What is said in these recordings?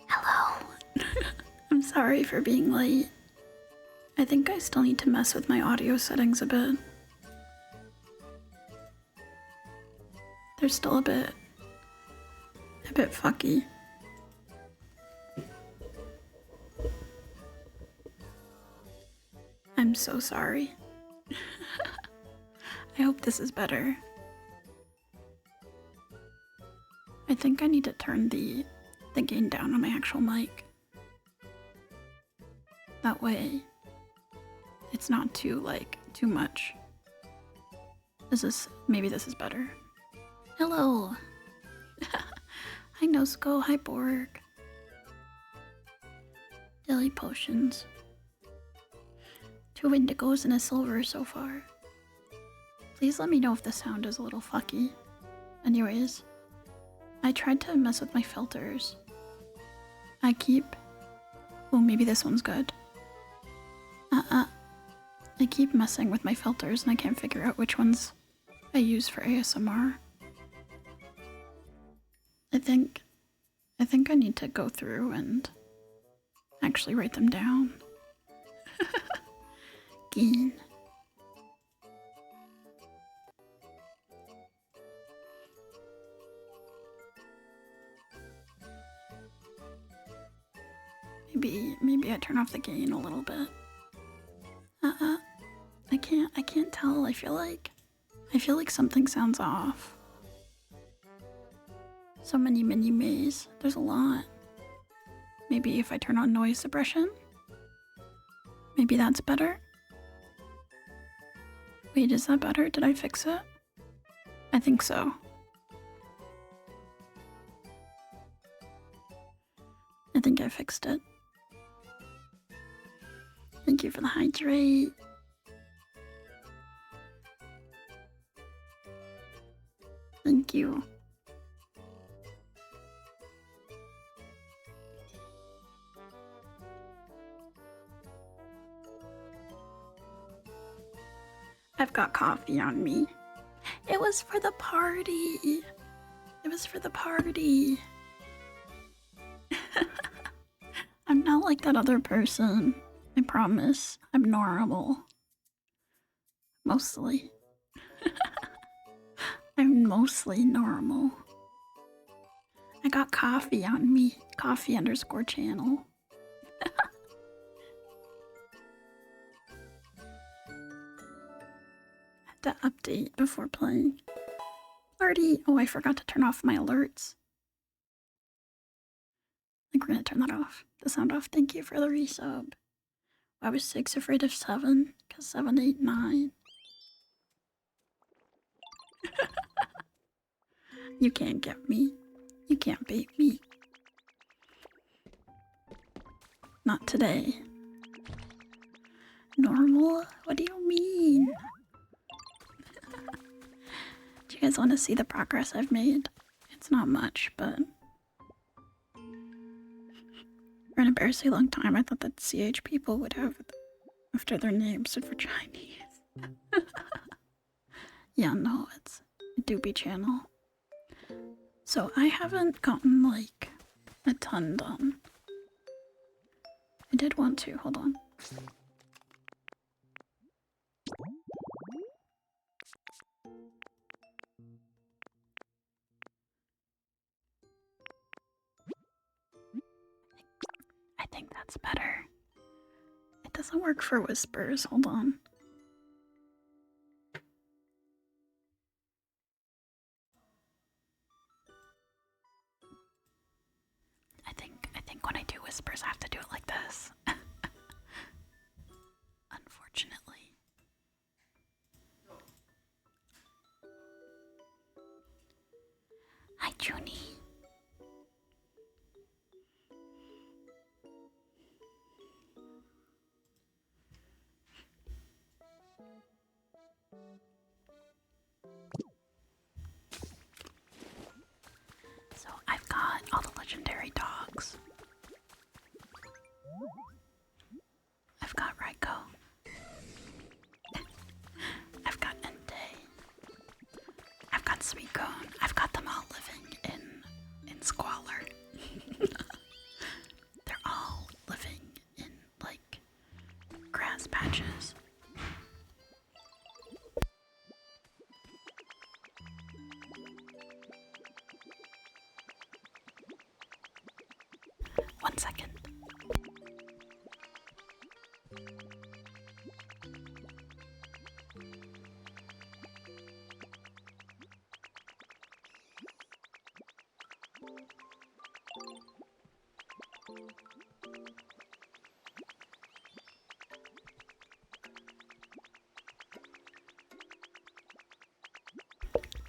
Hello. I'm sorry for being late. I think I still need to mess with my audio settings a bit. They're still a bit fucky. I'm so sorry. I hope this is better. I think I need to turn the gain down on my actual mic. That way it's not too much. Maybe this is better. Hello. Hi Nosco, hi Borg. Daily potions. 2 indigos and a silver so far. Please let me know if the sound is a little fucky. Anyways, I tried to mess with my filters. Oh, maybe this one's good. I keep messing with my filters and I can't figure out which ones I use for ASMR. I think I need to go through and actually write them down. Gain. Maybe I turn off the gain a little bit. I can't tell. I feel like something sounds off. So many mini-mays. There's a lot. Maybe if I turn on noise suppression? Maybe that's better? Wait, is that better? Did I fix it? I think so. I think I fixed it. Thank you for the hydrate. Thank you. I've got coffee on me. It was for the party. It was for the party. I'm not like that other person. I promise. I'm normal. Mostly. I'm mostly normal. I got coffee on me. Coffee_channel. Had to update before playing. Party! Oh, I forgot to turn off my alerts. I think we're gonna turn that off. The sound off. Thank you for the resub. I was 6, afraid of 7, because 7, 8, 9. You can't get me. You can't beat me. Not today. Normal? What do you mean? Do you guys want to see the progress I've made? It's not much, but... For an embarrassingly long time, I thought that CH people would have it after their name stood for Chinese. Yeah, no, it's a doobie channel. So I haven't gotten like a ton done. I did want to, hold on. I think that's better. It doesn't work for whispers, hold on. I think when I do whispers I have to do it like this. Unfortunately. Hi, Junie. So I've got all the legendary dogs. I've got Raiko. I've got Entei. I've got Suicune. I've got them all living in squalor. They're all living in like grass patches. One second.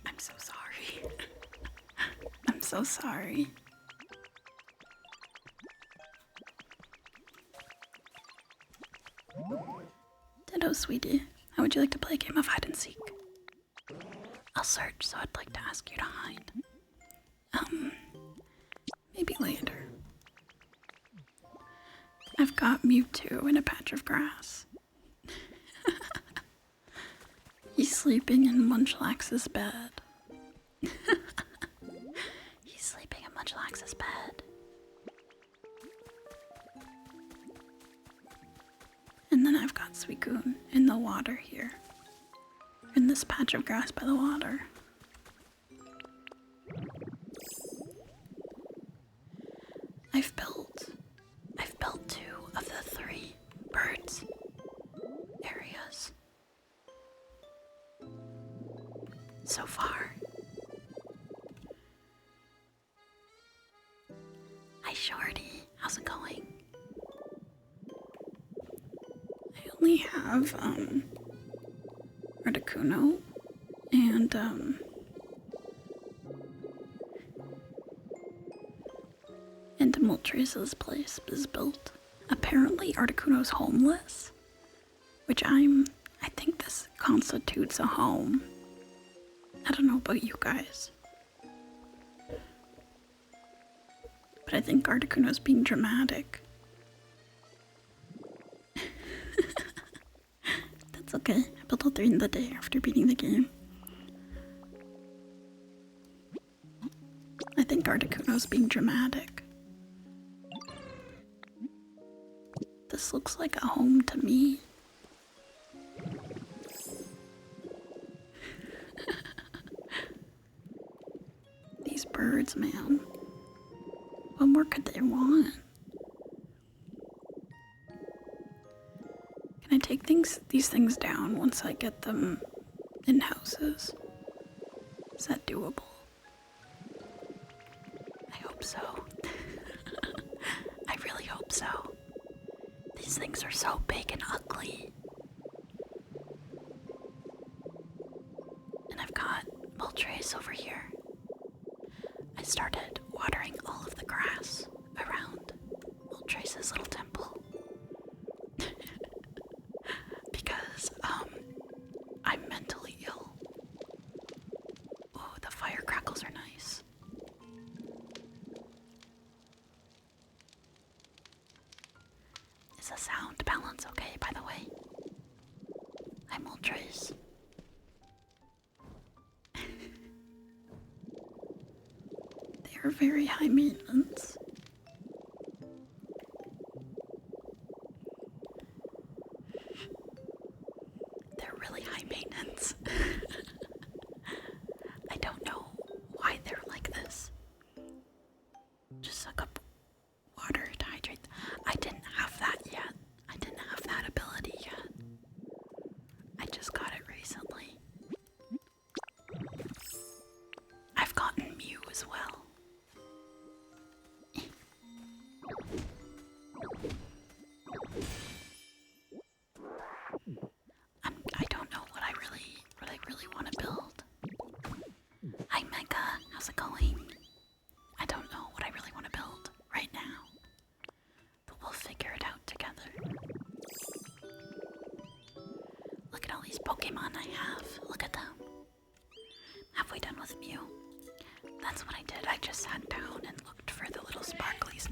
I'm so sorry. I'm so sorry. Ditto, sweetie. How would you like to play a game of hide and seek? I'll search, so I'd like to ask you to hide. Maybe later. I've got Mewtwo in a patch of grass. He's sleeping in Munchlax's bed. He's sleeping in Munchlax's bed. And then I've got Suicune in the water here. In this patch of grass by the water. I've built 2 of the 3 birds areas so far. Hi Shorty, how's it going? I only have Articuno and Moltres' place is built. Apparently Articuno's homeless, which I think this constitutes a home. I don't know about you guys, but I think Articuno's being dramatic. That's okay, I built all 3 in the day after beating the game. I think Articuno's being dramatic. This looks like a home to me. These birds, man. What more could they want? Can I take these things down once I get them in houses? Is that doable? I hope so. I really hope so. These things are so big and ugly. And I've got Moltres over here. I started watering all of the grass around Moltres' little temple. Because, I'm mentally ill. Oh, the fire crackles are nice. They're very high maintenance. They're really high maintenance. I don't know why they're like this. Just suck up water to hydrate. I didn't have that yet. I didn't have that ability yet. I just got it recently. I've gotten Mew as well. I don't know what I really want to build. Hi Mega, how's it going? I don't know what I really want to build right now, but we'll figure it out together. Look at all these Pokemon I have. Look at them. Halfway done with Mew. That's what I did. I just sat down and looked for the little sparklies.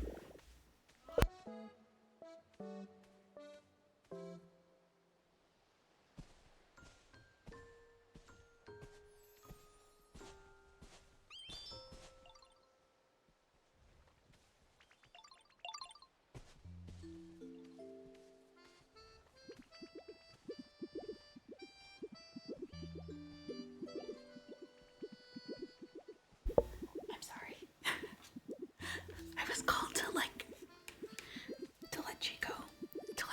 I'm sorry. I was called to let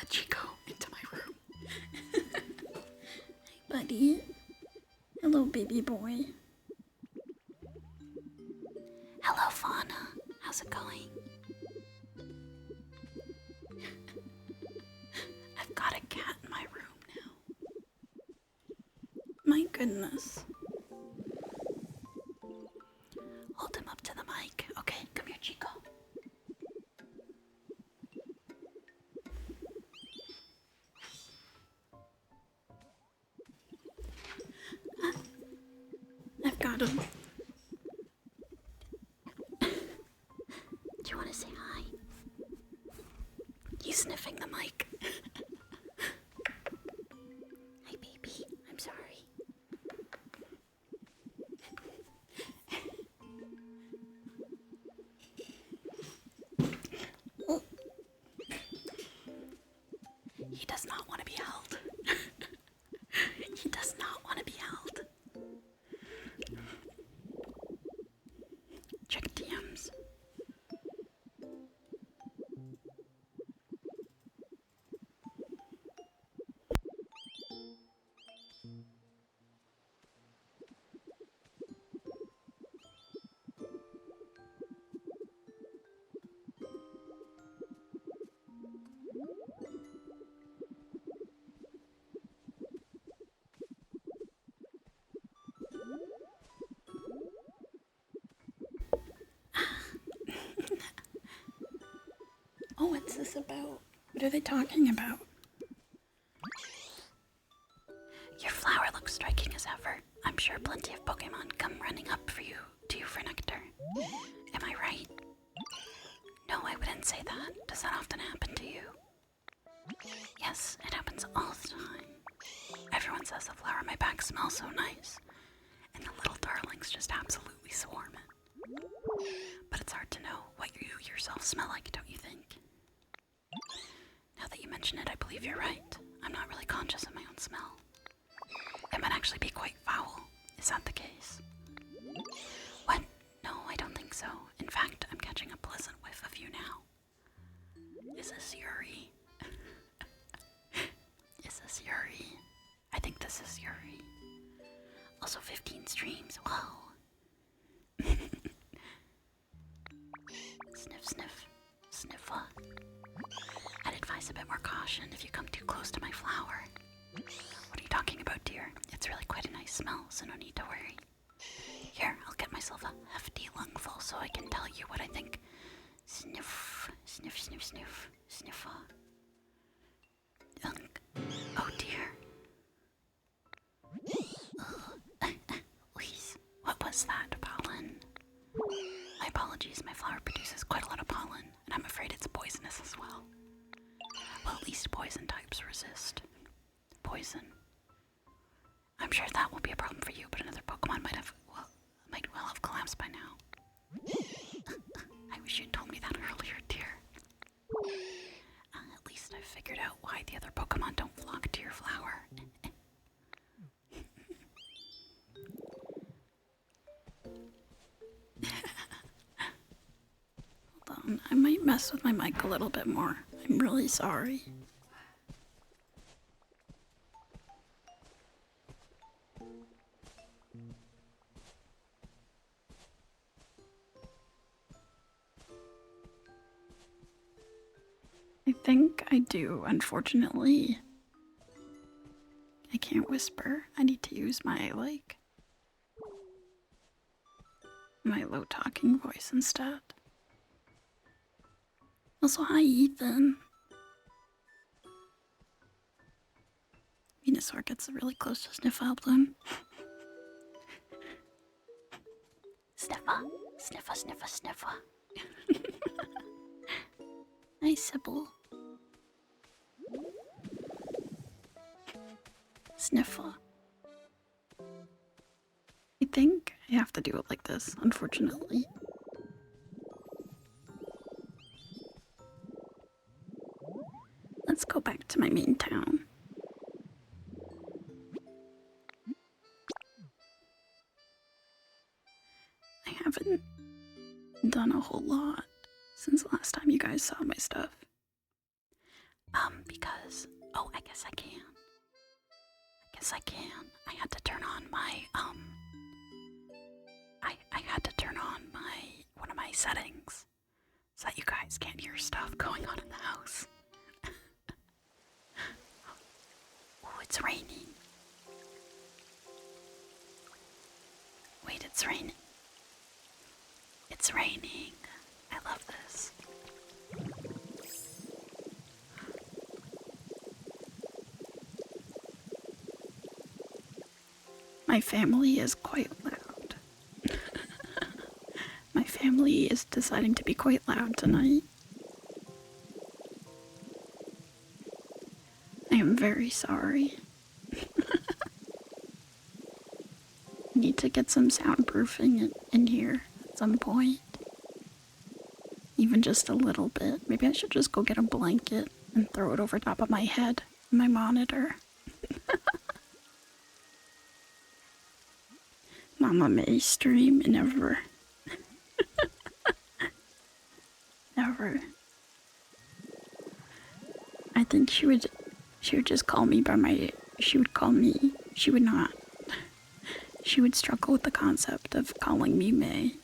Chico into my room. Hey buddy. Hello baby boy. Hello Fauna. How's it going? I've got a cat in my room now. My goodness. Hold him up to the mic. Okay, come here, Chico. I've got him. Do you want to say hi? He's sniffing the mic. Hi, baby. I'm sorry. Oh. He does not want to be held. He does not want to be held. Check DMs. Oh, what's this about? What are they talking about? Your flower looks striking as ever. I'm sure plenty of Pokemon come running up to you for nectar. Am I right? No, I wouldn't say that. Does that often happen to you? Yes, it happens all the time. Everyone says the flower on my back smells so nice, and the little darlings just absolutely swarm it. But it's hard to know what you yourself smell like, don't you think? Now that you mention it, I believe you're right. I'm not really conscious of my own smell. It might actually be quite foul. Is that the case? What? No, I don't think so. In fact, I'm catching a pleasant whiff of you now. Is this Yuri? Is this Yuri? I think this is Yuri. Also 15 streams. Wow. Sniff, sniff. Sniffa. I'd advise a bit more caution if you come too close to my flower. What are you talking about, dear? It's really quite a nice smell, so no need to worry. Here, I'll get myself a hefty lungful so I can tell you what I think. Sniff, sniff, sniff, sniff, sniffa. Oh dear. Please, what was that, pollen? My apologies, my flower produces quite a lot of pollen, and I'm afraid it's poisonous as well. Well, at least poison types resist poison. I'm sure that won't be a problem for you, but another Pokemon might well have collapsed by now. I wish you'd told me that earlier, dear. At least I figured out why the other Pokemon don't flock to your flower. Hold on, I might mess with my mic a little bit more. I'm really sorry. I think I do, unfortunately. I can't whisper. I need to use my, my low talking voice instead. Also, hi Ethan. Venusaur gets really close to Sniffle-Bloom. Sniffa, sniffa, sniffa, sniffa. Hi Sybil. Sniffa. I think I have to do it like this, unfortunately. Let's go back to my main town. I haven't done a whole lot since the last time you guys saw my stuff. Because, oh, I guess I can. I had to turn on my, I had to turn on one of my settings so that you guys can't hear stuff going on in the house. Oh, it's raining. Wait, it's raining. It's raining. I love this. My family is quite loud. My family is deciding to be quite loud tonight. I am very sorry. Need to get some soundproofing in here at some point. Even just a little bit. Maybe I should just go get a blanket and throw it over top of my head, my monitor. Mama may stream and never. Never. I think she would just call me by my, she would not. She would struggle with the concept of calling me May.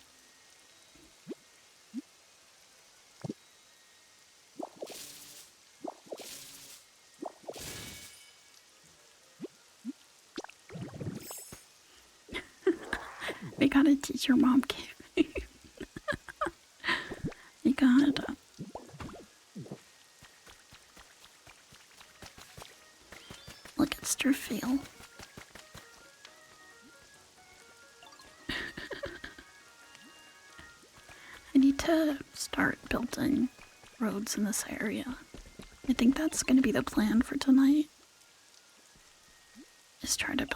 We got a teacher mom gave me. We got look at Struffield. I need to start building roads in this area. I think that's gonna be the plan for tonight. Is try to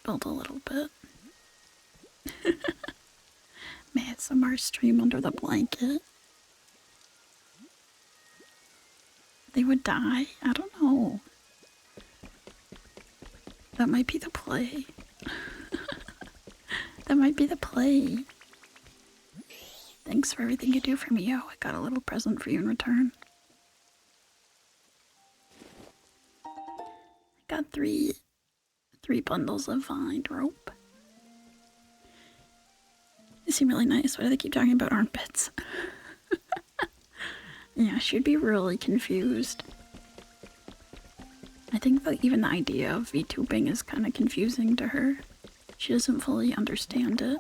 build a little bit. May ASMR stream under the blanket. They would die? I don't know. That might be the play. That might be the play. Thanks for everything you do for me. Oh, I got a little present for you in return. I got three bundles of vine rope. They seem really nice. Why do they keep talking about armpits? Yeah, she'd be really confused. I think that even the idea of VTubing is kind of confusing to her. She doesn't fully understand it.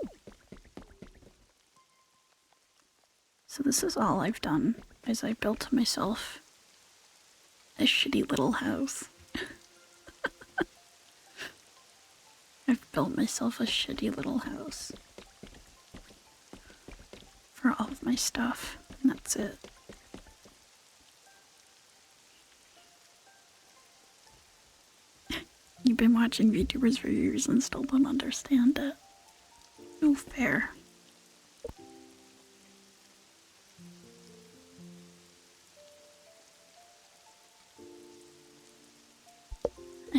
So this is all I've done, is I built myself a shitty little house. I've built myself a shitty little house for all of my stuff, and that's it. You've been watching VTubers for years and still don't understand it. No fair.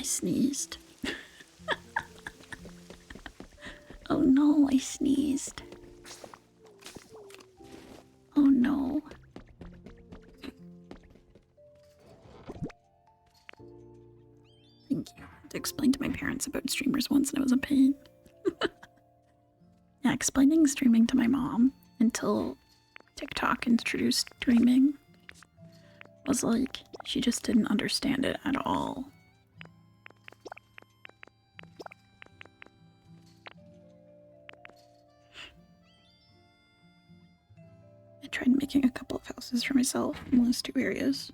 sneezed. Oh no, I sneezed. Oh no. Thank you. I had to explain to my parents about streamers once and it was a pain. Yeah, explaining streaming to my mom until TikTok introduced streaming was like, she just didn't understand it at all. I tried making a couple of houses for myself in those 2 areas.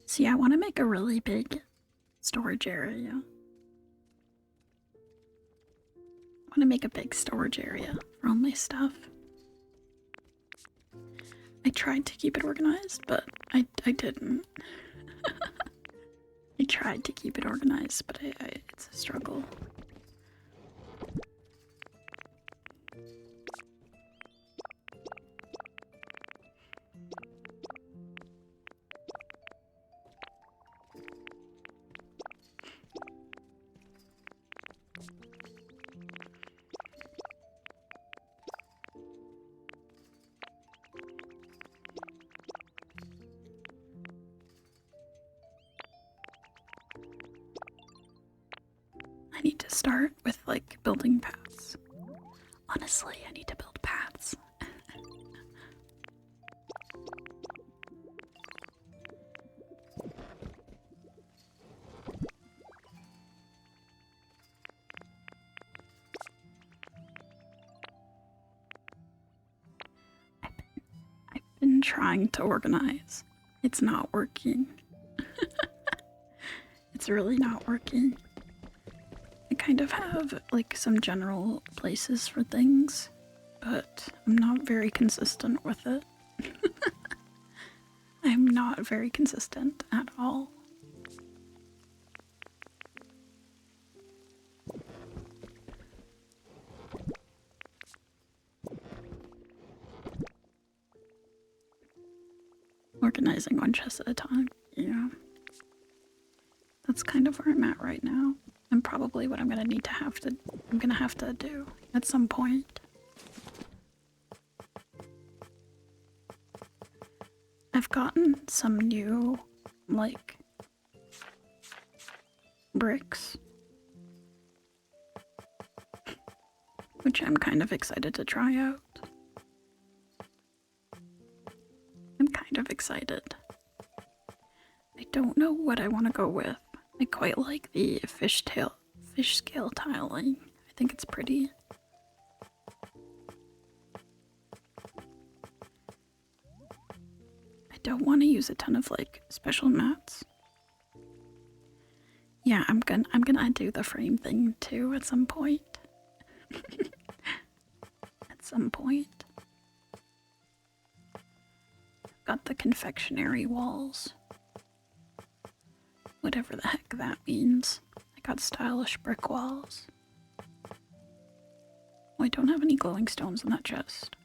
See, I want to make a really big storage area. I want to make a big storage area for all my stuff. I tried to keep it organized, but I didn't. I tried to keep it organized, but it's a struggle. I need to start with, like, building paths. Honestly, I need to build paths. I've been trying to organize. It's not working. It's really not working. I kind of have, like, some general places for things, but I'm not very consistent with it. I'm not very consistent at all. Organizing one chest at a time, yeah. That's kind of where I'm at right now, and probably what I'm gonna have to do at some point. I've gotten some new, like, bricks, which I'm kind of excited to try out. I'm kind of excited. I don't know what I want to go with. I quite like the fish scale tiling. I think it's pretty. I don't want to use a ton of, like, special mats. Yeah, I'm gonna do the frame thing too at some point. At some point. Got the confectionery walls. Whatever the heck that means. I got stylish brick walls. Oh, I don't have any glowing stones in that chest.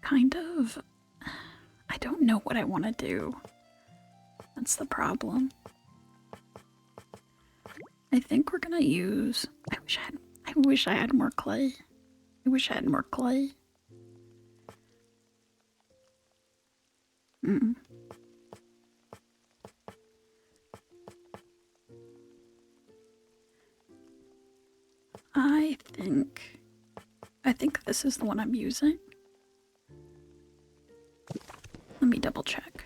Kind of. I don't know what I want to do. That's the problem. I think we're gonna use. I wish I had more clay. I wish I had more clay. I think this is the one I'm using. Let me double check.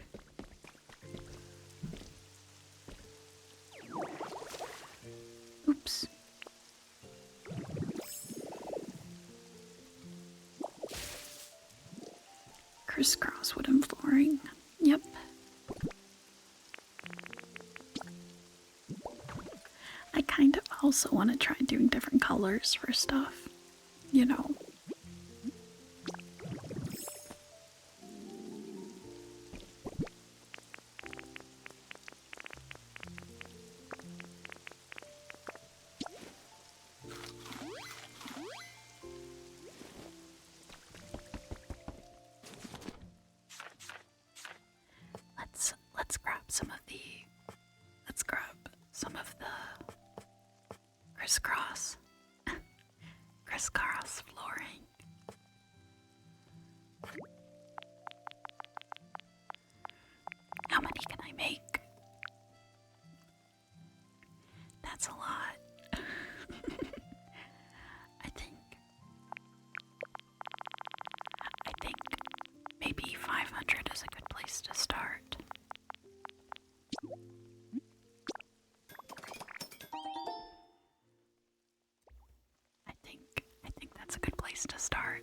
Oops. Crisscross wooden flooring. Yep. I kind of also want to try doing different colors for stuff, you know. that's a lot. I think maybe 500 is a good place to start. I think that's a good place to start.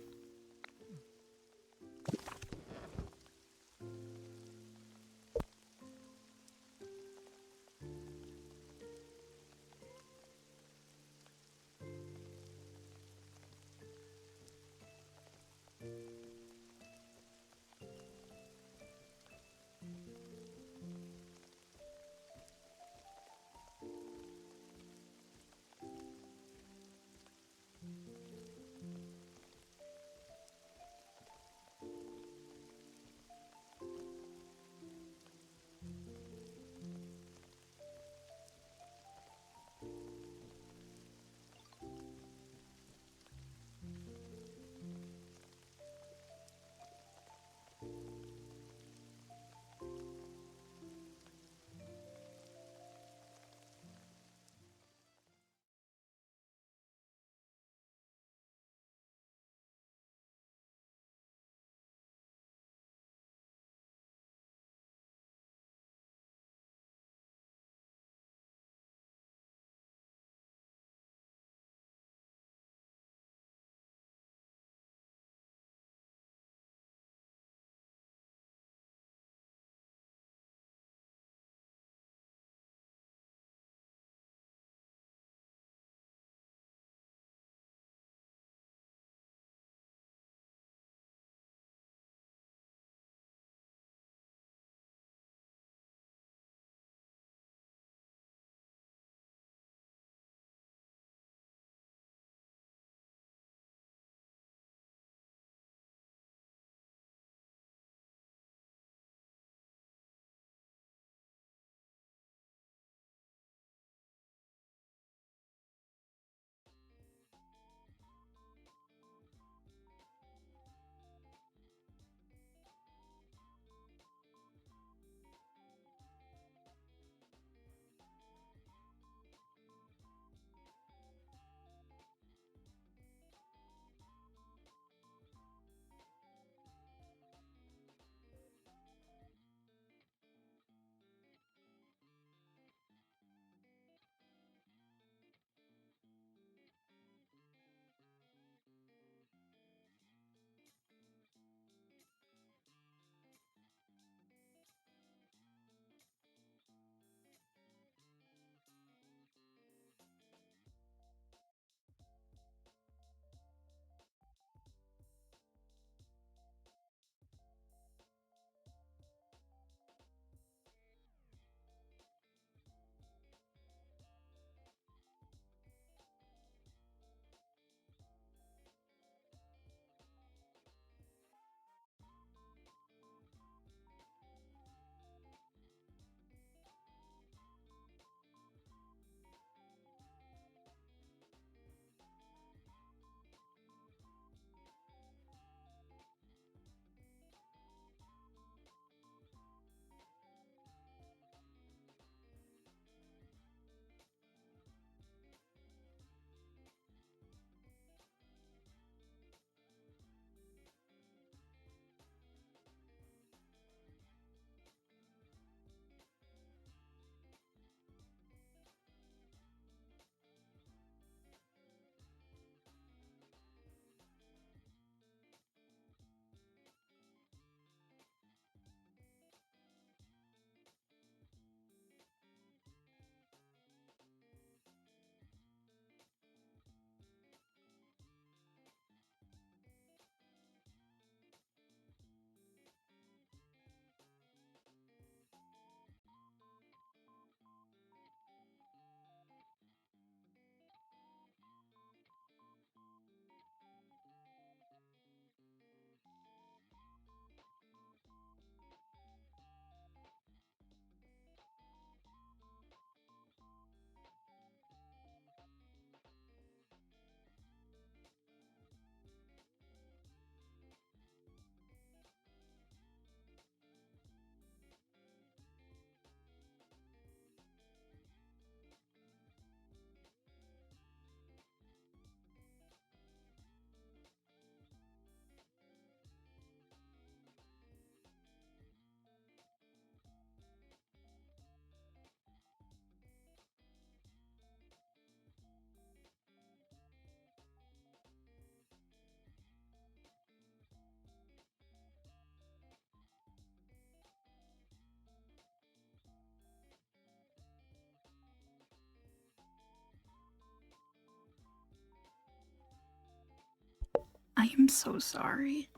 I am so sorry.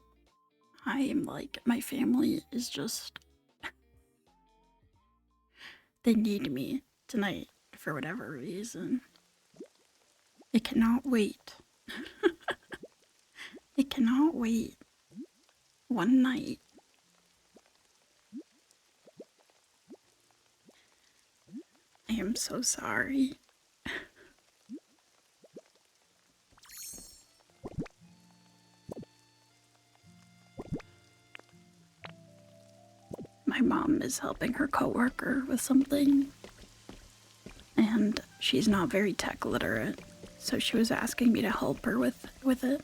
I am like, my family is just. They need me tonight for whatever reason. It cannot wait. It cannot wait. One night. I am so sorry. My mom is helping her coworker with something, and she's not very tech literate, so she was asking me to help her with it.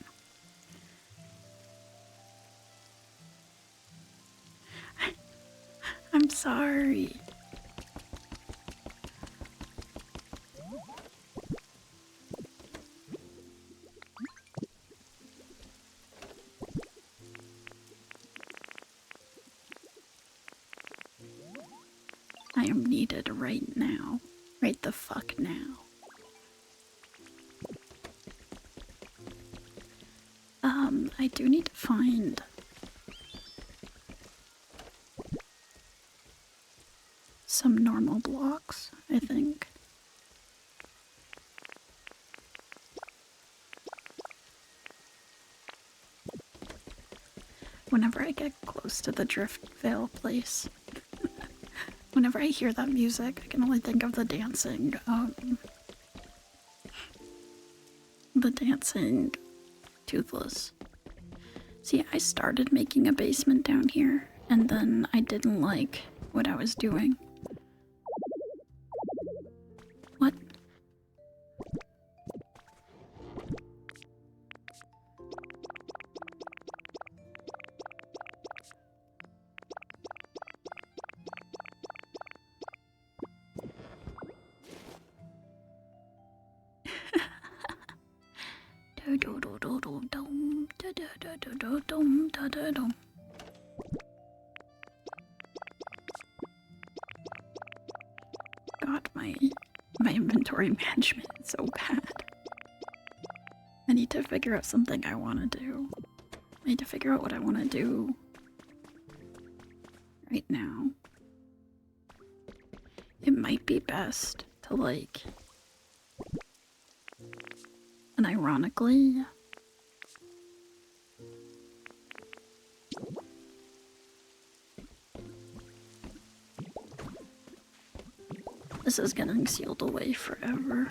I'm sorry. I am needed right now. Right the fuck now. I do need to find some normal blocks, I think. Whenever I get close to the Drift Veil place, whenever I hear that music, I can only think of the dancing Toothless. See, I started making a basement down here, and then I didn't like what I was doing. What? God, my inventory management is so bad. I need to figure out something I want to do. I need to figure out what I want to do right now. It might be best to like, and ironically, this is getting sealed away forever.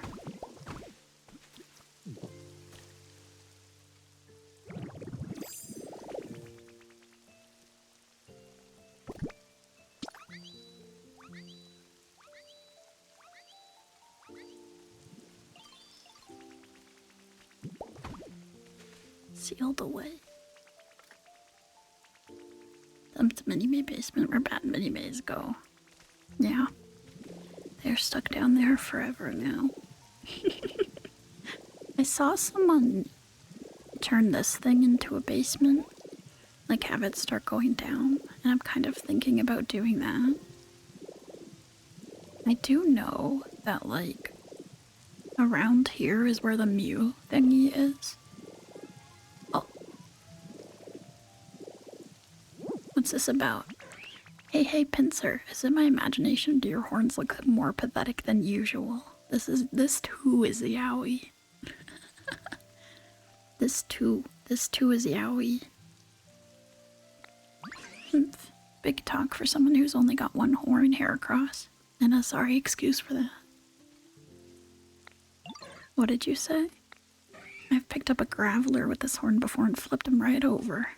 Sealed away. Dumped mini-me basement where bad mini-mays go. Yeah. They're stuck down there forever now. I saw someone turn this thing into a basement. Like have it start going down. And I'm kind of thinking about doing that. I do know that like around here is where the Mew thingy is. Oh. What's this about? Hey, Pincer, is it my imagination? Do your horns look more pathetic than usual? This too is yaoi. This too is yaoi. Big talk for someone who's only got one horn hair across. And a sorry excuse for that. What did you say? I've picked up a graveler with this horn before and flipped him right over.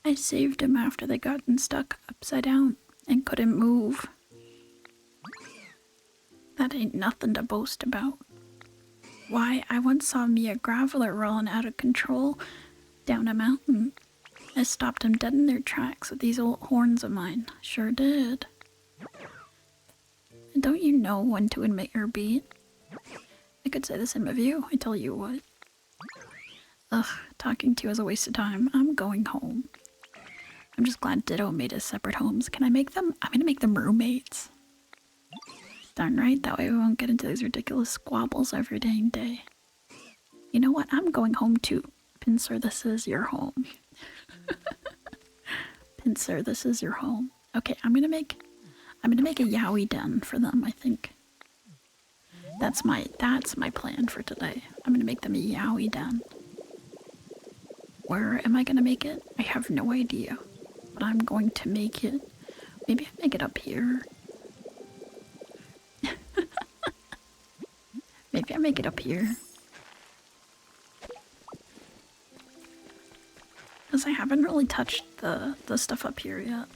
I saved him after they gotten stuck upside down and couldn't move. That ain't nothing to boast about. Why, I once saw me a graveler rolling out of control down a mountain. I stopped him dead in their tracks with these old horns of mine. Sure did. And don't you know when to admit your beat? I could say the same of you, I tell you what. Ugh, talking to you is a waste of time. I'm going home. I'm just glad Ditto made us separate homes. Can I make them? I'm gonna make them roommates. Darn right, that way we won't get into these ridiculous squabbles every dang day. You know what? I'm going home too. Pincer, this is your home. Pincer, this is your home. Okay, I'm gonna make a yaoi den for them, I think. That's my plan for today. I'm gonna make them a yaoi den. Where am I gonna make it? I have no idea. But I'm going to make it. Maybe I make it up here. Maybe I make it up here. Because I haven't really touched the stuff up here yet.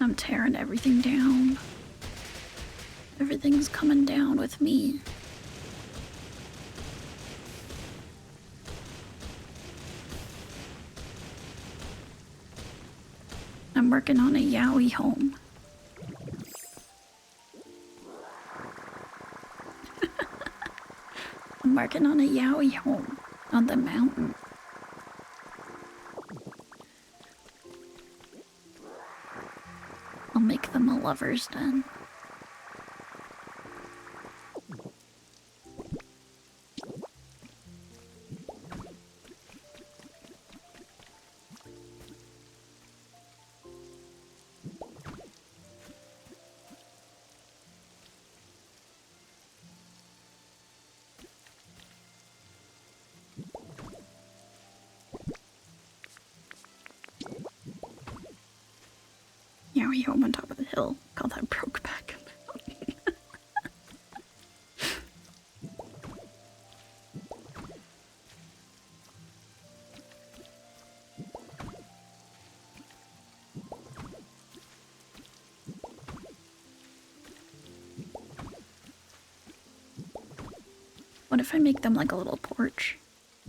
I'm tearing everything down. Everything's coming down with me. I'm working on a yaoi home. I'm working on a yaoi home on the mountain. I'll make them a lover's den. Yaoi home on top of the hill. Call that Brokeback Mountain. What if I make them like a little porch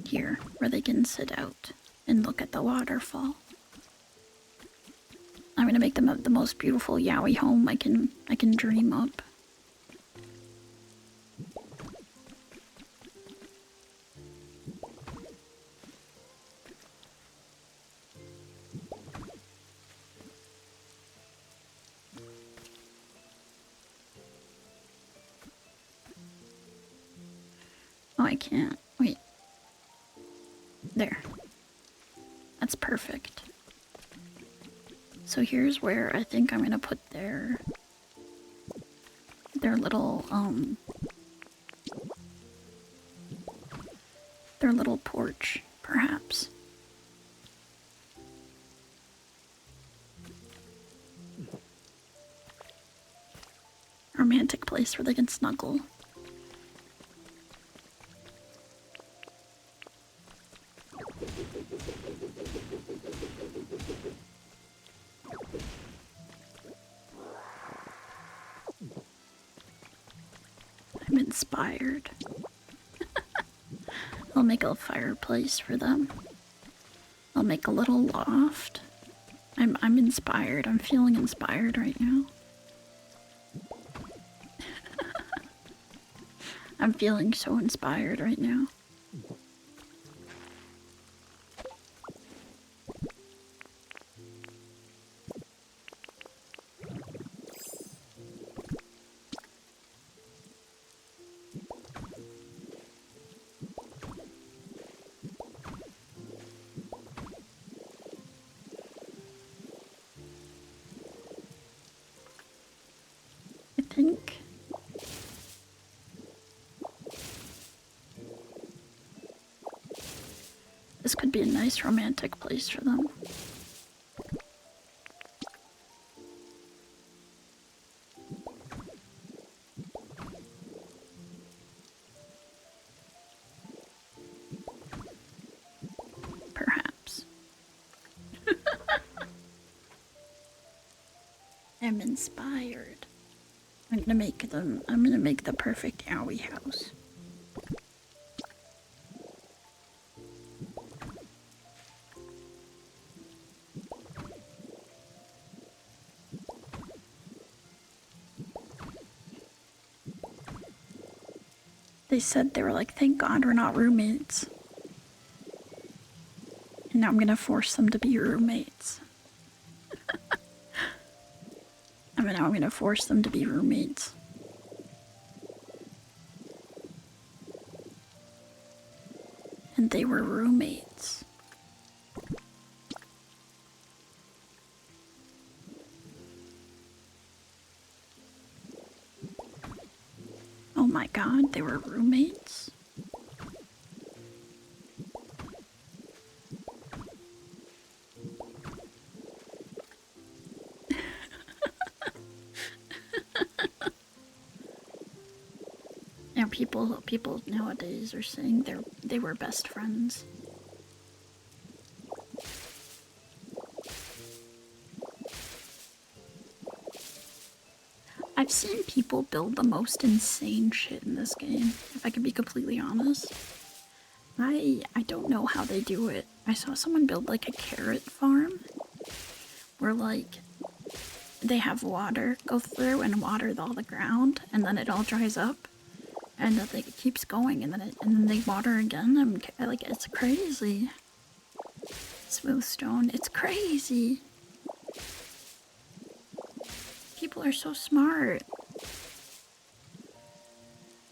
here where they can sit out and look at the waterfall? I'm gonna make them the most beautiful yaoi home I can dream up. Oh, I can't. Wait. There. That's perfect. So here's where I think I'm gonna put their little porch, perhaps. Romantic place where they can snuggle. I'm inspired. I'll make a fireplace for them. I'll make a little loft. I'm inspired. I'm feeling inspired right now. I'm feeling so inspired right now. I think this could be a nice romantic place for them. Perhaps. I'm inspired. I'm gonna make the perfect yaoi house. They said they were like, thank God we're not roommates. And now I'm gonna force them to be roommates. I mean, now I'm gonna force them to be roommates. And they were roommates. Oh my God, they were roommates? Yeah, people nowadays are saying they were best friends. I've seen people build the most insane shit in this game, if I can be completely honest. I don't know how they do it. I saw someone build like a carrot farm where like they have water go through and water all the ground, and then it all dries up, and then it keeps going, and then they water again. Like, it's crazy. Smooth stone, it's crazy. People are so smart.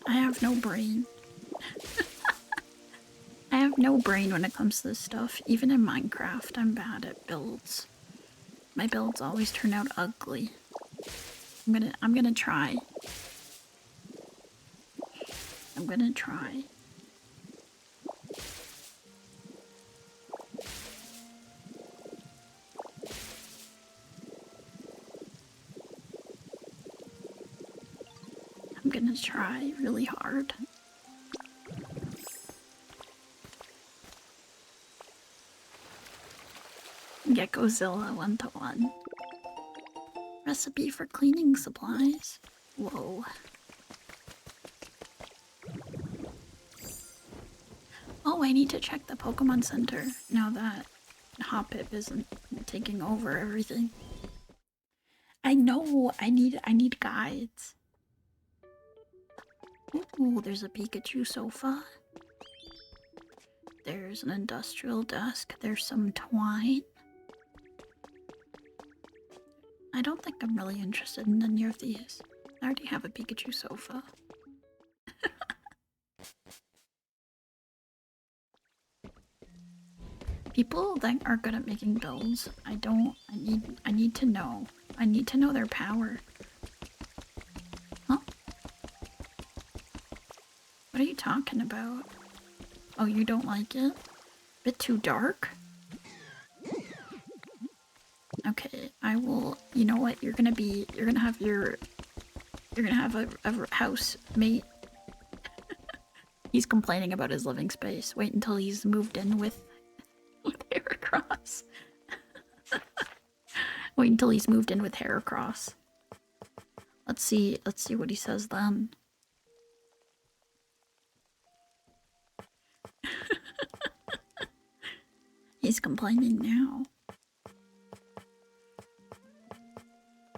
I have no brain. I have no brain when it comes to this stuff. Even in Minecraft, I'm bad at builds. My builds always turn out ugly. I'm gonna try. I'm gonna try. I'm gonna try really hard. Geckozilla 1-to-1. Recipe for cleaning supplies. Whoa. Oh, I need to check the Pokemon Center now that Hoppip isn't taking over everything. I know, I need guides. Ooh, there's a Pikachu sofa. There's an industrial desk. There's some twine. I don't think I'm really interested in any of these. I already have a Pikachu sofa. People that are good at making builds, I need to know. I need to know their power. Huh? What are you talking about? Oh, you don't like it? Bit too dark? Okay, I will, you know what, you're gonna have a housemate. He's complaining about his living space. Wait until he's moved in with Heracross. Wait until he's moved in with Heracross. Let's see what he says then. He's complaining now.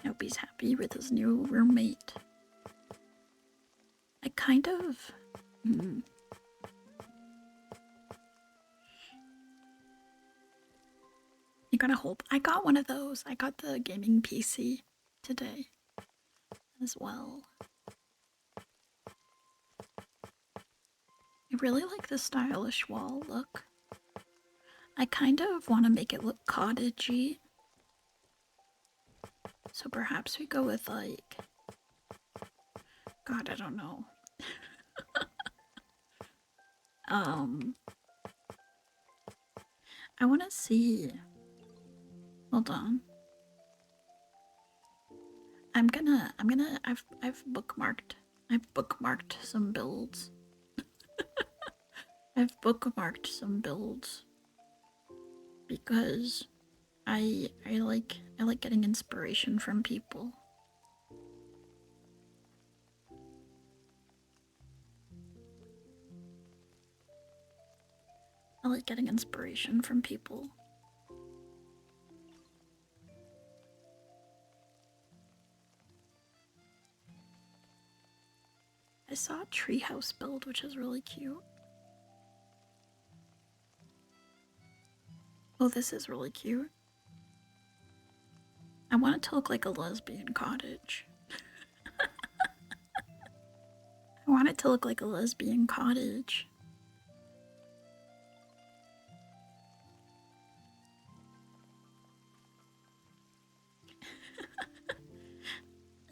I hope he's happy with his new roommate. I kind of... You gotta hope. I got one of those. I got the gaming PC today as well. I really like the stylish wall look. I kind of want to make it look cottagey. So perhaps we go with like... God, I don't know. I want to see... Hold on. I've bookmarked some builds. I've bookmarked some builds because I like getting inspiration from people. I like getting inspiration from people. I saw a treehouse build, which is really cute. Oh, this is really cute. I want it to look like a lesbian cottage. I want it to look like a lesbian cottage.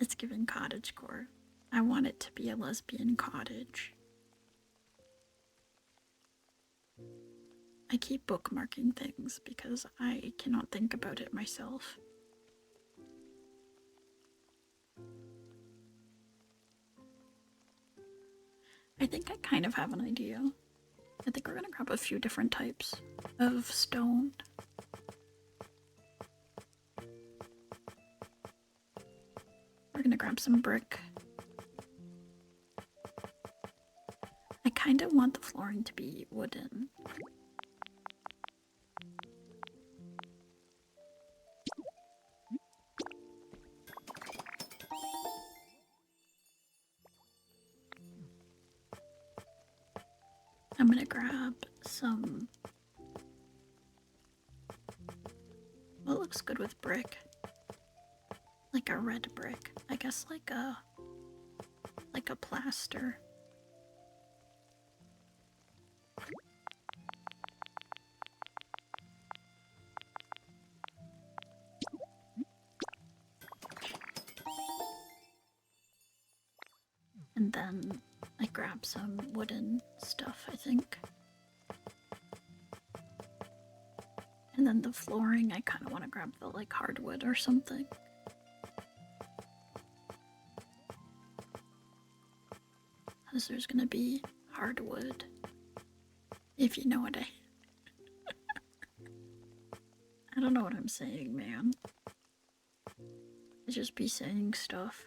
It's giving cottagecore. I want it to be a lesbian cottage. I keep bookmarking things because I cannot think about it myself. I think I kind of have an idea. I think we're gonna grab a few different types of stone. We're gonna grab some brick. I kind of want the flooring to be wooden. I'm gonna grab some. What looks good with brick? Like a red brick. I guess like a plaster. And then I grab some wooden stuff, I think. And then the flooring, I kind of want to grab the like hardwood or something. Because there's gonna be hardwood. If you know what I don't know what I'm saying, man. I just be saying stuff.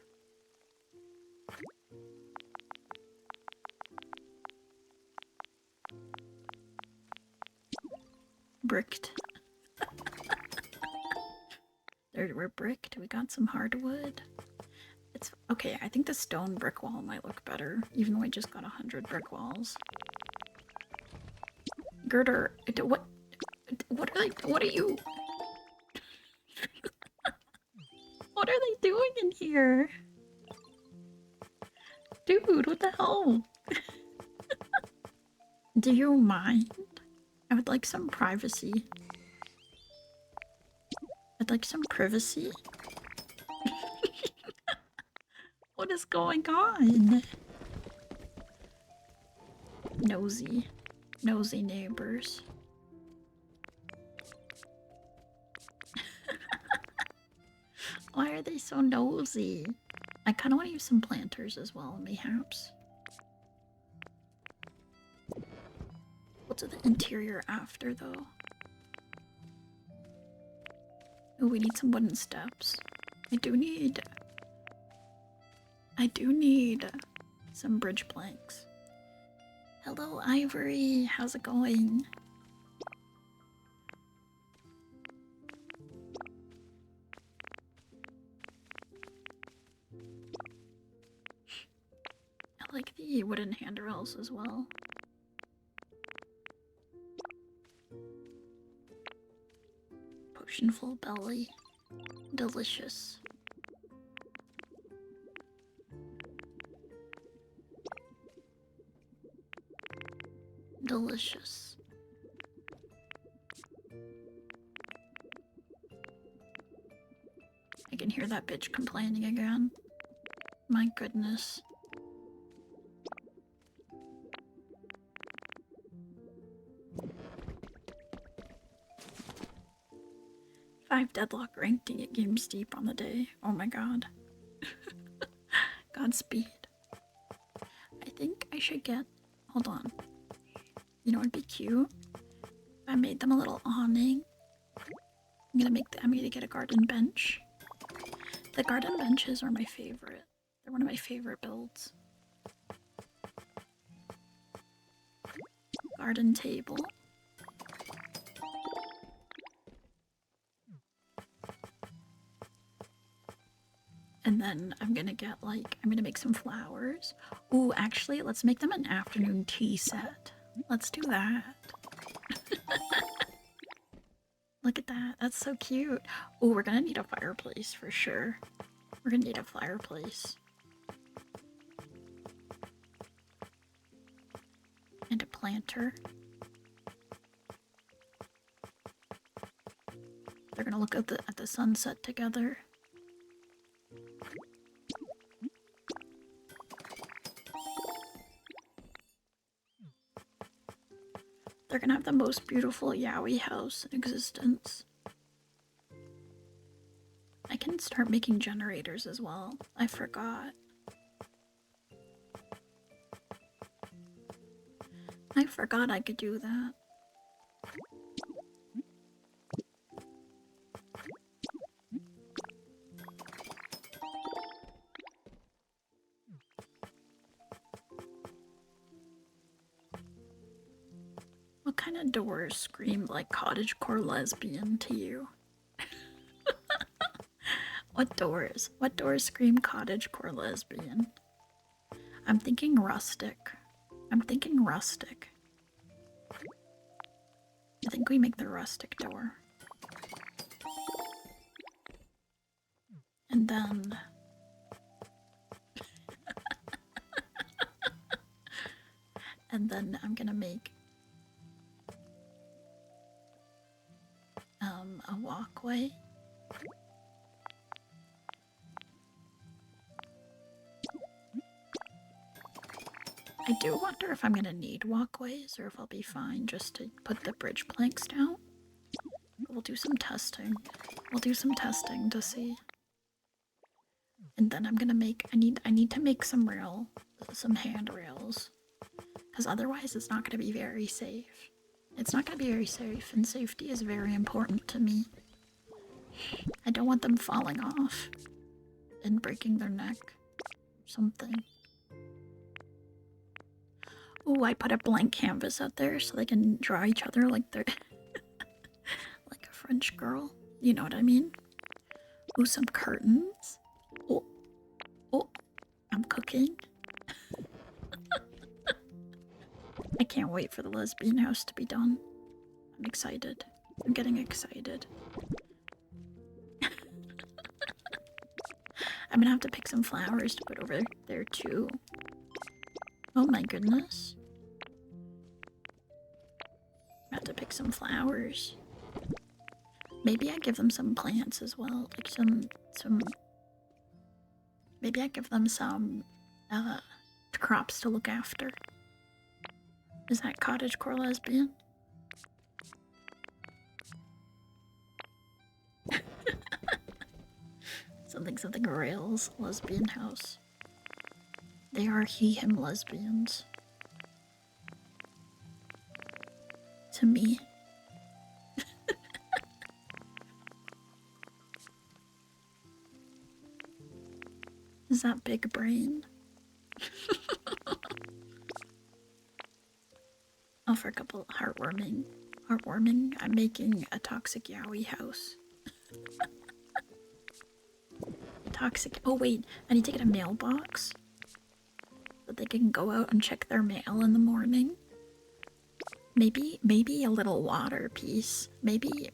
Bricked. There, we're bricked. We got some hardwood. It's okay. I think the stone brick wall might look better, even though I just got 100 brick walls. Girder, what? What are you? What are they doing in here? Dude, what the hell? Do you mind? I would like some privacy. I'd like some privacy. What is going on? Nosy. Nosy neighbors. Why are they so nosy? I kind of want to use some planters as well, mayhaps. We'll do the interior after, though. Oh, we need some wooden steps. I do need some bridge planks. Hello, Ivory. How's it going? I like the wooden handrails as well. Potionful belly. Delicious. Delicious. I can hear that bitch complaining again. My goodness. Five deadlock ranked games deep on the day. Oh my god. Godspeed. I think I should get. Hold on. You know what'd be cute? If I made them a little awning. I'm gonna get a garden bench. The garden benches are my favorite. They're one of my favorite builds. Garden table. And then I'm gonna get like, I'm gonna make some flowers. Ooh, actually, let's make them an afternoon tea set. Let's do that. Look at that, that's so cute. Ooh, we're gonna need a fireplace for sure. We're gonna need a fireplace. And a planter. They're gonna look at the sunset together. They're gonna have the most beautiful yaoi house in existence. I can start making generators as well. I forgot. I forgot I could do that. What kind of doors scream like cottagecore lesbian to you? What doors? What doors scream cottagecore lesbian? I'm thinking rustic. I'm thinking rustic. I think we make the rustic door. And then... and then I'm gonna make a walkway. I do wonder if I'm gonna need walkways or if I'll be fine just to put the bridge planks down. We'll do some testing. We'll do some testing to see. And then I'm gonna make, I need to make some handrails. Because otherwise it's not gonna be very safe. It's not gonna be very safe, and safety is very important to me. I don't want them falling off and breaking their neck or something. Ooh, I put a blank canvas out there so they can draw each other like they're like a French girl. You know what I mean? Ooh, some curtains. Oh, oh, I'm cooking. I can't wait for the lesbian house to be done. I'm excited. I'm getting excited. I'm gonna have to pick some flowers to put over there too. Oh my goodness. I have to pick some flowers. Maybe I give them some plants as well. Like some maybe I give them some crops to look after. Is that cottagecore lesbian? Something rails lesbian house. They are he/him lesbians. To me. Is that big brain? Oh, for a couple heartwarming, I'm making a toxic yaoi house. Toxic. Oh wait, I need to get a mailbox so they can go out and check their mail in the morning. Maybe a little water piece. Maybe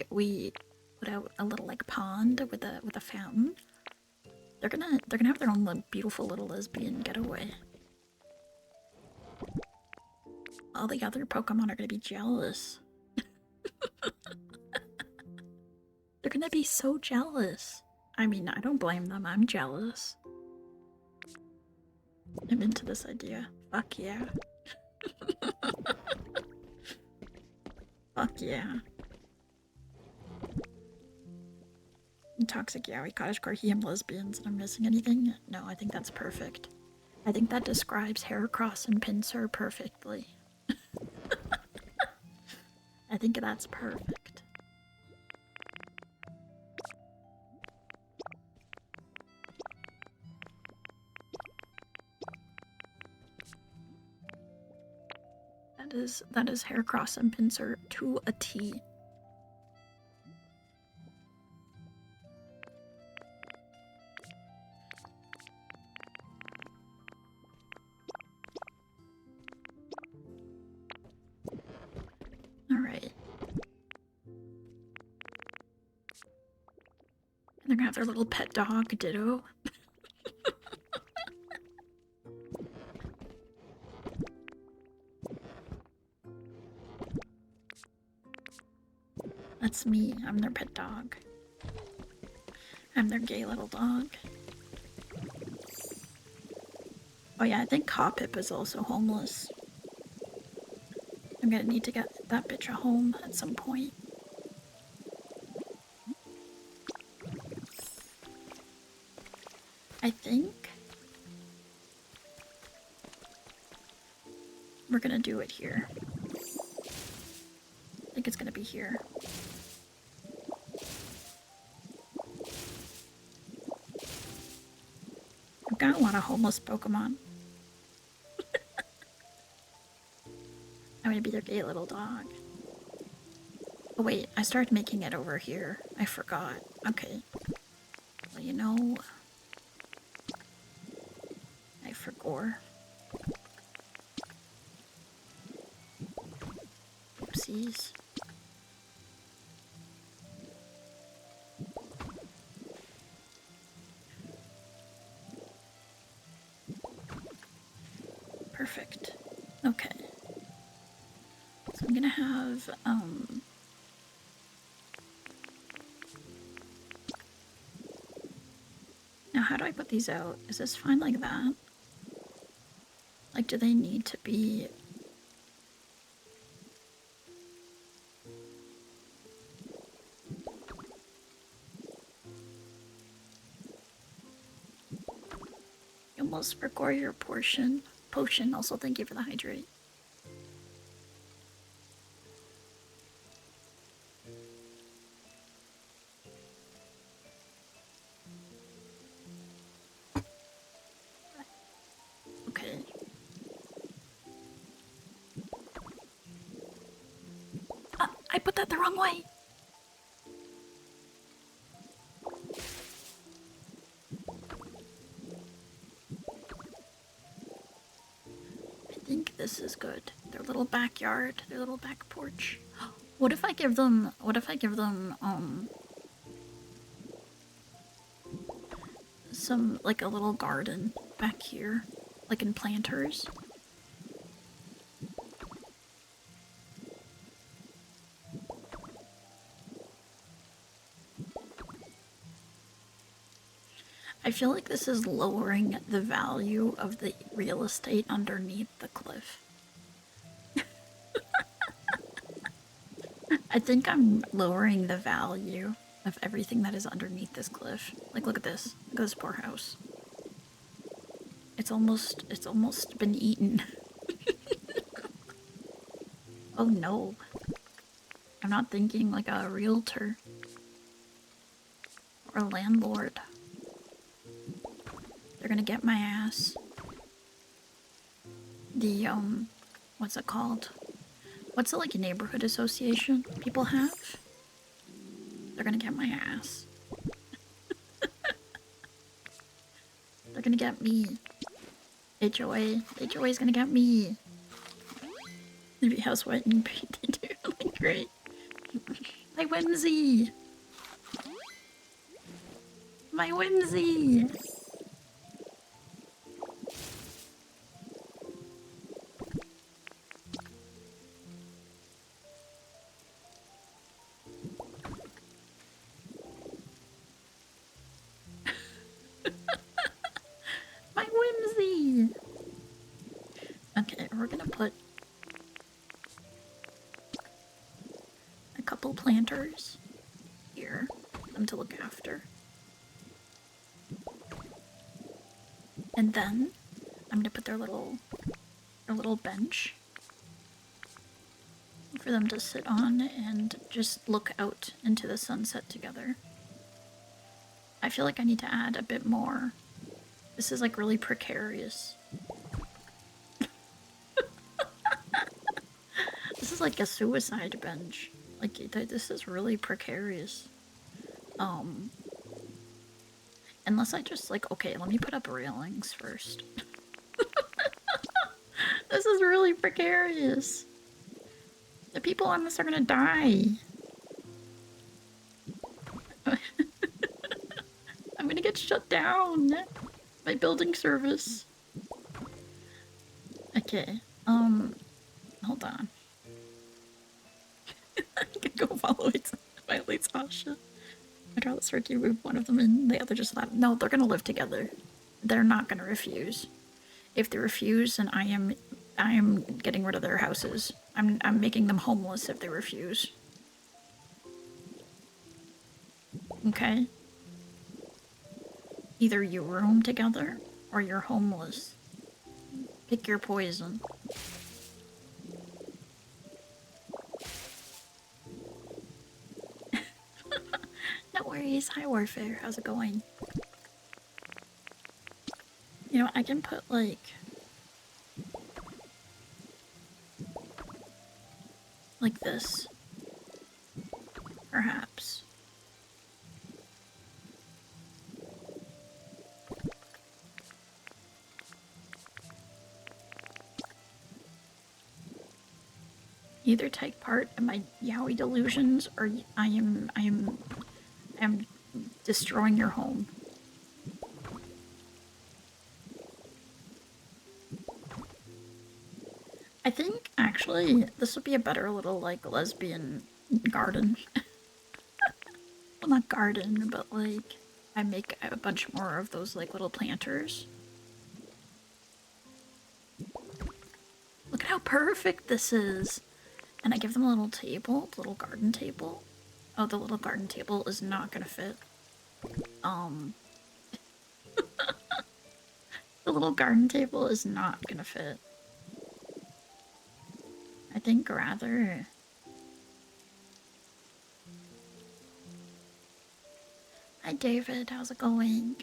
we put out a little like pond with a fountain. They're gonna have their own beautiful little lesbian getaway. All the other Pokemon are gonna be jealous. They're gonna be so jealous. I mean, I don't blame them. I'm jealous. I'm into this idea. Fuck yeah. Fuck yeah. Toxic yaoi, cottagecore, he/him lesbians. And I'm missing anything? No, I think that's perfect. I think that describes Heracross and Pinsir perfectly. I think that's perfect. That is Heracross and Pinsir to a T. And they're gonna have their little pet dog, Ditto. That's me. I'm their pet dog. I'm their gay little dog. Oh yeah, I think Hoppip is also homeless. I'm gonna need to get that bitch a home at some point. I think we're gonna do it here. I think it's gonna be here. I've got a lot of homeless Pokemon. I'm gonna be their gay little dog. Oh wait, I started making it over here. I forgot. Okay. Well, you know, I forgot. Oopsies. Perfect. Okay. So I'm gonna have, now how do I put these out? Is this fine like that? Like, do they need to be... You almost forgot your potion. Also, thank you for the hydrate. Okay. I put that the wrong way. I think this is good. Their little backyard, their little back porch. What if I give them, some, like a little garden back here, like in planters? I feel like this is lowering the value of the real estate underneath the cliff. I think I'm lowering the value of everything that is underneath this cliff. Like, look at this. Look at this poor house. It's almost been eaten. Oh no. I'm not thinking like a realtor. Or a landlord. They're gonna get my ass. The, what's it called? What's the, like, neighborhood association people have? They're gonna get my ass. They're gonna get me. HOA. HOA's gonna get me. Maybe house white and paint. They do really great. My whimsy! My whimsy! My whimsy! Okay, we're gonna put a couple planters here for them to look after. And then I'm gonna put their little bench for them to sit on and just look out into the sunset together. I feel like I need to add a bit more. This is like really precarious. This is like a suicide bench. Like, this is really precarious. Unless I just like, okay, let me put up railings first. This is really precarious. The people on this are gonna die. get shut down. My building service. Okay, hold on. I can go follow it. Violates Asha. I'd rather Ricky move one of them in, the other just left. No, they're gonna live together. They're not gonna refuse. If they refuse, then I am getting rid of their houses. I'm making them homeless if they refuse. Okay? Either you room together or you're homeless. Pick your poison. No worries. Hi, Warfare. How's it going? You know, I can put, like this. Perhaps. Either take part in my yaoi delusions or I am destroying your home. I think, actually, this would be a better little, like, lesbian garden. Well, not garden, but, like, I make a bunch more of those, like, little planters. Look at how perfect this is! And I give them a little table, little garden table. Oh, the little garden table is not gonna fit. The little garden table is not gonna fit. I think rather... Hi David, how's it going?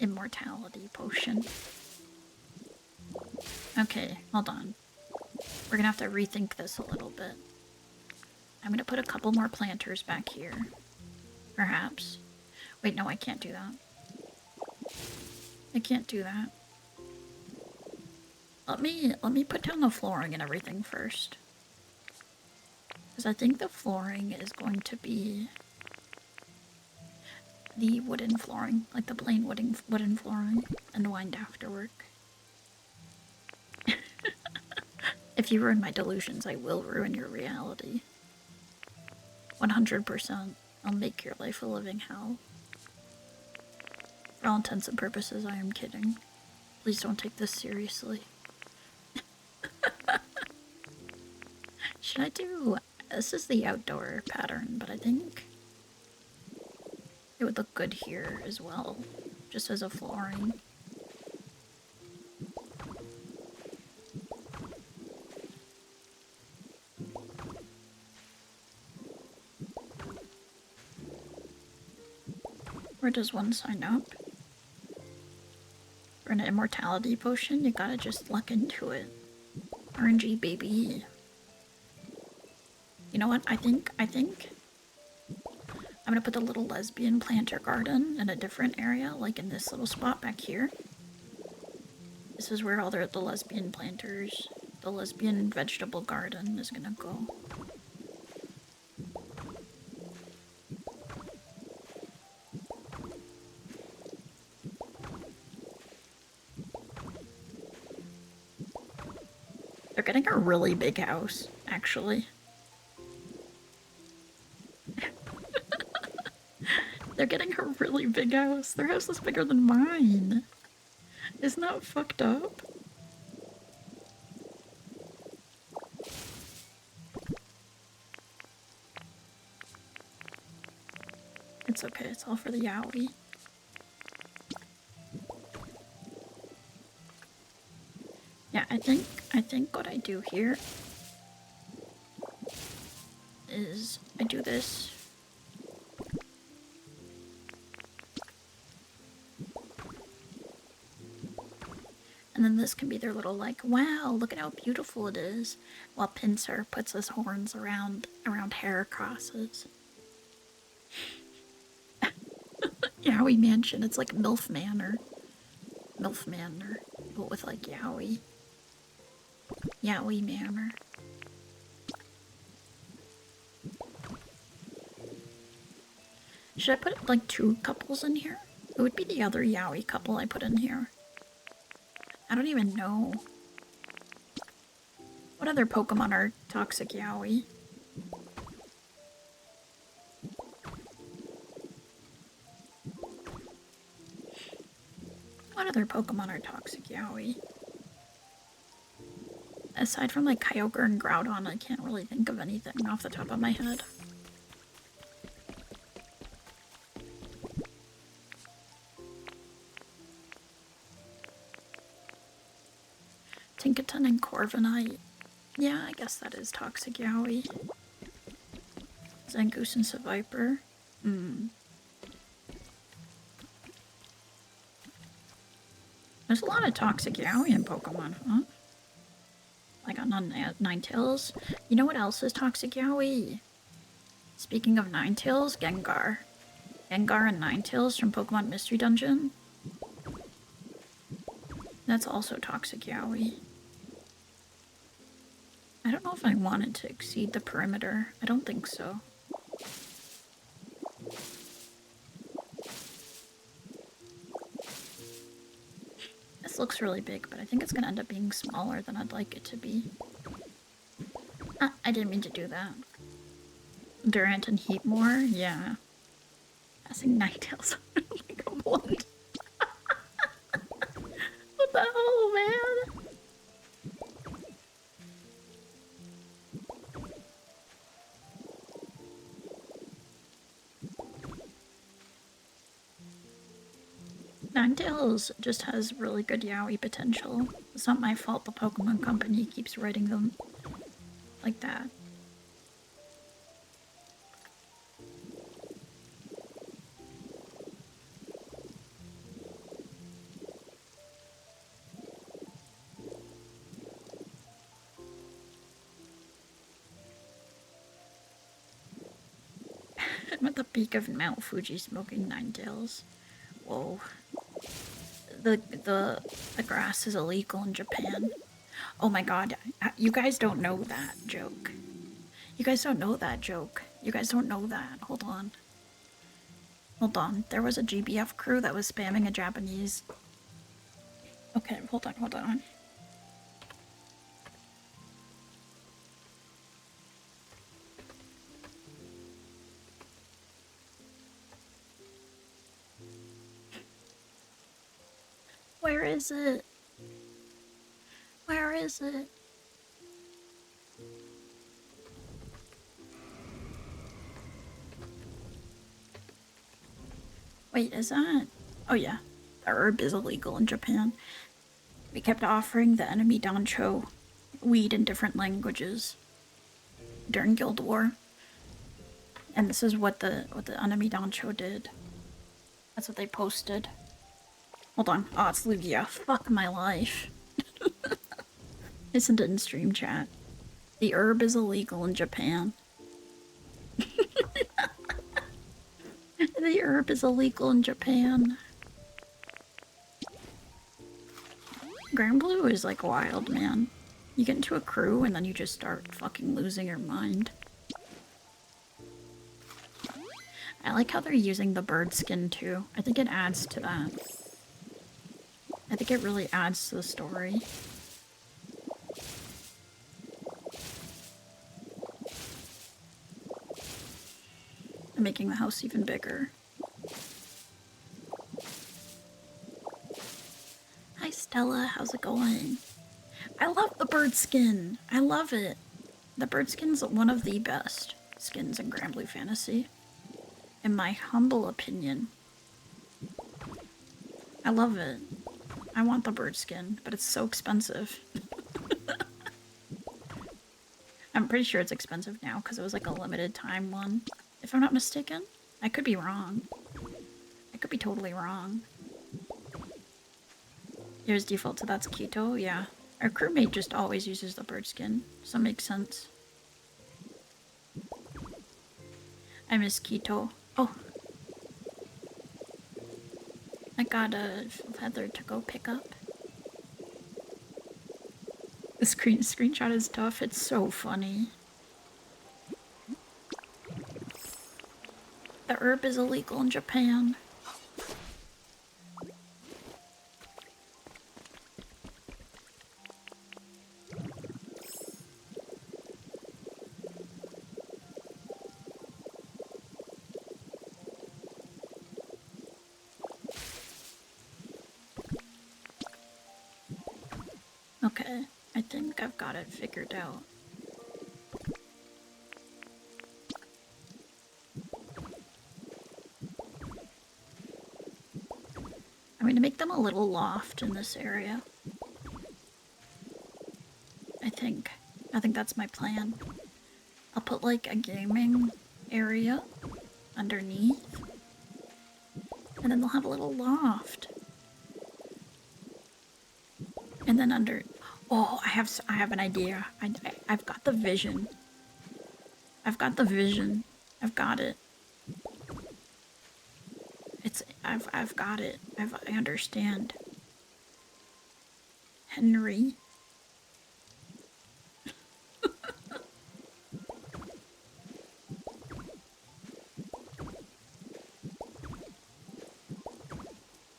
Immortality potion. Okay, hold on. We're gonna have to rethink this a little bit. I'm gonna put a couple more planters back here. Perhaps. Wait, no, I can't do that. I can't do that. Let me put down the flooring and everything first. Because I think the flooring is going to be the wooden flooring, like the plain wooden flooring, and wind afterwork. If you ruin my delusions, I will ruin your reality. 100%. I'll make your life a living hell. For all intents and purposes, I am kidding. Please don't take this seriously. Should I do... This is the outdoor pattern, but I think it would look good here as well, just as a flooring. Where does one sign up? For an immortality potion, you gotta just luck into it. RNG, baby. You know what? I think I'm gonna put the little lesbian planter garden in a different area, like in this little spot back here. This is where all the lesbian planters, the lesbian vegetable garden is gonna go. They're getting a really big house, actually. They're getting a really big house. Their house is bigger than mine. Isn't that fucked up? It's okay, it's all for the yaoi. Yeah, I think what I do here is I do this. And then this can be their little, like, wow, look at how beautiful it is. While Pincer puts his horns around hair crosses. Yaoi Mansion, it's like MILF Manor. MILF Manor, but with, like, yaoi. Yaoi Manor. Should I put, like, 2 couples in here? It would be the other yaoi couple I put in here. I don't even know. What other Pokemon are toxic yaoi? What other Pokemon are toxic yaoi? Aside from like Kyogre and Groudon, I can't really think of anything off the top of my head. Tinkaton and Corviknight. Yeah, I guess that is toxic yaoi. Zangoose and Seviper. There's a lot of toxic yaoi in Pokemon, huh? Like on Ninetales. You know what else is toxic yaoi? Speaking of Ninetales, Gengar. Gengar and Ninetales from Pokemon Mystery Dungeon. That's also toxic yaoi. I don't know if I wanted to exceed the perimeter. I don't think so. This looks really big, but I think it's gonna end up being smaller than I'd like it to be. Ah, I didn't mean to do that. Durant and Heatmore? Yeah. Passing Ninetales like a blunt. What the hell, man? Ninetales just has really good yaoi potential. It's not my fault the Pokemon Company keeps writing them like that. I'm at the peak of Mount Fuji smoking Ninetales. Whoa. The grass is illegal in Japan. Oh my god, you guys don't know that joke. You guys don't know that joke. You guys don't know that. Hold on. Hold on. There was a GBF crew that was spamming a Japanese. Okay, hold on, hold on. Where is it? Where is it? Wait, is that? Oh yeah, the herb is illegal in Japan. We kept offering the enemy Dancho weed in different languages during Guild War. And this is what the enemy Dancho did. That's what they posted. Hold on. Oh, it's Lugia. Fuck my life. I sent it in stream chat. The herb is illegal in Japan. The herb is illegal in Japan. Granblue is like wild, man. You get into a crew and then you just start fucking losing your mind. I like how they're using the bird skin too. I think it adds to that. I think it really adds to the story. I'm making the house even bigger. Hi Stella, how's it going? I love the bird skin. I love it. The bird skin's one of the best skins in Granblue Fantasy. In my humble opinion. I love it. I want the bird skin, but it's so expensive. I'm pretty sure it's expensive now because it was like a limited time one. If I'm not mistaken. I could be wrong. I could be totally wrong. Here's default, so that's keto, yeah. Our crewmate just always uses the bird skin, so it makes sense. I miss keto. Oh. I got a feather to go pick up. The screenshot is tough, it's so funny. The herb is illegal in Japan. Okay, I think I've got it figured out. I'm gonna make them a little loft in this area. I think. I think that's my plan. I'll put like a gaming area underneath. And then they'll have a little loft. And then under... Oh, I have an idea. I've got the vision. I've got the vision. I've got it. I've got it. I understand. Henry.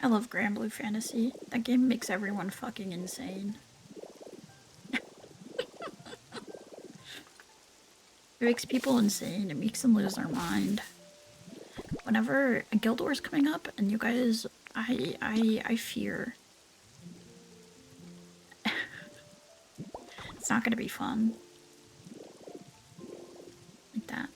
I love Grand Blue Fantasy. That game makes everyone fucking insane. It makes people insane. It makes them lose their mind. Whenever a Guild War's coming up, and you guys, I fear. It's not gonna be fun. Like that.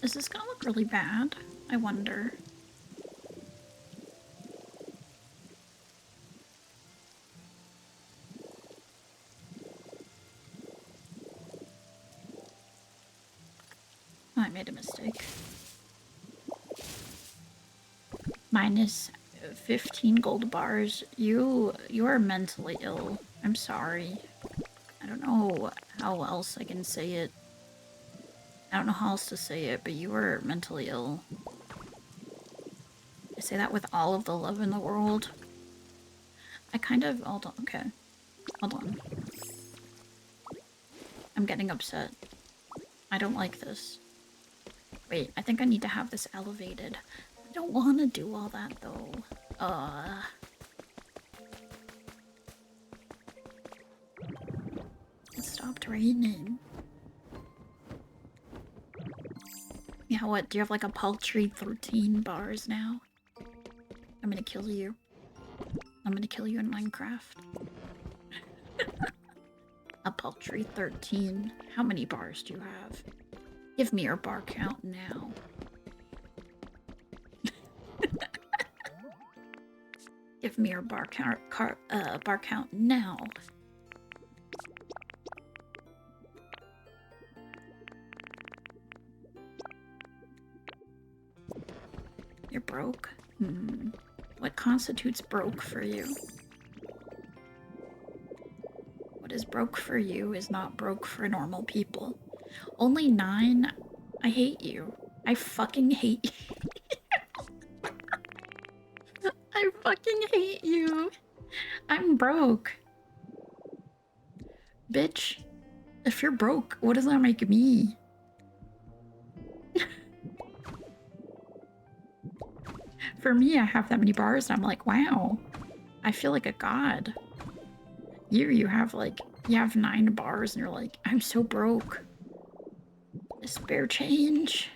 Is this gonna look really bad? I wonder. Oh, I made a mistake. Minus 15 gold bars. You are mentally ill. I'm sorry. I don't know how else I can say it. I don't know how else to say it, but you are mentally ill. I say that with all of the love in the world. I kind of... Hold on, okay. Hold on. I'm getting upset. I don't like this. Wait, I think I need to have this elevated. I don't want to do all that, though. It stopped raining. Yeah, what? Do you have like a paltry 13 bars now? I'm gonna kill you. I'm gonna kill you in Minecraft. A paltry 13. How many bars do you have? Give me your bar count now. Give me your bar count now. You're broke? What constitutes broke for you? What is broke for you is not broke for normal people. Only 9? I hate you. I fucking hate you. I fucking hate you. I'm broke. Bitch, if you're broke, what does that make me? For me, I have that many bars and I'm like, wow, I feel like a god. You have like, you have 9 bars and you're like, I'm so broke. Spare change.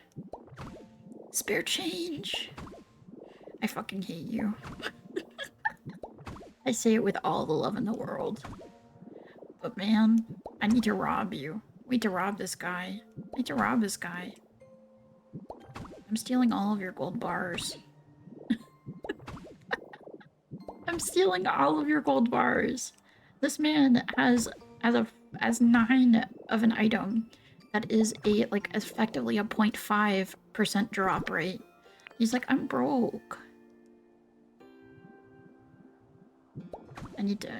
Spare change. I fucking hate you. I say it with all the love in the world. But man, I need to rob you. We need to rob this guy. I need to rob this guy. I'm stealing all of your gold bars. I'm stealing all of your gold bars. This man has 9 of an item that is a like effectively a 0.5% drop rate. He's like, I'm broke. I need to.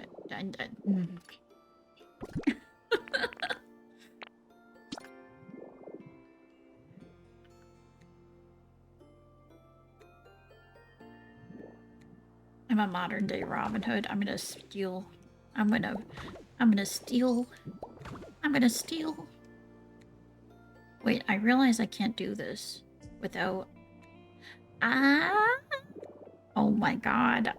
I'm a modern day Robin Hood. I'm gonna steal. I'm gonna steal. I'm gonna steal. Wait, I realize I can't do this without... Ah! Oh my god,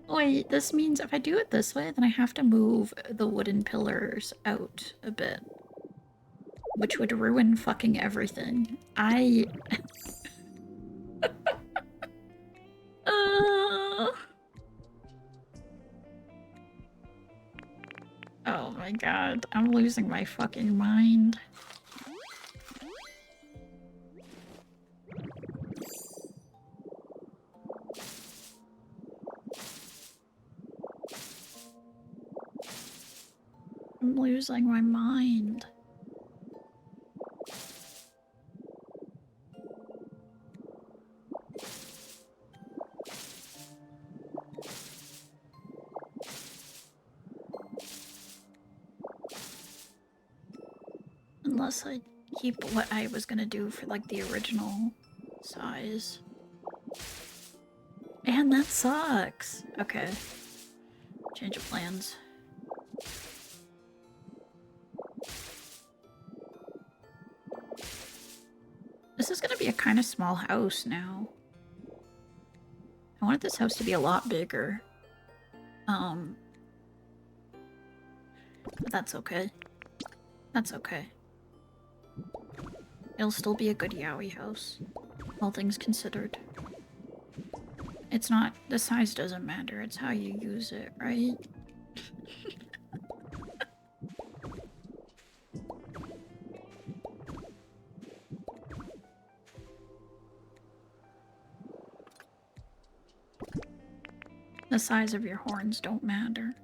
Wait, wait, this means if I do it this way, then I have to move the wooden pillars out a bit. Which would ruin fucking everything. Oh my god, I'm losing my fucking mind. I'm losing my mind. Unless I keep what I was gonna do for like the original size. And that sucks. Okay. Change of plans. This is gonna be a kind of small house now. I wanted this house to be a lot bigger. But that's okay. That's okay. It'll still be a good yaoi house, all things considered. It's not, the size doesn't matter, it's how you use it, right? The size of your horns don't matter.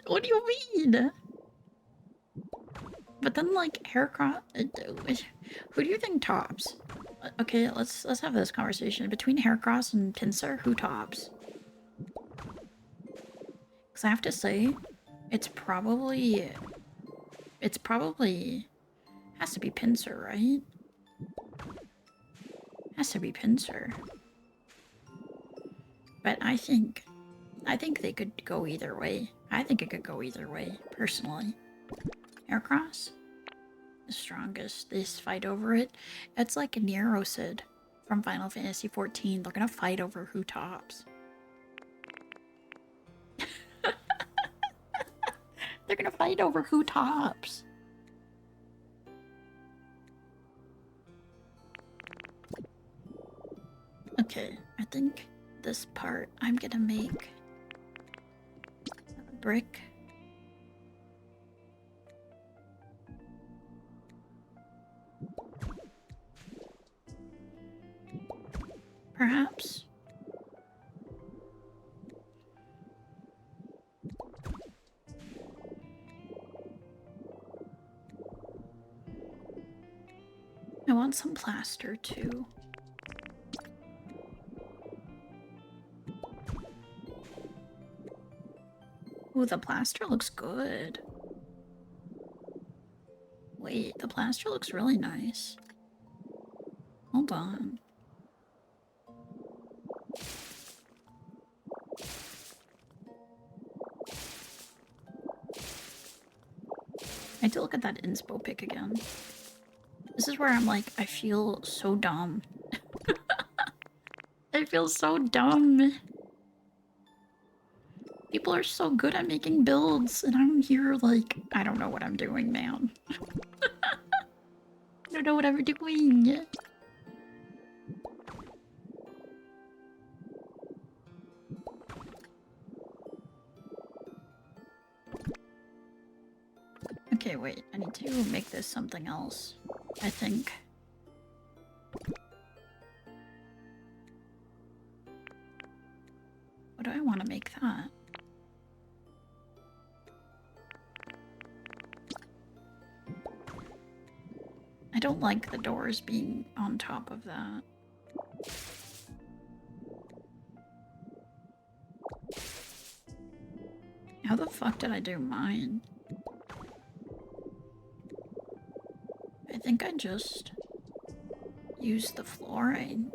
What do you mean? But then, like, haircut. Who do you think tops? Okay, let's have this conversation between haircross and pincer. Who tops? Because I have to say, it's probably has to be pincer, right? Has to be pincer. But I think they could go either way. I think it could go either way, personally. Haircross? The strongest. This fight over it. It's like Nero said from Final Fantasy XIV. They're gonna fight over who tops. They're gonna fight over who tops. Okay, I think this part I'm gonna make a brick. Perhaps. I want some plaster too. Ooh, the plaster looks good. Wait, the plaster looks really nice. Hold on. I need to look at that inspo pic again. This is where I'm like, I feel so dumb. I feel so dumb. People are so good at making builds, and I'm here like, I don't know what I'm doing, man. I don't know what I'm doing. Okay, wait, I need to make this something else, I think. What do I want to make that? I don't like the doors being on top of that. How the fuck did I do mine? I think I just used the flooring.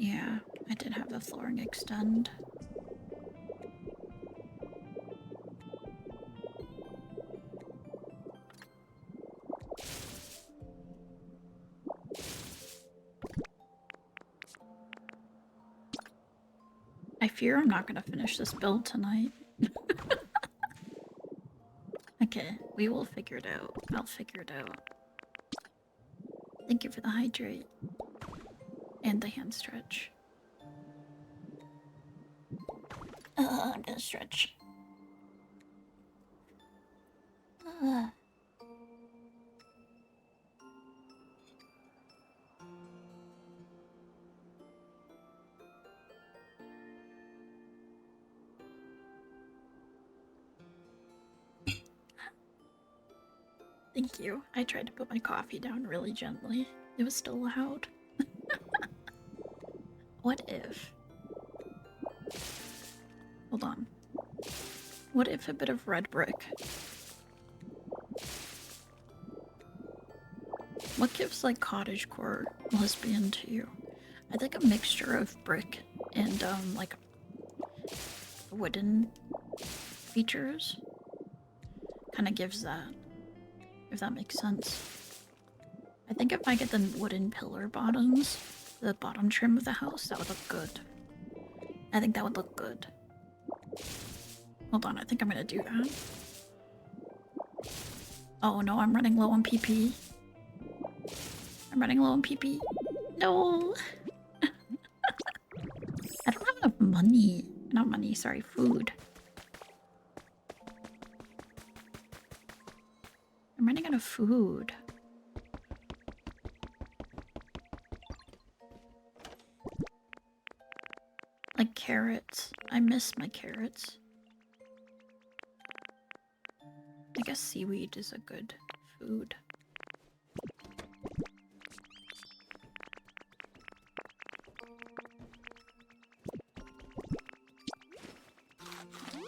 Yeah, I did have the flooring extend. I fear I'm not gonna finish this build tonight. Okay, we will figure it out. I'll figure it out. Thank you for the hydrate. And the hand stretch. I'm gonna stretch. Thank you. I tried to put my coffee down really gently. It was still loud. What if? Hold on. What if a bit of red brick? What gives like cottagecore lesbian to you? I think a mixture of brick and like wooden features kind of gives that, if that makes sense. I think if I get the wooden pillar bottoms, the bottom trim of the house, that would look good. I think that would look good. Hold on, I think I'm gonna do that. Oh no, I'm running low on PP. I'm running low on PP. No! I don't have enough money. Not money, sorry, food. I'm running out of food. Like carrots. I miss my carrots. I guess seaweed is a good food.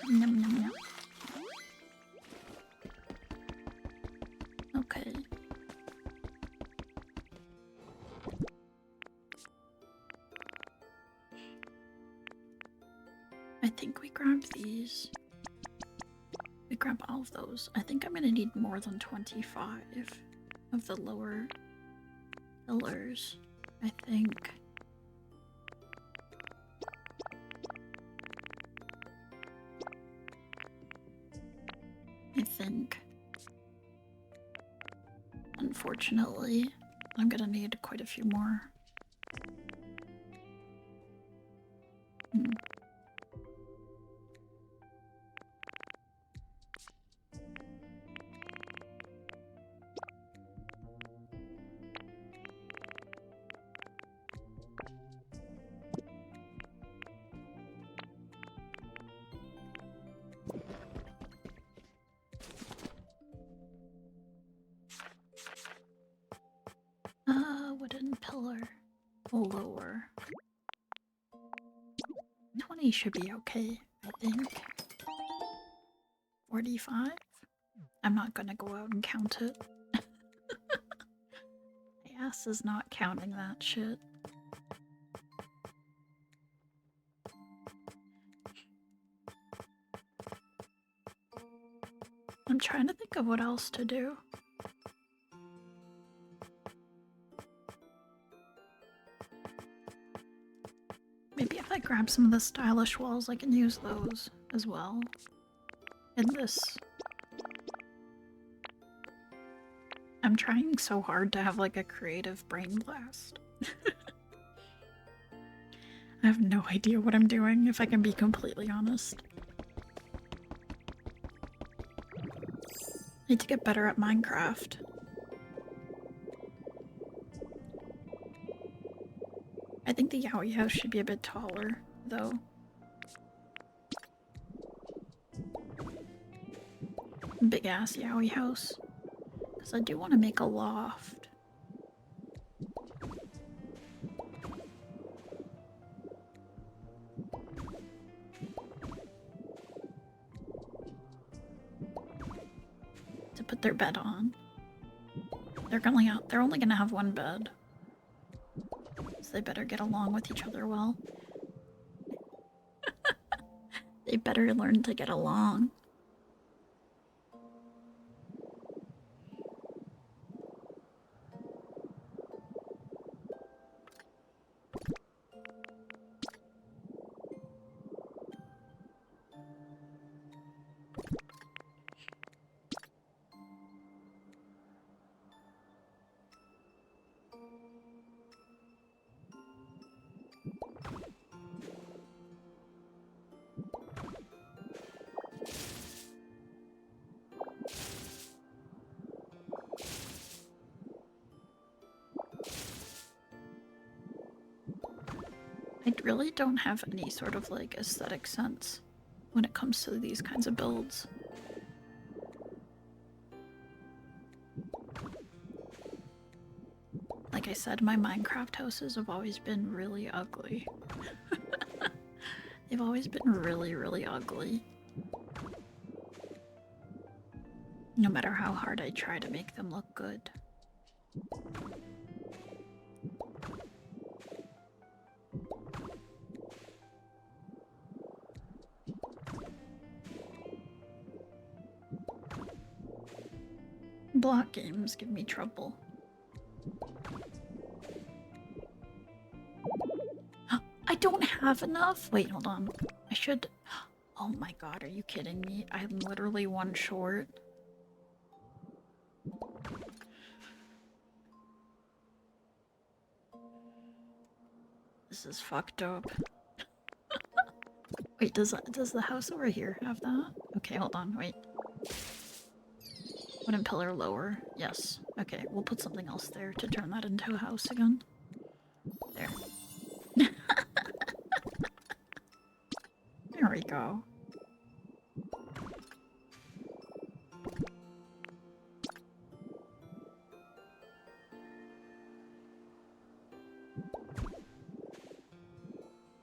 Nom, nom, nom. Okay. I think we grab these. We grab all of those. I think I'm gonna need more than 25 of the lower pillars. I think. Unfortunately, I'm gonna need quite a few more. Wooden pillar. Lower. 20 should be okay, I think. 45? I'm not gonna go out and count it. My ass is not counting that shit. I'm trying to think of what else to do. Maybe if I grab some of the stylish walls, I can use those as well. In this. I'm trying so hard to have like a creative brain blast. I have no idea what I'm doing, if I can be completely honest. I need to get better at Minecraft. I think the Yowie house should be a bit taller, though. Big ass Yowie house. Because I do want to make a loft. To put their bed on. They're only gonna have one bed. So they better get along with each other well. They better learn to get along. I really don't have any sort of like aesthetic sense when it comes to these kinds of builds. Like I said, my Minecraft houses have always been really ugly. They've always been really, really ugly. No matter how hard I try to make them look good. Block games give me trouble. I don't have enough? Wait, hold on. I should... Oh my god, are you kidding me? I'm literally one short. This is fucked up. Wait, does the house over here have that? Okay, hold on, wait. Wooden pillar lower. Yes. Okay, we'll put something else there to turn that into a house again. There. There we go.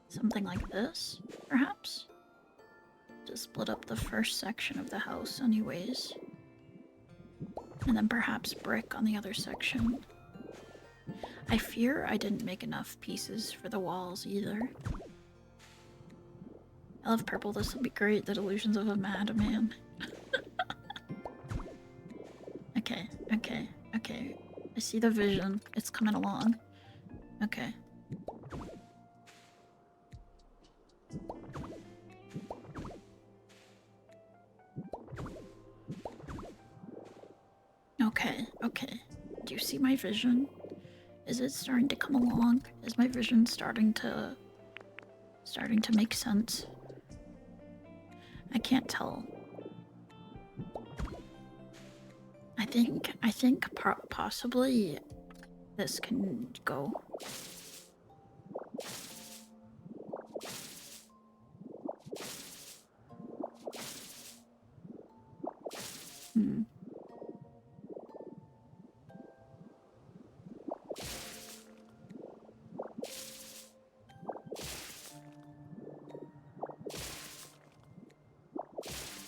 Something like this, perhaps? To split up the first section of the house anyways. And then perhaps brick on the other section. I fear I didn't make enough pieces for the walls either. I love purple, this will be great. The delusions of a madman. Okay, okay, okay. I see the vision. It's coming along. Okay. Okay, okay. Do you see my vision? Is it starting to come along? Is my vision starting to make sense? I can't tell. I think possibly this can go.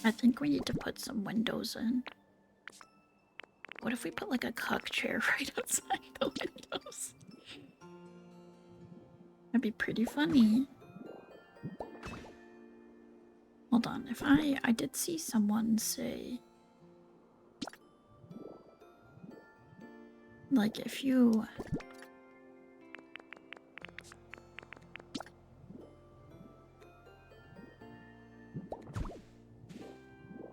I think we need to put some windows in. What if we put like a cuck chair right outside the windows? That'd be pretty funny. Hold on, if I did see someone say, like, if you...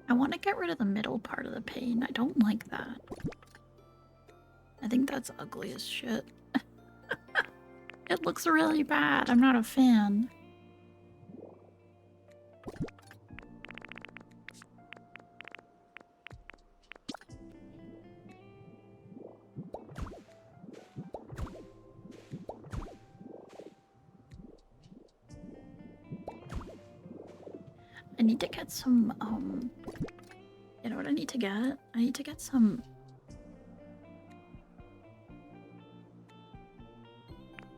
I want to get rid of the middle part of the pane. I don't like that. I think that's ugly as shit. It looks really bad. I'm not a fan. I need to get some, you know what I need to get? I need to get some...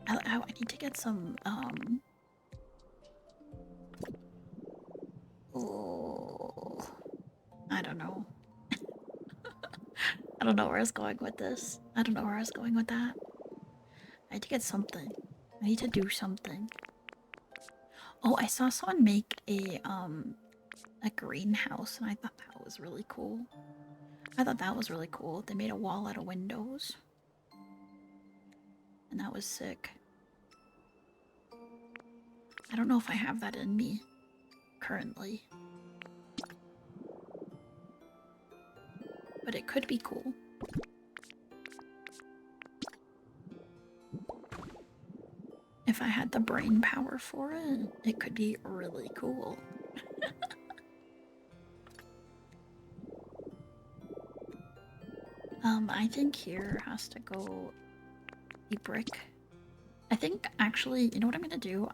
I need to get some, oh, I don't know. I don't know where I was going with this. I don't know where I was going with that. I need to get something. I need to do something. Oh, I saw someone make a greenhouse, and I thought that was really cool. They made a wall out of windows. And that was sick. I don't know if I have that in me currently. But it could be cool. If I had the brain power for it, it could be really cool. I think here has to go a brick. I think actually, you know what I'm gonna do?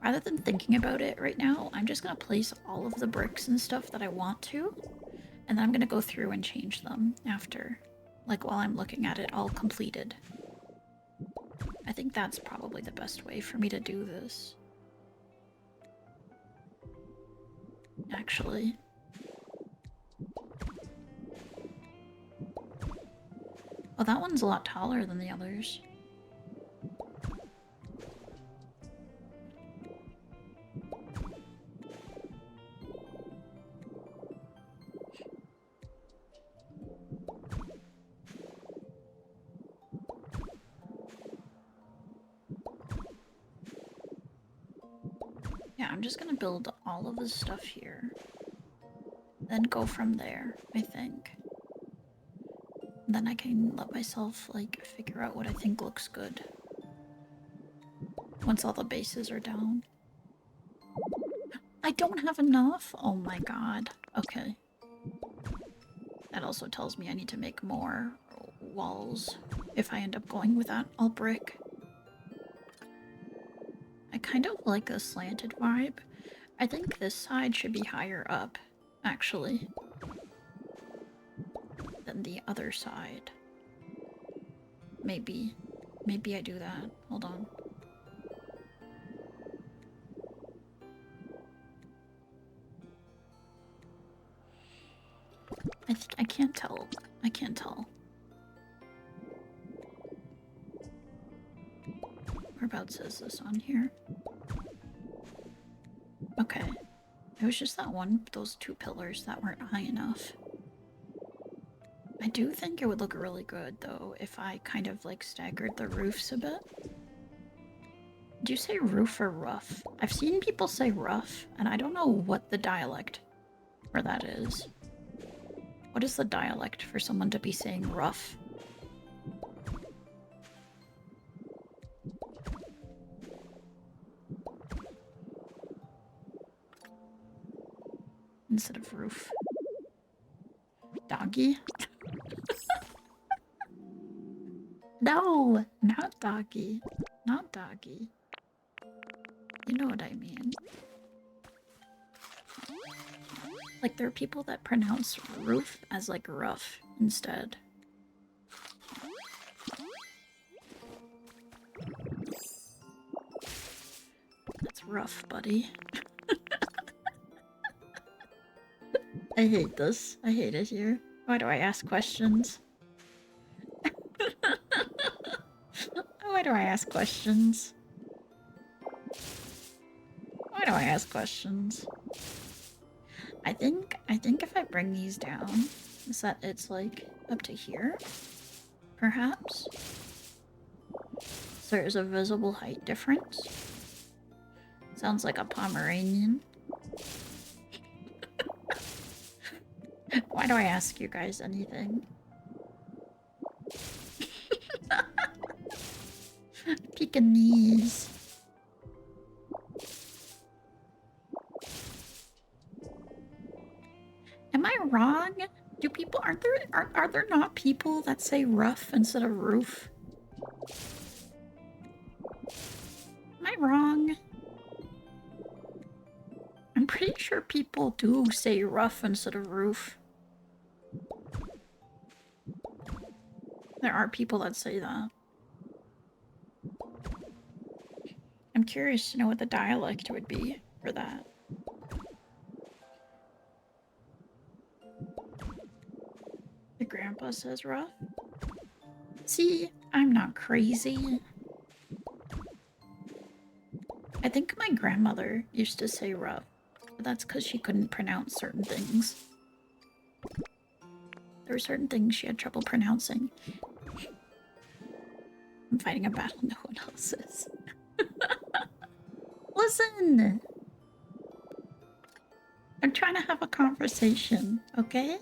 Rather than thinking about it right now, I'm just gonna place all of the bricks and stuff that I want to, and then I'm gonna go through and change them after, like while I'm looking at it all completed. I think that's probably the best way for me to do this. Actually. Oh, that one's a lot taller than the others. Yeah, I'm just gonna build all of this stuff here. Then go from there, I think. Then I can let myself, like, figure out what I think looks good. Once all the bases are down. I don't have enough? Oh my god. Okay. That also tells me I need to make more walls if I end up going with that all brick. I kind of like a slanted vibe. I think this side should be higher up, actually, than the other side. Maybe. Maybe I do that. Hold on. I can't tell. I can't tell. Whereabouts is this on here? Okay. It was just that those two pillars that weren't high enough. I do think it would look really good, though, if I kind of, like, staggered the roofs a bit. Do you say roof or rough? I've seen people say rough, and I don't know what the dialect for that is. What is the dialect for someone to be saying rough? Instead of roof. Doggy? No, not doggy. Not doggy. You know what I mean. Like, there are people that pronounce roof as, like, rough instead. That's rough, buddy. I hate this. I hate it here. Why do I ask questions? Why do I ask questions? Why do I ask questions? I think if I bring these down, is that it's like up to here? Perhaps? So there's a visible height difference. Sounds like a Pomeranian. Why do I ask you guys anything? Pekingese. Am I wrong? Do people are there not people that say rough instead of roof? Am I wrong? I'm pretty sure people do say rough instead of roof. There are people that say that. I'm curious to know what the dialect would be for that. The grandpa says rough. See, I'm not crazy. I think my grandmother used to say rough, but that's because she couldn't pronounce certain things. There were certain things she had trouble pronouncing. I'm fighting a battle no one else is. Listen! I'm trying to have a conversation, okay?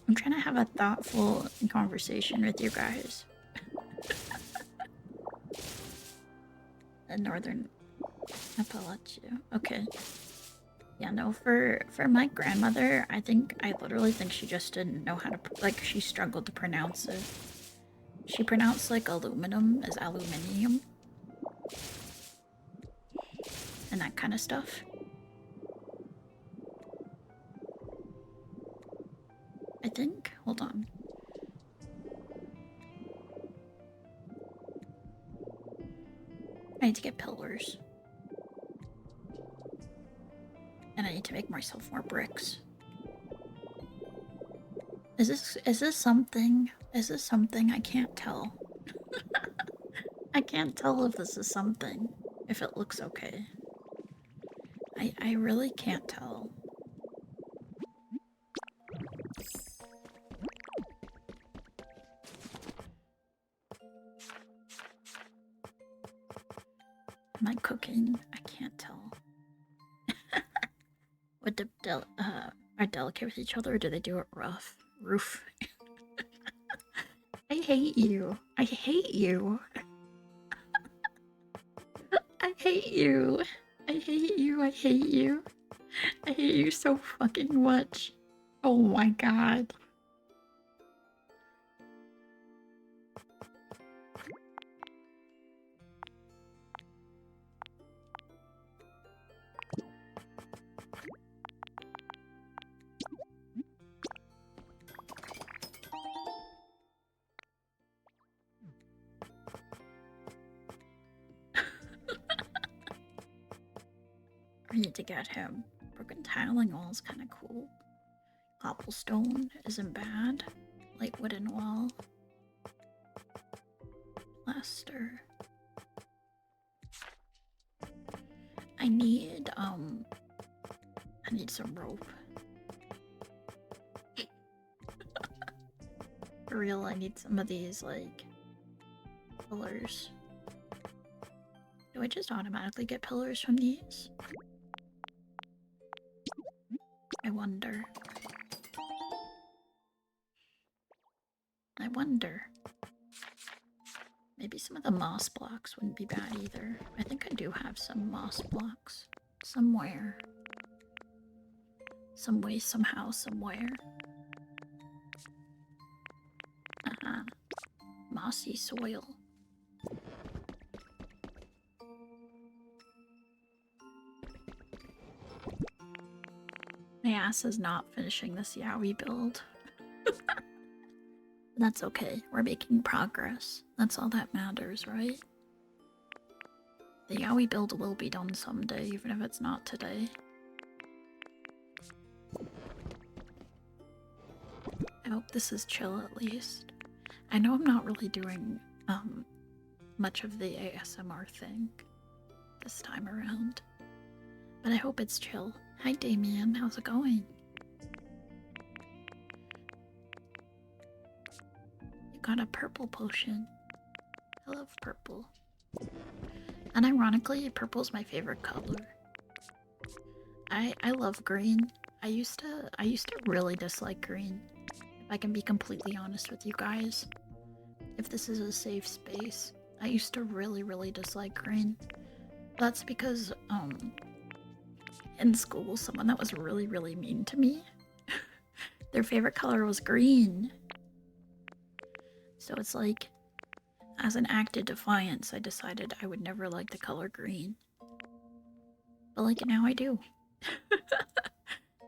I'm trying to have a thoughtful conversation with you guys. The Northern Appalachia. Okay. Yeah, no, for my grandmother, I literally think she just didn't know how to, like, she struggled to pronounce it. She pronounced, like, aluminum as aluminium. And that kind of stuff. I think. Hold on. I need to get pillars. And I need to make myself more bricks. Is this something? Is this something? I can't tell. I can't tell if this is something. If it looks okay. I really can't tell. Am I cooking? I can't tell. What are delicate with each other, or do they do it rough? Roof. I hate you. I hate you. I hate you. I hate you. I hate you. I hate you so fucking much. Oh my god. I need to get him. Broken tiling wall is kind of cool. Cobblestone isn't bad. Light wooden wall. Plaster. I need some rope. For real, I need some of these, like, pillars. Do I just automatically get pillars from these? I wonder. I wonder. Maybe some of the moss blocks wouldn't be bad either. I think I do have some moss blocks. Somewhere. Some way, somehow, somewhere. Mossy soil. My ass is not finishing this yaoi build. That's okay. We're making progress. That's all that matters, right? The yaoi build will be done someday, even if it's not today. I hope this is chill at least. I know I'm not really doing much of the ASMR thing this time around, but I hope it's chill. Hi Damien, how's it going? You got a purple potion. I love purple. And ironically, purple's my favorite color. I love green. I used to really dislike green. If I can be completely honest with you guys. If this is a safe space, I used to really dislike green. That's because in school someone that was really mean to me, their favorite color was green. So it's like, as an act of defiance, I decided I would never like the color green. But like now I do.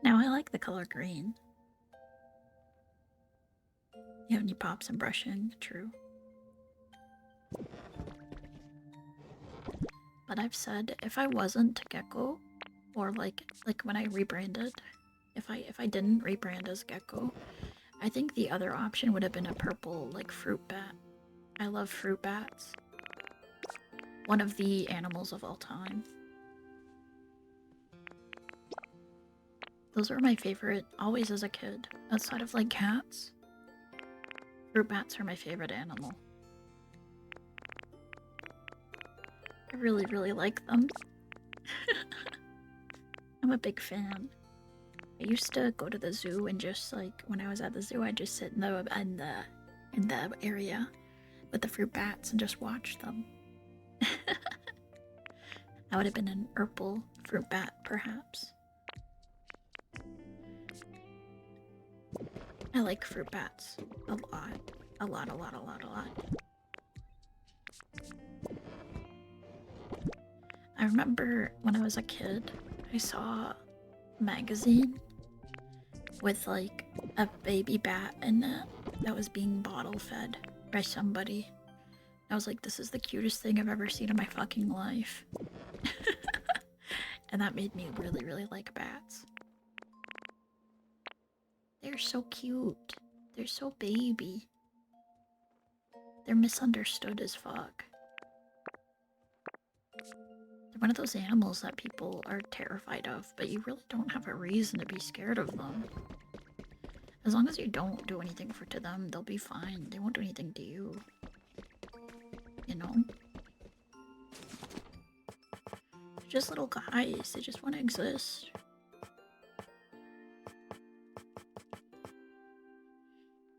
Now I like the color green. You have any pops and brushing? True. But I've said if I wasn't Gecko, or like when I rebranded, if I didn't rebrand as Gecko, I think the other option would have been a purple like fruit bat. I love fruit bats. one of the animals of all time. Those were my favorite, always as a kid. Outside of, like, cats, fruit bats are my favorite animal. I really, really like them. I'm a big fan. I used to go to the zoo and just, like, when I was at the zoo, I'd just sit in the area with the fruit bats and just watch them. I would have been an purple fruit bat, perhaps. I like fruit bats a lot. A lot. I remember when I was a kid, I saw a magazine with, like, a baby bat in it that was being bottle fed by somebody. I was like, this is the cutest thing I've ever seen in my fucking life. And that made me really, really like bats. They're so cute. They're so baby. They're misunderstood as fuck. They're one of those animals that people are terrified of, but you really don't have a reason to be scared of them. As long as you don't do anything to them, they'll be fine. They won't do anything to you. You know? They're just little guys. They just want to exist.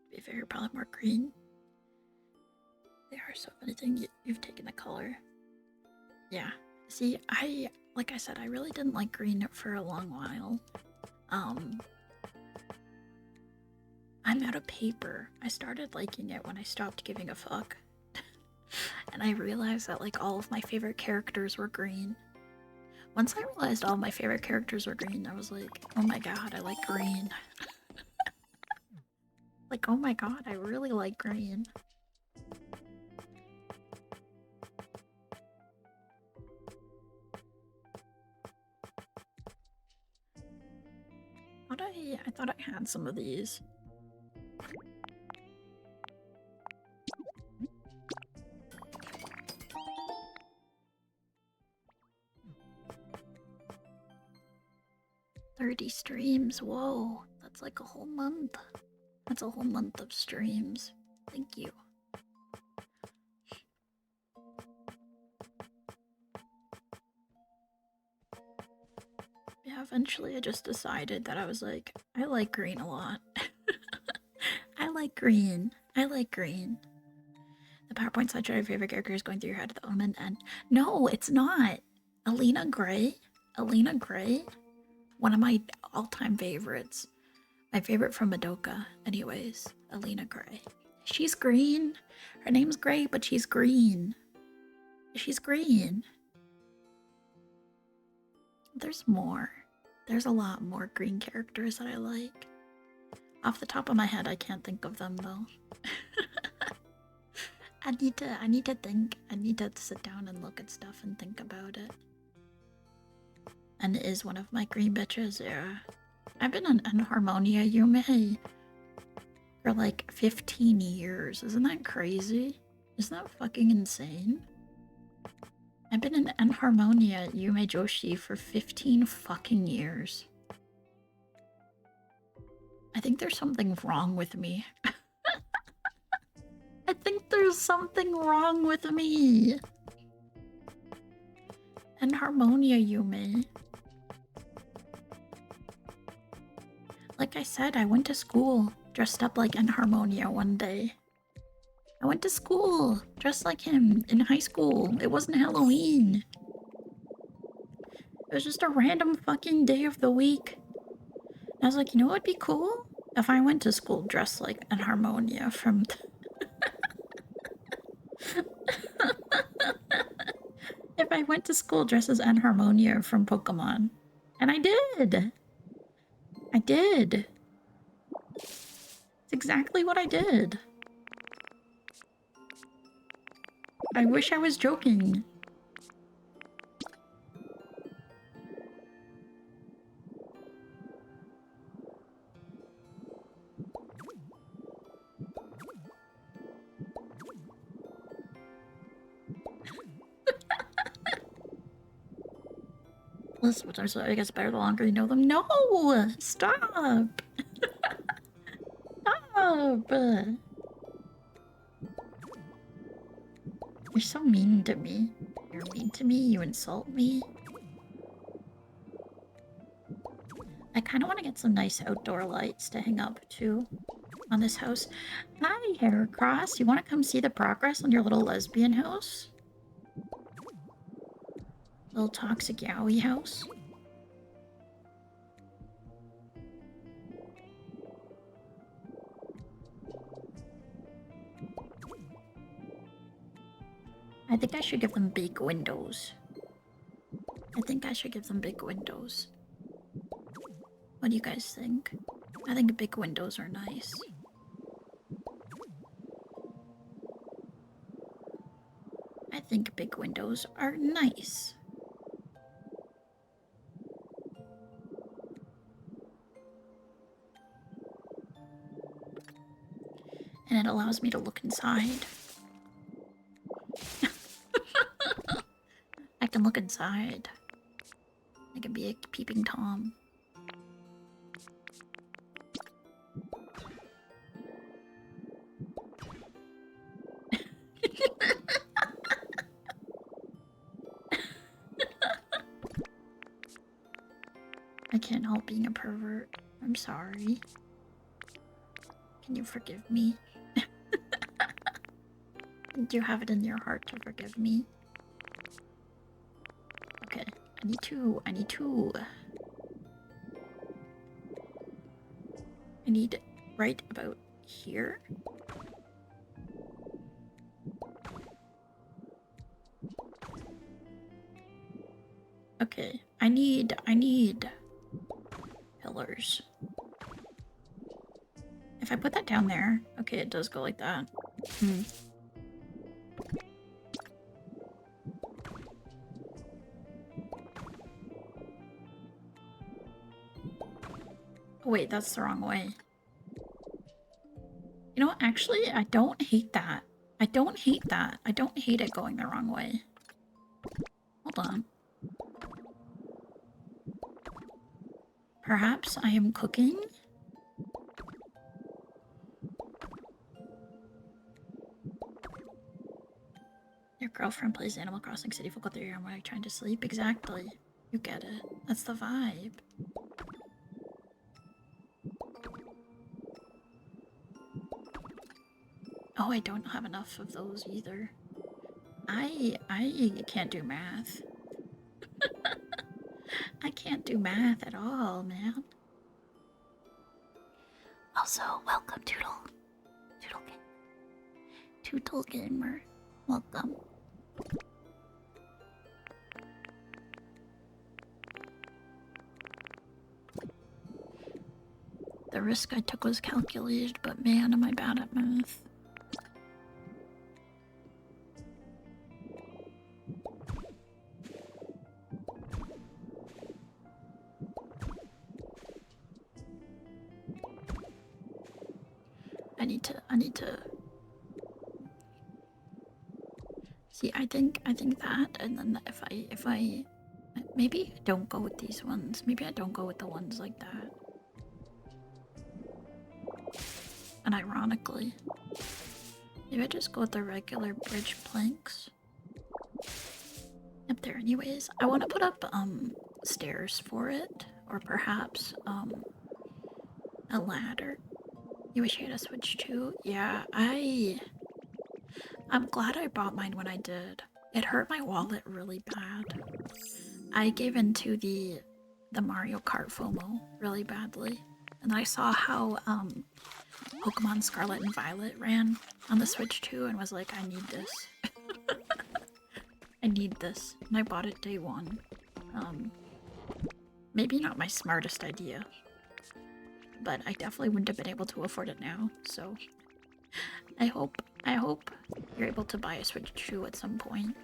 To be fair, probably more green. They are so funny thing. You've taken the color. Yeah. See, like I said, I really didn't like green for a long while. I'm out of paper. I started liking it when I stopped giving a fuck. And I realized that, like, all of my favorite characters were green. Once I realized all my favorite characters were green, I was like, oh my god, I like green. Like, oh my god, I really like green. I thought I had some of these. $30 streams, whoa, that's like a whole month. That's a whole month of streams. Thank you. Yeah, eventually I just decided that I was like, I like green a lot. I like green. I like green. The PowerPoint slideshow of your favorite character is going through your head at the moment, and no, it's not. Alina Gray? Alina Gray? One of my all-time favorites. My favorite from Madoka, anyways. Alina Gray. She's green. Her name's Gray, but she's green. She's green. There's more. There's a lot more green characters that I like. Off the top of my head, I can't think of them though. I need to think. I need to sit down and look at stuff and think about it. And it is one of my green bitches, yeah. I've been an Enharmonia Yume for like 15 years. Isn't that crazy? Isn't that fucking insane? I've been an Enharmonia Yume Joshi for 15 fucking years. I think there's something wrong with me. I think there's something wrong with me. Enharmonia Yume. Like I said, I went to school dressed up like Enharmonia one day. I went to school dressed like him in high school. It wasn't Halloween. It was just a random fucking day of the week. And I was like, you know what would be cool? If I went to school dressed like Enharmonia from... If I went to school dressed as Enharmonia from Pokemon. And I did! I did! It's exactly what I did. I wish I was joking. Listen, which I'm sorry, I guess better the longer you know them. No! Stop! Stop! You're so mean to me. You're mean to me, you insult me. I kind of want to get some nice outdoor lights to hang up, too, on this house. Hi, Haircross. You want to come see the progress on your little lesbian house? Little toxic yaoi house? I think I should give them big windows. I think I should give them big windows. What do you guys think? I think big windows are nice. I think big windows are nice. And it allows me to look inside. I can look inside. I can be a peeping Tom. I can't help being a pervert. I'm sorry. Can you forgive me? Do you have it in your heart to forgive me? Okay, I need two. I need right about here. Okay, I need pillars. If I put that down there, okay, it does go like that. Oh, wait, that's the wrong way. You know what? Actually, I don't hate that. I don't hate that. I don't hate it going the wrong way. Hold on. Perhaps I am cooking? Your girlfriend plays Animal Crossing City Folk out there when I'm trying to sleep? Exactly. You get it. That's the vibe. Oh, I don't have enough of those either. I can't do math. I can't do math at all, man. Also, welcome, Tootle Gamer. Welcome. The risk I took was calculated, but man, am I bad at math. I need to see, I think that, and then if I maybe I don't go with these ones. Maybe I don't go with the ones like that. And ironically, maybe I just go with the regular bridge planks. Up there anyways. I want to put up stairs for it, or perhaps a ladder. You wish you had a Switch too? Yeah, I'm glad I bought mine when I did. It hurt my wallet really bad. I gave into the Mario Kart FOMO really badly. And I saw how Pokemon Scarlet and Violet ran on the Switch too, and was like, I need this. I need this. And I bought it day one. Maybe not my smartest idea, but I definitely wouldn't have been able to afford it now, so I hope you're able to buy a Switch 2 at some point.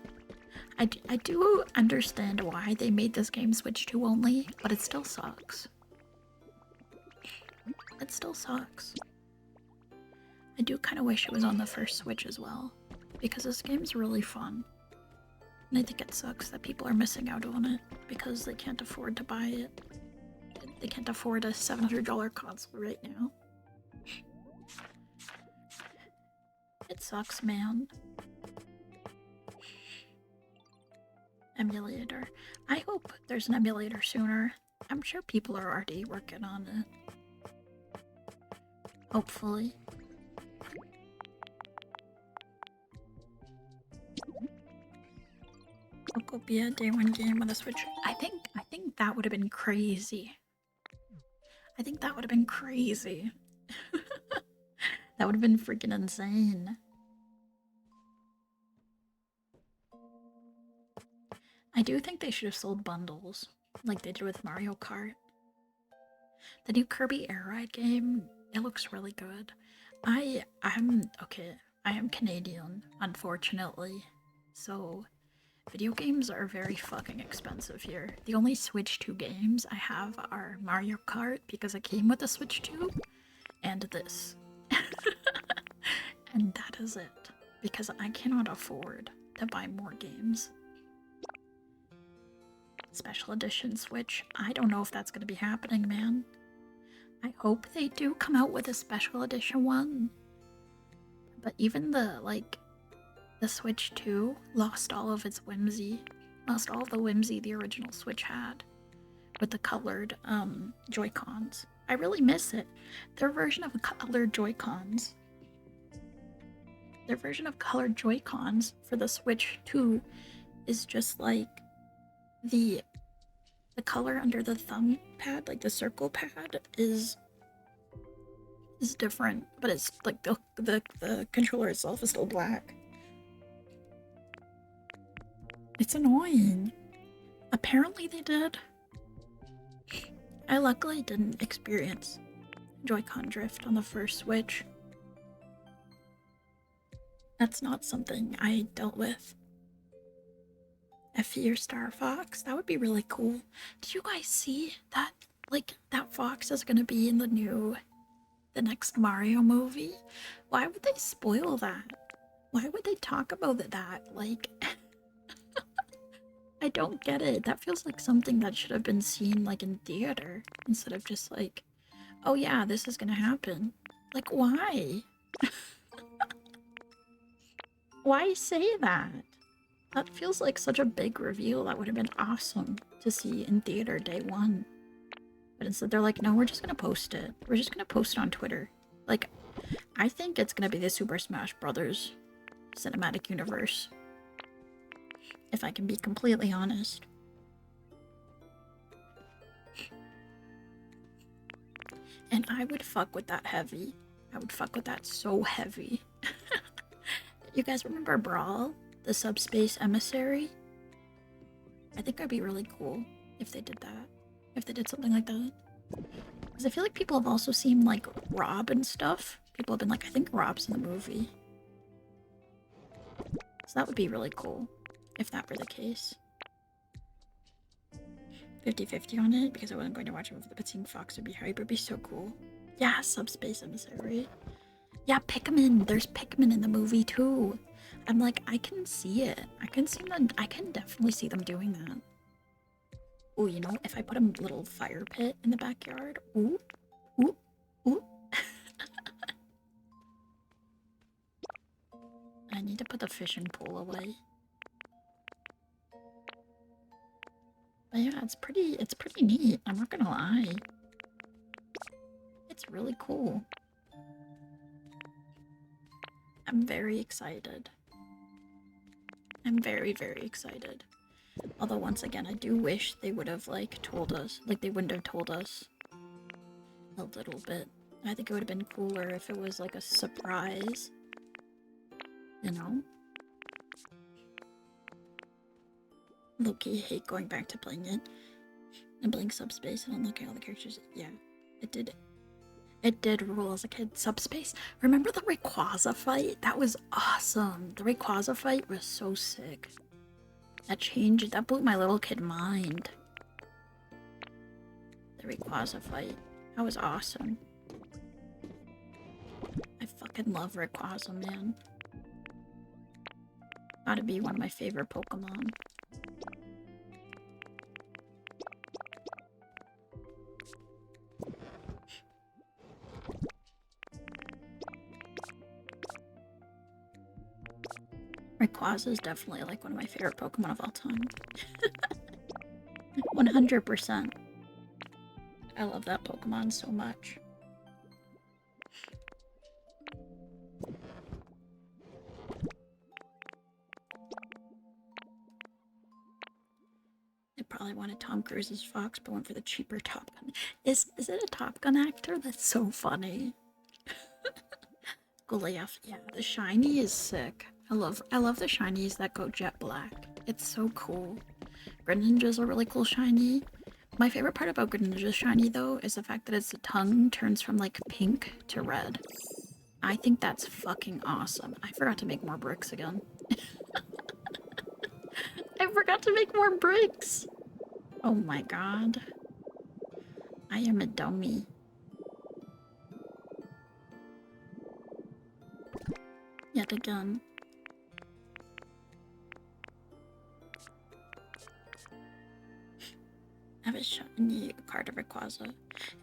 I do understand why they made this game Switch 2 only, but it still sucks. It still sucks. I do kind of wish it was on the first Switch as well, because this game's really fun. And I think it sucks that people are missing out on it because they can't afford to buy it. They can't afford a $700 console right now. It sucks, man. Emulator. I hope there's an emulator sooner. I'm sure people are already working on it. Hopefully. Pokopia day one game on the Switch. I think that would have been crazy. I think that would have been crazy. That would have been freaking insane. I do think they should have sold bundles, like they did with Mario Kart. The new Kirby Air Ride game, it looks really good. I'm okay. I am Canadian, unfortunately, so video games are very fucking expensive here. The only Switch 2 games I have are Mario Kart because it came with the Switch 2, and this. And that is it, because I cannot afford to buy more games. Special edition Switch, I don't know if that's gonna be happening, man. I hope they do come out with a special edition one. But even the Switch 2 lost all of its whimsy. Lost all the whimsy the original Switch had with the colored Joy-Cons. I really miss it. Their version of colored Joy-Cons. Their version of colored Joy-Cons for the Switch 2 is just like the color under the thumb pad, like the circle pad, is different, but it's like the controller itself is still black. It's annoying. Apparently they did. I luckily didn't experience Joy-Con drift on the first Switch. That's not something I dealt with. Effie or Star Fox, that would be really cool. Did you guys see that, like, that fox is gonna be in the next Mario movie? Why would they spoil that? Why would they talk about that? Like, I don't get it. That feels like something that should have been seen, like, in theater, instead of just like, oh yeah, this is gonna happen. Like, why? Why say that? That feels like such a big reveal. That would have been awesome to see in theater day one. But instead they're like, no, we're just gonna post it. We're just gonna post it on Twitter. Like, I think it's gonna be the Super Smash Brothers cinematic universe. If I can be completely honest. And I would fuck with that heavy. I would fuck with that so heavy. You guys remember Brawl? The Subspace Emissary? I think that'd be really cool if they did that. If they did something like that. Because I feel like people have also seen, like, Rob and stuff. People have been like, I think Rob's in the movie. So that would be really cool if that were the case. 50-50 on it, because I wasn't going to watch it with the seeing Fox would be hype. It would be so cool. Yeah, Subspace Emissary. Yeah, Pikmin. There's Pikmin in the movie too. I'm like, I can see it. I can definitely see them doing that. Oh, you know, if I put a little fire pit in the backyard. Ooh, ooh, ooh. I need to put the fishing pole away. But yeah, it's pretty neat. I'm not gonna lie. It's really cool. I'm very excited. I'm very, very excited. Although, once again, I do wish they would have, like, told us. Like, they wouldn't have told us a little bit. I think it would have been cooler if it was, like, a surprise. You know? Low-key hate going back to playing it. And playing Subspace and unlocking all the characters. Yeah, it did. It did rule as a kid. Subspace. Remember the Rayquaza fight? That was awesome. The Rayquaza fight was so sick. That blew my little kid mind. The Rayquaza fight. That was awesome. I fucking love Rayquaza, man. Gotta be one of my favorite Pokemon. Rayquaza is definitely like one of my favorite Pokemon of all time. 100%. I love that Pokemon so much. They probably wanted Tom Cruise's Fox, but went for the cheaper Top Gun. Is it a Top Gun actor? That's so funny. Goliath, yeah, the shiny is sick. I love the shinies that go jet black. It's so cool. Greninja's a really cool shiny. My favorite part about Greninja's shiny though is the fact that its tongue turns from like pink to red. I think that's fucking awesome. I forgot to make more bricks again. I forgot to make more bricks. Oh my god. I am a dummy. Yet again. I have a shiny card of Rayquaza.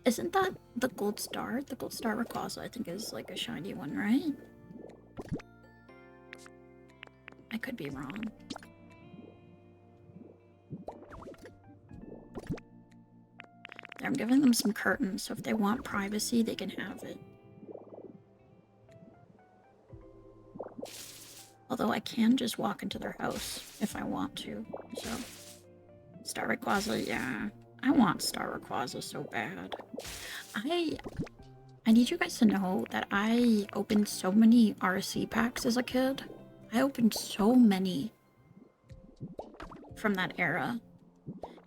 Isn't that the gold star? The gold star Rayquaza, I think, is like a shiny one, right? I could be wrong. I'm giving them some curtains, so if they want privacy, they can have it. Although I can just walk into their house if I want to, so... Star Rayquaza, yeah. I want Star Rayquaza so bad. I need you guys to know that I opened so many RC packs as a kid. I opened so many from that era.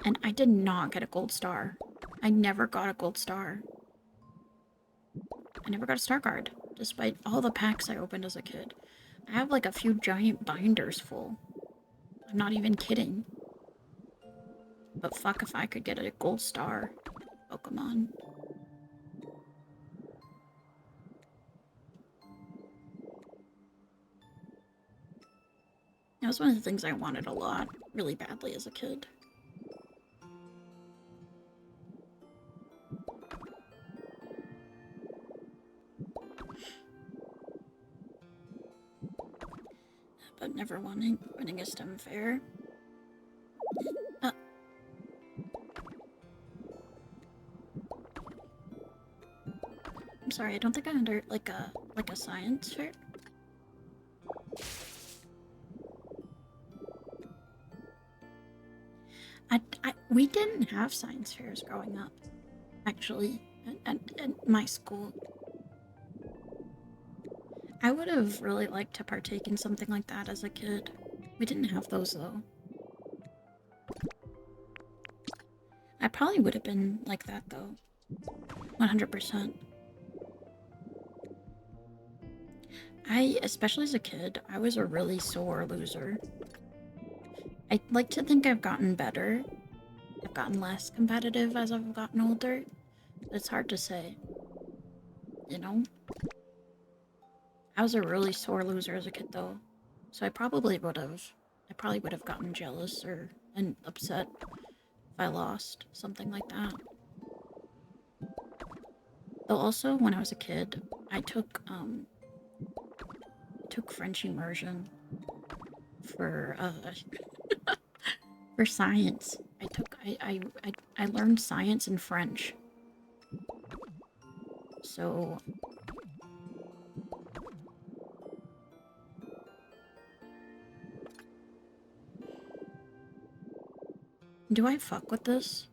And I did not get a gold star. I never got a gold star. I never got a star card, despite all the packs I opened as a kid. I have like a few giant binders full. I'm not even kidding. But fuck if I could get a gold star Pokemon. That was one of the things I wanted a lot, really badly as a kid. But never winning a STEM fair. I'm sorry, I don't think I under like a science fair. We didn't have science fairs growing up, actually, at my school. I would have really liked to partake in something like that as a kid. We didn't have those, though. I probably would have been like that, though. 100%. Especially as a kid, I was a really sore loser. I'd like to think I've gotten better. I've gotten less competitive as I've gotten older. But it's hard to say. You know? I was a really sore loser as a kid, though. So I probably would have gotten jealous and upset if I lost. Something like that. Though also, when I was a kid, I took French immersion for for science. I learned science and French. So do I fuck with this?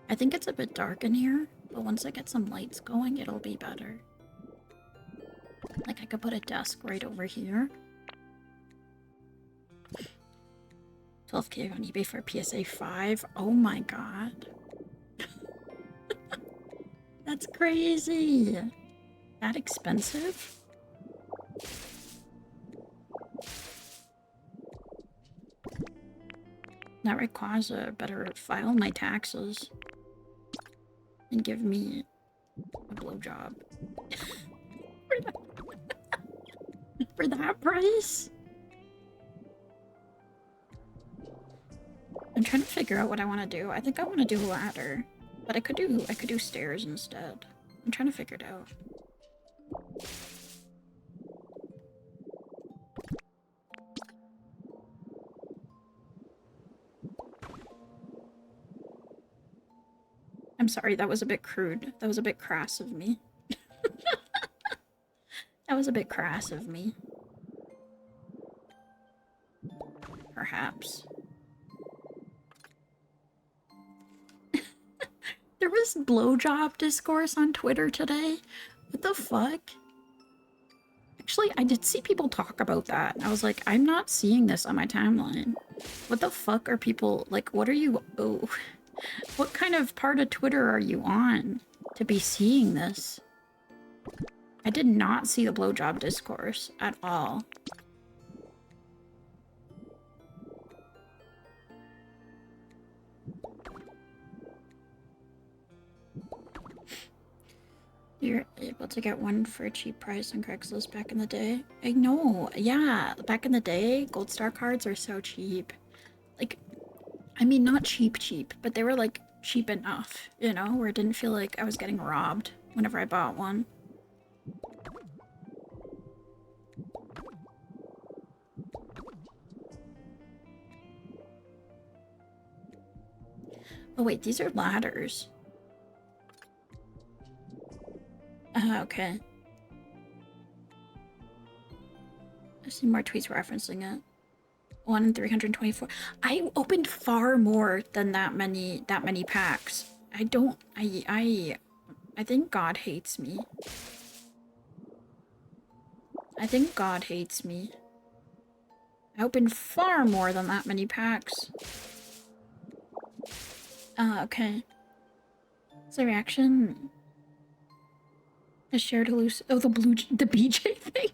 I think it's a bit dark in here, but once I get some lights going, it'll be better. Like I could put a desk right over here. 12K on eBay for a PSA 5. Oh my god. That's crazy. That expensive? That Rayquaza better file my taxes and give me a blowjob. For that price? I'm trying to figure out what I want to do. I think I want to do a ladder, but I could do stairs instead. I'm trying to figure it out. I'm sorry, that was a bit crude. That was a bit crass of me. That was a bit crass of me. Perhaps. There was blowjob discourse on Twitter today. What the fuck? Actually, I did see people talk about that. And I was like, I'm not seeing this on my timeline. What the fuck are people, like, what are you, oh, what kind of part of Twitter are you on to be seeing this? I did not see the blowjob discourse at all. You're able to get one for a cheap price on Craigslist back in the day. I know, yeah, back in the day, Gold Star cards are so cheap. Like, I mean, not cheap, but they were like cheap enough, you know, where it didn't feel like I was getting robbed whenever I bought one. Oh wait, these are ladders. Okay. I've seen more tweets referencing it. 1 in 324. I opened far more than that many packs. I think God hates me. I think God hates me. I opened far more than that many packs. Okay. Is the reaction? A shared hallucination. Oh, the BJ thing?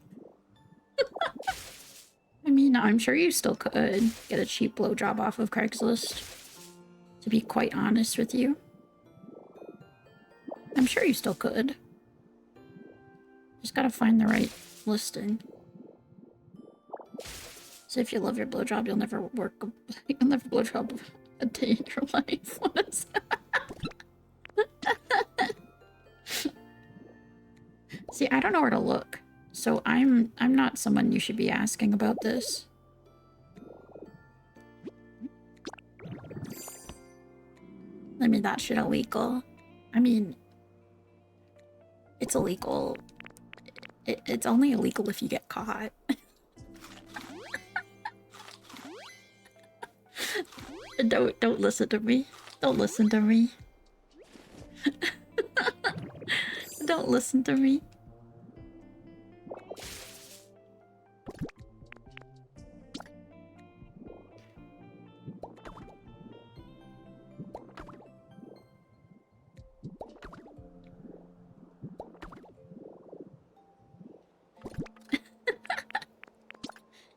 I mean, I'm sure you still could get a cheap blowjob off of Craigslist. To be quite honest with you. I'm sure you still could. Just gotta find the right listing. So if you love your blowjob, you'll never blowjob a day in your life. What is that? See, I don't know where to look. So I'm not someone you should be asking about this. I mean, that shit illegal. I mean, it's illegal. It's only illegal if you get caught. Don't listen to me. Don't listen to me. Don't listen to me.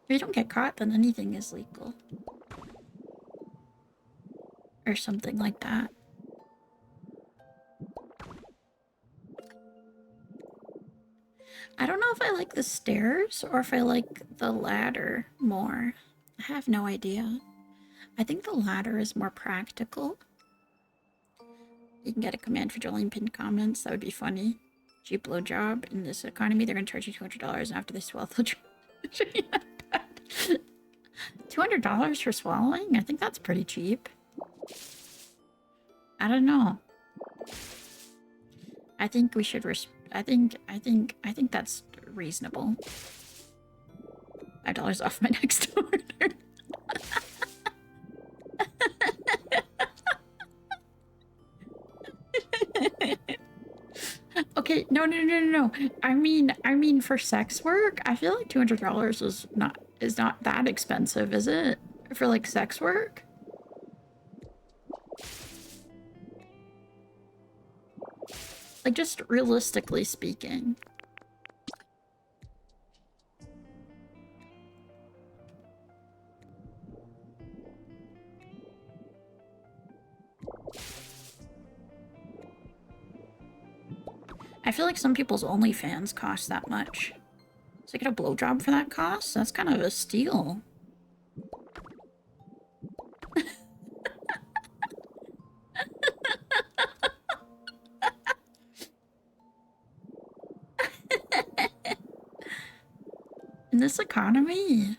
If you don't get caught, then anything is legal. Or something like that. I don't know if I like the stairs or if I like the ladder more. I have no idea. I think the ladder is more practical. You can get a command for drilling pinned comments. That would be funny. Cheap blowjob. In this economy, they're going to charge you $200, and after they swallow, they'll charge you $200 for swallowing? I think that's pretty cheap. I don't know. I think we should I think that's reasonable. $5 off my next order. Okay, no. I mean for sex work, I feel like $200 is not that expensive, is it? For like sex work? Like, just realistically speaking. I feel like some people's OnlyFans cost that much. to get a blowjob for that cost? That's kind of a steal. In this economy?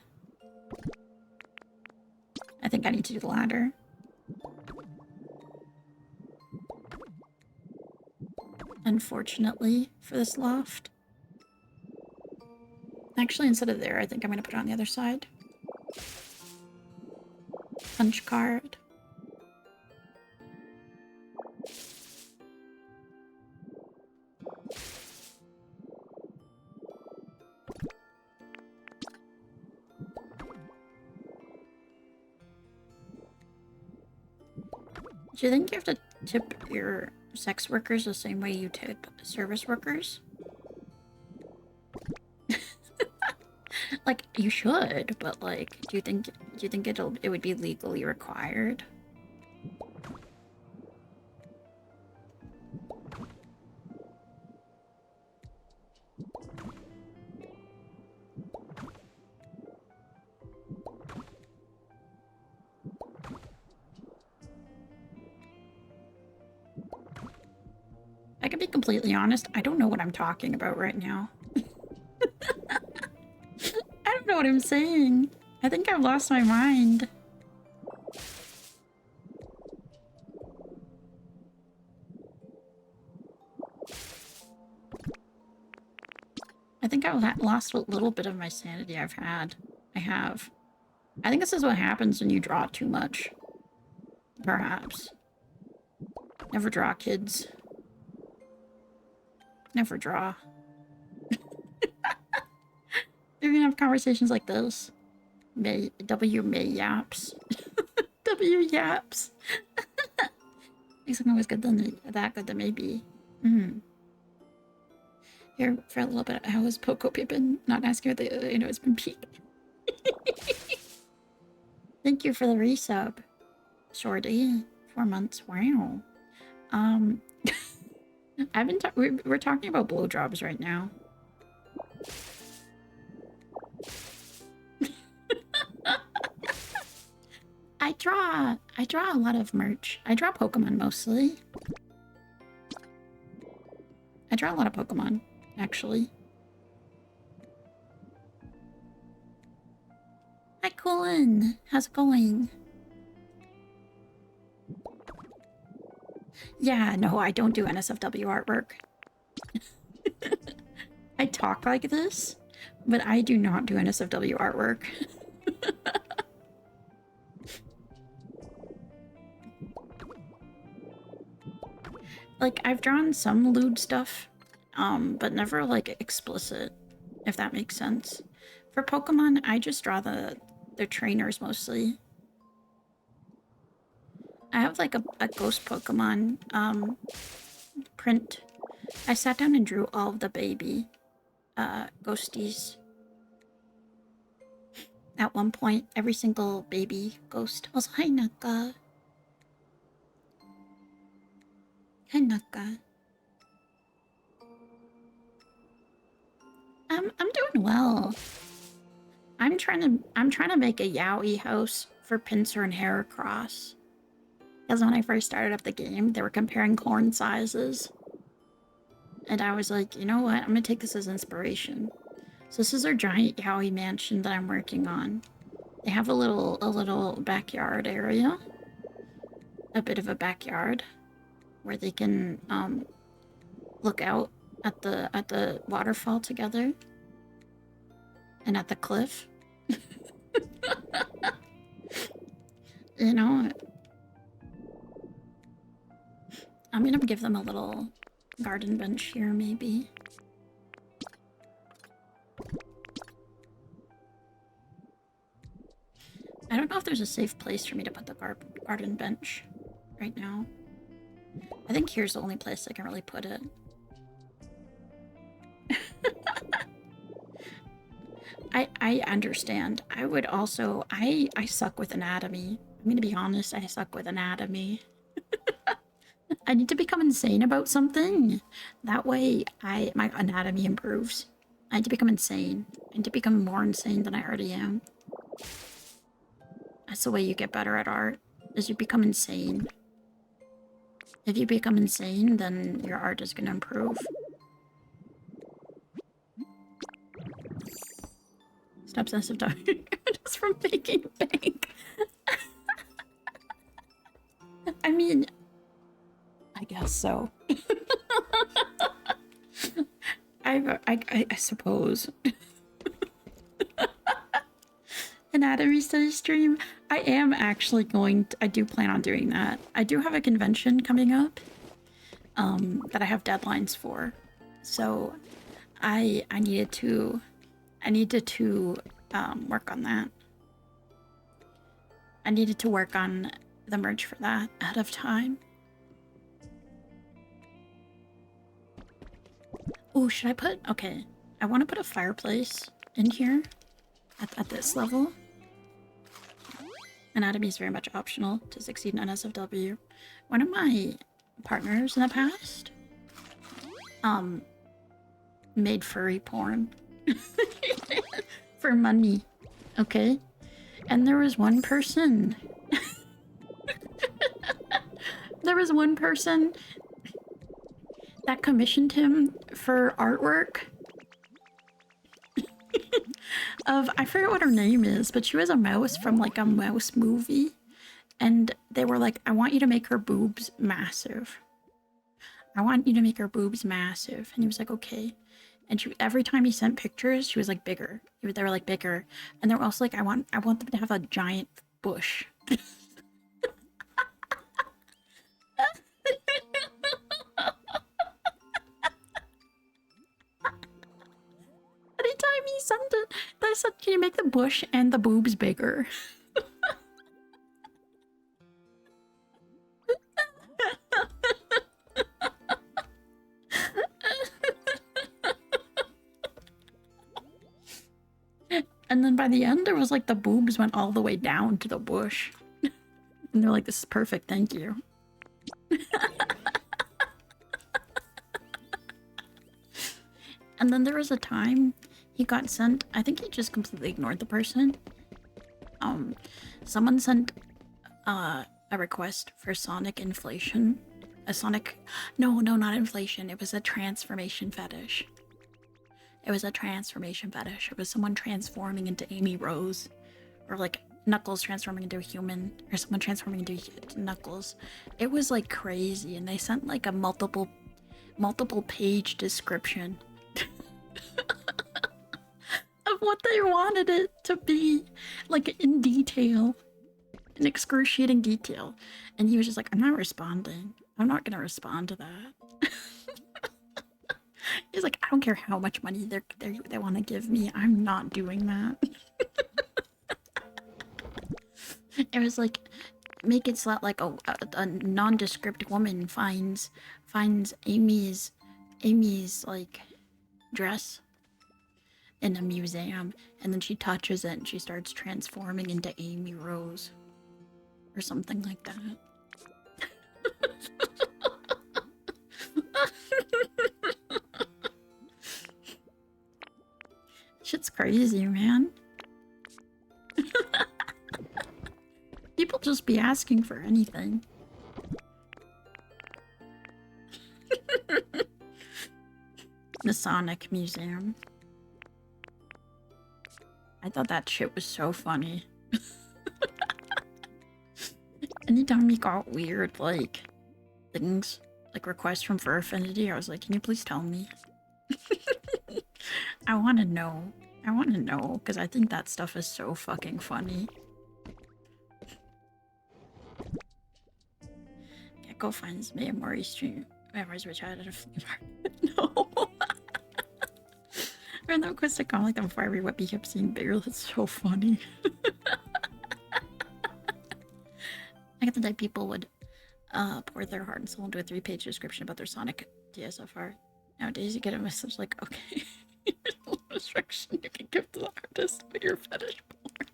I think I need to do the ladder. Unfortunately, for this loft. Actually, instead of there, I think I'm going to put it on the other side. Punch card. Do you think you have to tip your sex workers the same way you tip service workers? Like, you should, but like, do you think it would be legally required? I can be completely honest, I don't know what I'm talking about right now. I don't know what I'm saying. I think I've lost my mind. I think I've lost what little bit of my sanity I've had. I have. I think this is what happens when you draw too much. Perhaps. Never draw, kids. Never draw. You're gonna have conversations like this. W May yaps. W yaps. Makes them always good than that good than maybe. Here for a little bit. How has pokopia been? Not asking what the it's been peak. Thank you for the resub. Shorty. 4 months. Wow. I've been we're talking about blowjobs right now. I draw a lot of merch. I draw Pokemon mostly. I draw a lot of Pokemon, actually. Hi, Colin. How's it going? Yeah, no, I don't do NSFW artwork. I talk like this, but I do not do NSFW artwork. Like, I've drawn some lewd stuff, but never, like, explicit, if that makes sense. For Pokemon, I just draw the trainers mostly. I have, like, a ghost Pokemon, print. I sat down and drew all of the baby, ghosties. At one point, every single baby ghost. Also, hi, Naka. Hi, Naka. I'm doing well. I'm trying to make a yaoi house for Pinsir and Heracross. Because when I first started up the game, they were comparing corn sizes. And I was like, you know what? I'm gonna take this as inspiration. So this is our giant yaoi mansion that I'm working on. They have a little backyard area. A bit of a backyard. Where they can look out at the waterfall together. And at the cliff. You know, I'm gonna give them a little garden bench here, maybe. I don't know if there's a safe place for me to put the garden bench right now. I think here's the only place I can really put it. I understand. I would also... I suck with anatomy. I'm gonna be honest, I suck with anatomy. I need to become insane about something. That way, my anatomy improves. I need to become insane. I need to become more insane than I already am. That's the way you get better at art, is you become insane. If you become insane, then your art is gonna improve. Stop sensitive talking. Just from making bank. I mean, I guess so. I suppose. Anatomy study stream. I am actually going to, I do plan on doing that. I do have a convention coming up that I have deadlines for. So I needed to work on that. I needed to work on the merch for that ahead of time. Oh, should I put... Okay. I want to put a fireplace in here at this level. Anatomy is very much optional to succeed in NSFW. One of my partners in the past made furry porn for money. Okay? And there was one person... there was one person that commissioned him for artwork of, I forget what her name is, but she was a mouse from like a mouse movie. And they were like, I want you to make her boobs massive. I want you to make her boobs massive. And he was like, okay. And she, every time he sent pictures, she was like bigger. They were like bigger. And they were also like, I want them to have a giant bush. Anytime he sent it, I said, can you make the bush and the boobs bigger? And then by the end, it was like the boobs went all the way down to the bush. And they're like, this is perfect, thank you. And then there was a time he got sent, I think he just completely ignored the person. Someone sent a request for Sonic inflation. A Sonic, no, not inflation, it was a transformation fetish. It was a transformation fetish. It was someone transforming into Amy Rose. Or like Knuckles transforming into a human. Or someone transforming into Knuckles. It was like crazy. And they sent like a multiple page description of what they wanted it to be. Like in detail. In excruciating detail. And he was just like, I'm not responding. I'm not gonna respond to that. He's like, I don't care how much money they want to give me. I'm not doing that. It was like, make it so that like a nondescript woman finds Amy's like dress in a museum, and then she touches it and she starts transforming into Amy Rose or something like that. Shit's crazy, man. People just be asking for anything. The Sonic Museum. I thought that shit was so funny. Anytime he got weird, like, things, like requests from Fur Affinity, I was like, can you please tell me? I want to know. I want to know, because I think that stuff is so fucking funny. Gecko finds me a Mori stream. Memories which I had at a flea market. No. Random request to comment them before every whippy kept seeing bigger. That's so funny. I get the type people would pour their heart and soul into a 3-page description about their Sonic DSFR. Nowadays you get a message like, okay, here's a little instruction you can give to the artist about your fetish porn.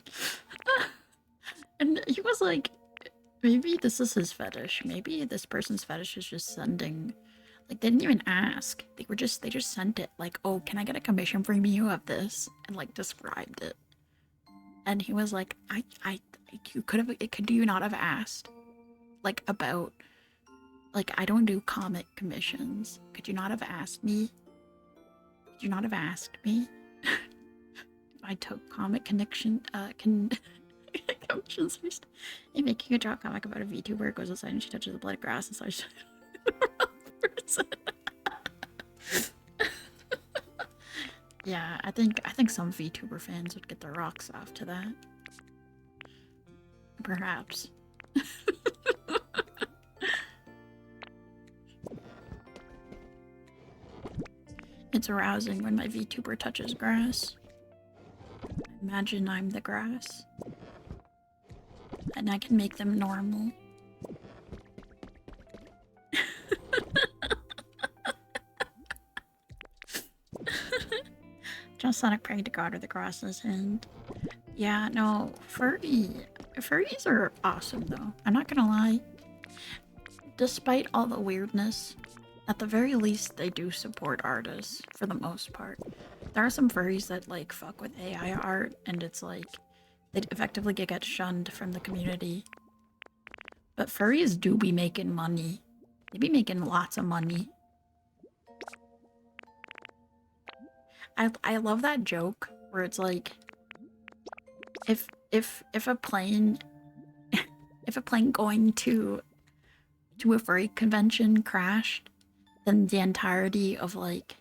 And he was like, maybe this is his fetish. Maybe this person's fetish is just sending Like, they didn't even ask. They just sent it. Like, oh, can I get a commission from you of this? And like described it. And he was like, could you not have asked? Like, about, like, I don't do comic commissions. Could you not have asked me? Could you not have asked me? If I took comic commissions first. Hey, making a drop comic about a VTuber goes outside and she touches the blood grass and starts person. Yeah, I think some VTuber fans would get their rocks off to that. Perhaps. It's arousing when my VTuber touches grass. Imagine I'm the grass. And I can make them normal. Just Sonic praying to God or the grass in his hand. Yeah, no, furries are awesome though. I'm not gonna lie. Despite all the weirdness, at the very least they do support artists for the most part. There are some furries that like fuck with AI art and it's like they effectively get shunned from the community. But furries do be making money. They be making lots of money. I love that joke where it's like if a plane if a plane going to a furry convention crashed, then the entirety of like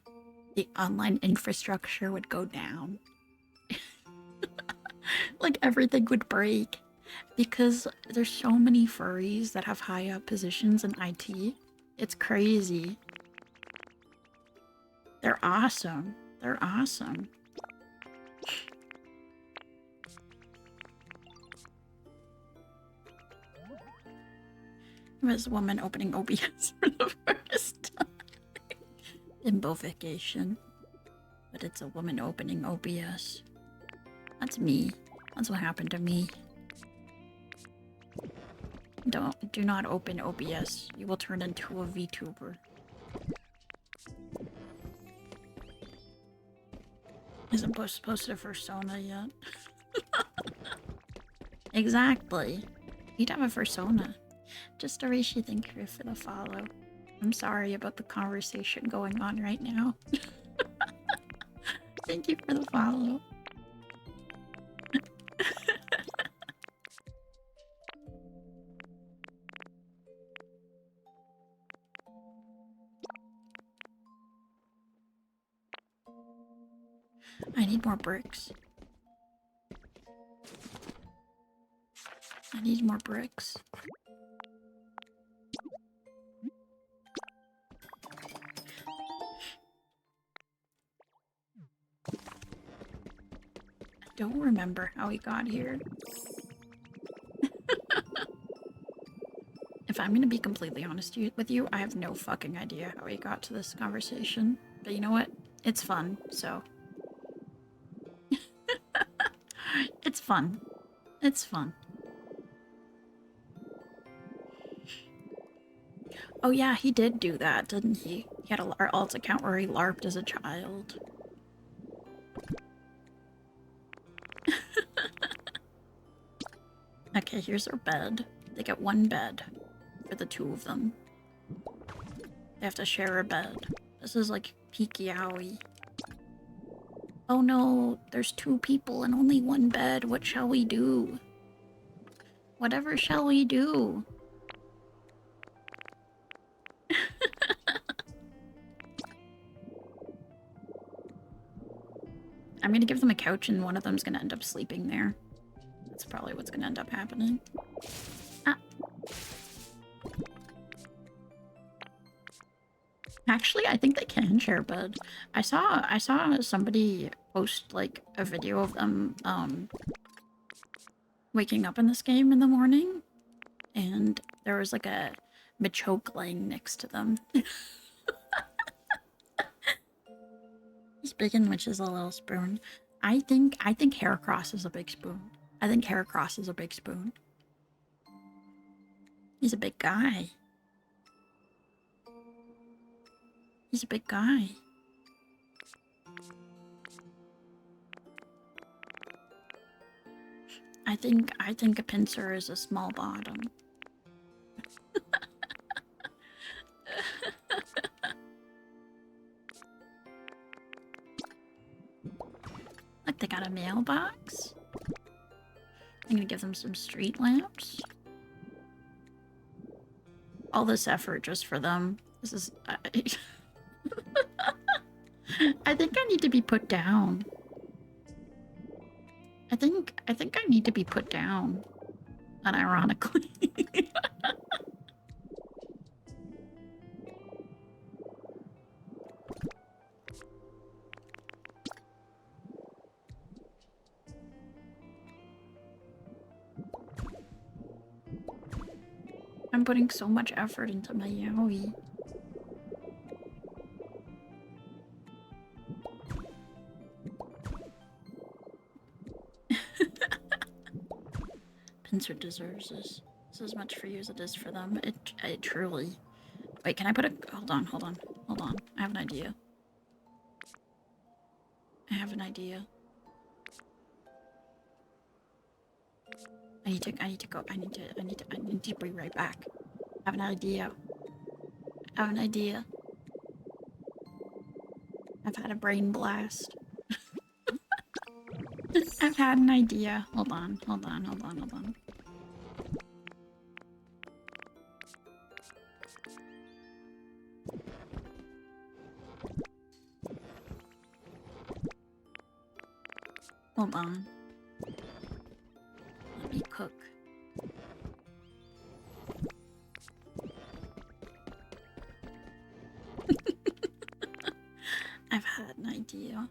the online infrastructure would go down. Like everything would break because there's so many furries that have high up positions in IT. It's crazy. They're awesome. They're awesome. It was a woman opening OBS for the first time. Imbovication. But it's a woman opening OBS. That's me. That's what happened to me. Do not open OBS. You will turn into a VTuber. Isn't supposed to persona yet. Exactly. You'd have a persona. Just Arishi, thank you for the follow. I'm sorry about the conversation going on right now. Thank you for the follow. I need more bricks. I need more bricks. I don't remember how he got here. If I'm gonna be completely honest with you, I have no fucking idea how he got to this conversation. But you know what? It's fun, so. It's fun. It's fun. Oh yeah, he did do that, didn't he? He had a alt account where he LARPed as a child. Okay, here's their bed. They get one bed for the two of them. They have to share a bed. This is like peaky owie. Oh no, there's two people and only one bed. What shall we do? Whatever shall we do? I'm gonna give them a couch and one of them's gonna end up sleeping there. That's probably what's gonna end up happening. Ah. Actually, I think they can share a bed. I saw somebody post like a video of them waking up in this game in the morning, and there was like a Machoke laying next to them. Speaking which is a little spoon. I think Heracross is a big spoon. I think Heracross is a big spoon. He's a big guy. He's a big guy. I think a pincer is a small bottom. Look, they got a mailbox. I'm gonna give them some street lamps. All this effort just for them. This is... I think I need to be put down. I think I need to be put down. Unironically. I'm putting so much effort into my yaoi. Pincer deserves this. It's as much for you as it is for them. It truly... Wait, can I put a... Hold on. I have an idea. I need to go. I need to be right back. I have an idea. I've had a brain blast. I've had an idea. Hold on. Hold on. Let me cook. I've had an idea.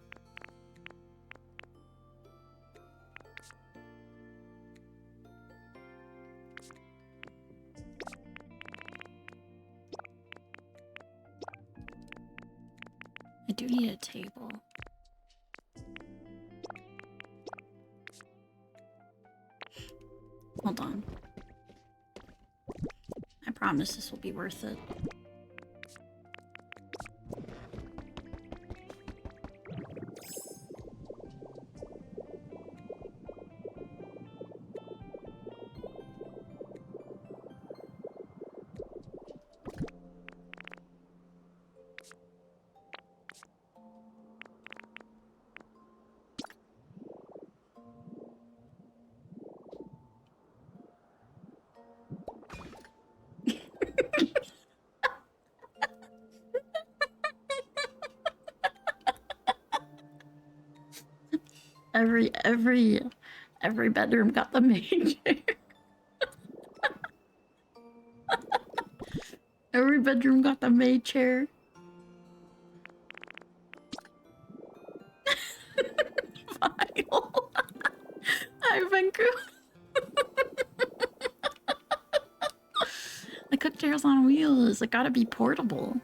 I do need a table. Hold on. I promise this will be worth it. Every bedroom got the maid chair. Every bedroom got the maid chair. File. I've been The cook chair's on wheels. It gotta be portable.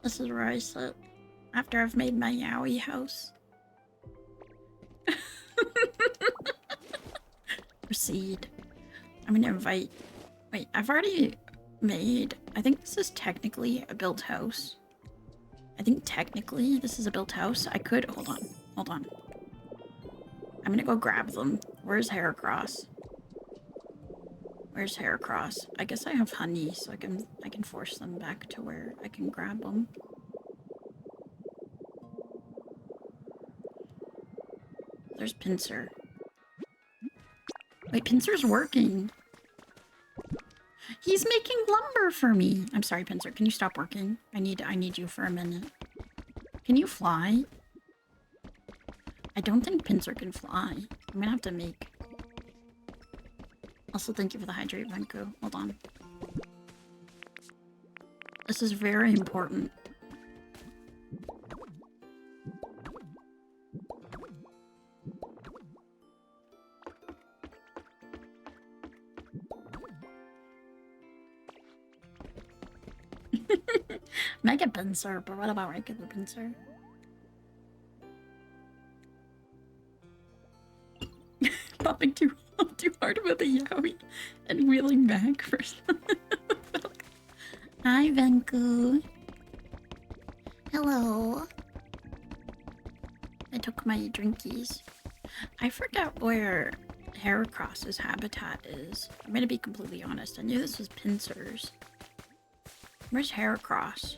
This is where I sit after I've made my yaoi house. Proceed. I'm gonna invite... Wait, I've already made... I think this is technically a built house. I think technically this is a built house. I could... Hold on. I'm gonna go grab them. Where's Heracross? Where's Heracross? I guess I have honey, so I can force them back to where I can grab them. There's Pincer. Wait, Pincer's working. He's making lumber for me. I'm sorry, Pincer. Can you stop working? I need you for a minute. Can you fly? I don't think Pincer can fly. I'm gonna have to make... Also, thank you for the hydrate, Venku. Hold on. This is very important. Mega pincer, but what about regular pincer? Popping too hard with a yaoi and wheeling back first. Hi, Venku. Hello. I took my drinkies. I forgot where Heracross's habitat is. I'm gonna be completely honest. I knew this was pincers. Where's Heracross?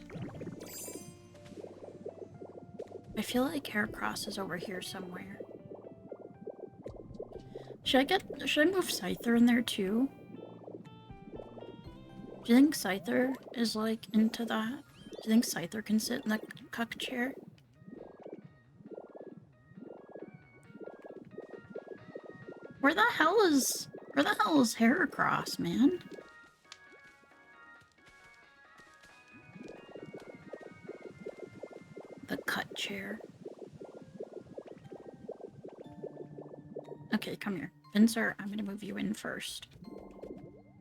I feel like Heracross is over here somewhere. Should I move Scyther in there too? Do you think Scyther is like into that? Do you think Scyther can sit in the cuck chair? Where the hell is Heracross, man? The cut chair. Okay, come here. Pincer, I'm gonna move you in first.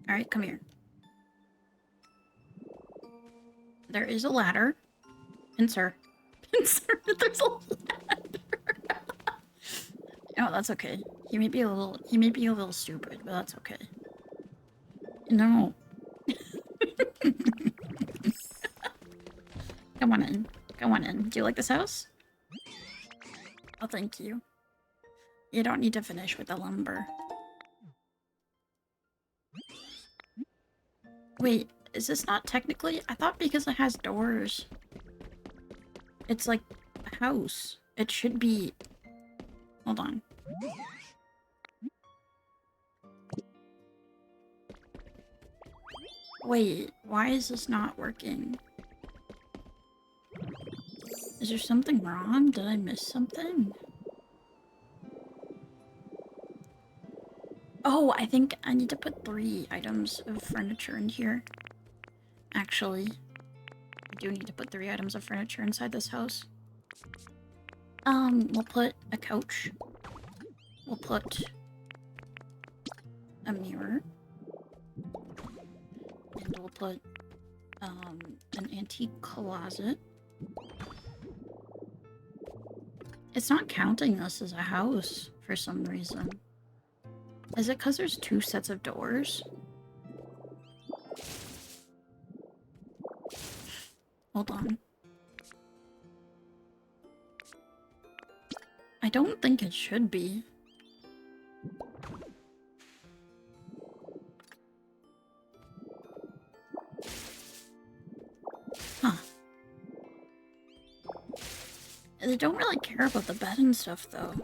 Alright, come here. There is a ladder. Pincer. Pincer, there's a ladder. Oh, that's okay. He may be a little stupid, but that's okay. No. Come on in. Come on in. Do you like this house? Oh, thank you. You don't need to finish with the lumber. Wait, is this not technically? I thought because it has doors. It's like a house. It should be... Hold on. Wait, why is this not working? Is there something wrong? Did I miss something? Oh, I think I need to put 3 items of furniture in here. Actually, I do need to put 3 items of furniture inside this house. We'll put a couch. We'll put a mirror. And we'll put, an antique closet. It's not counting this as a house for some reason. Is it because there's 2 sets of doors? Hold on. I don't think it should be. Huh. They don't really care about the bed and stuff, though.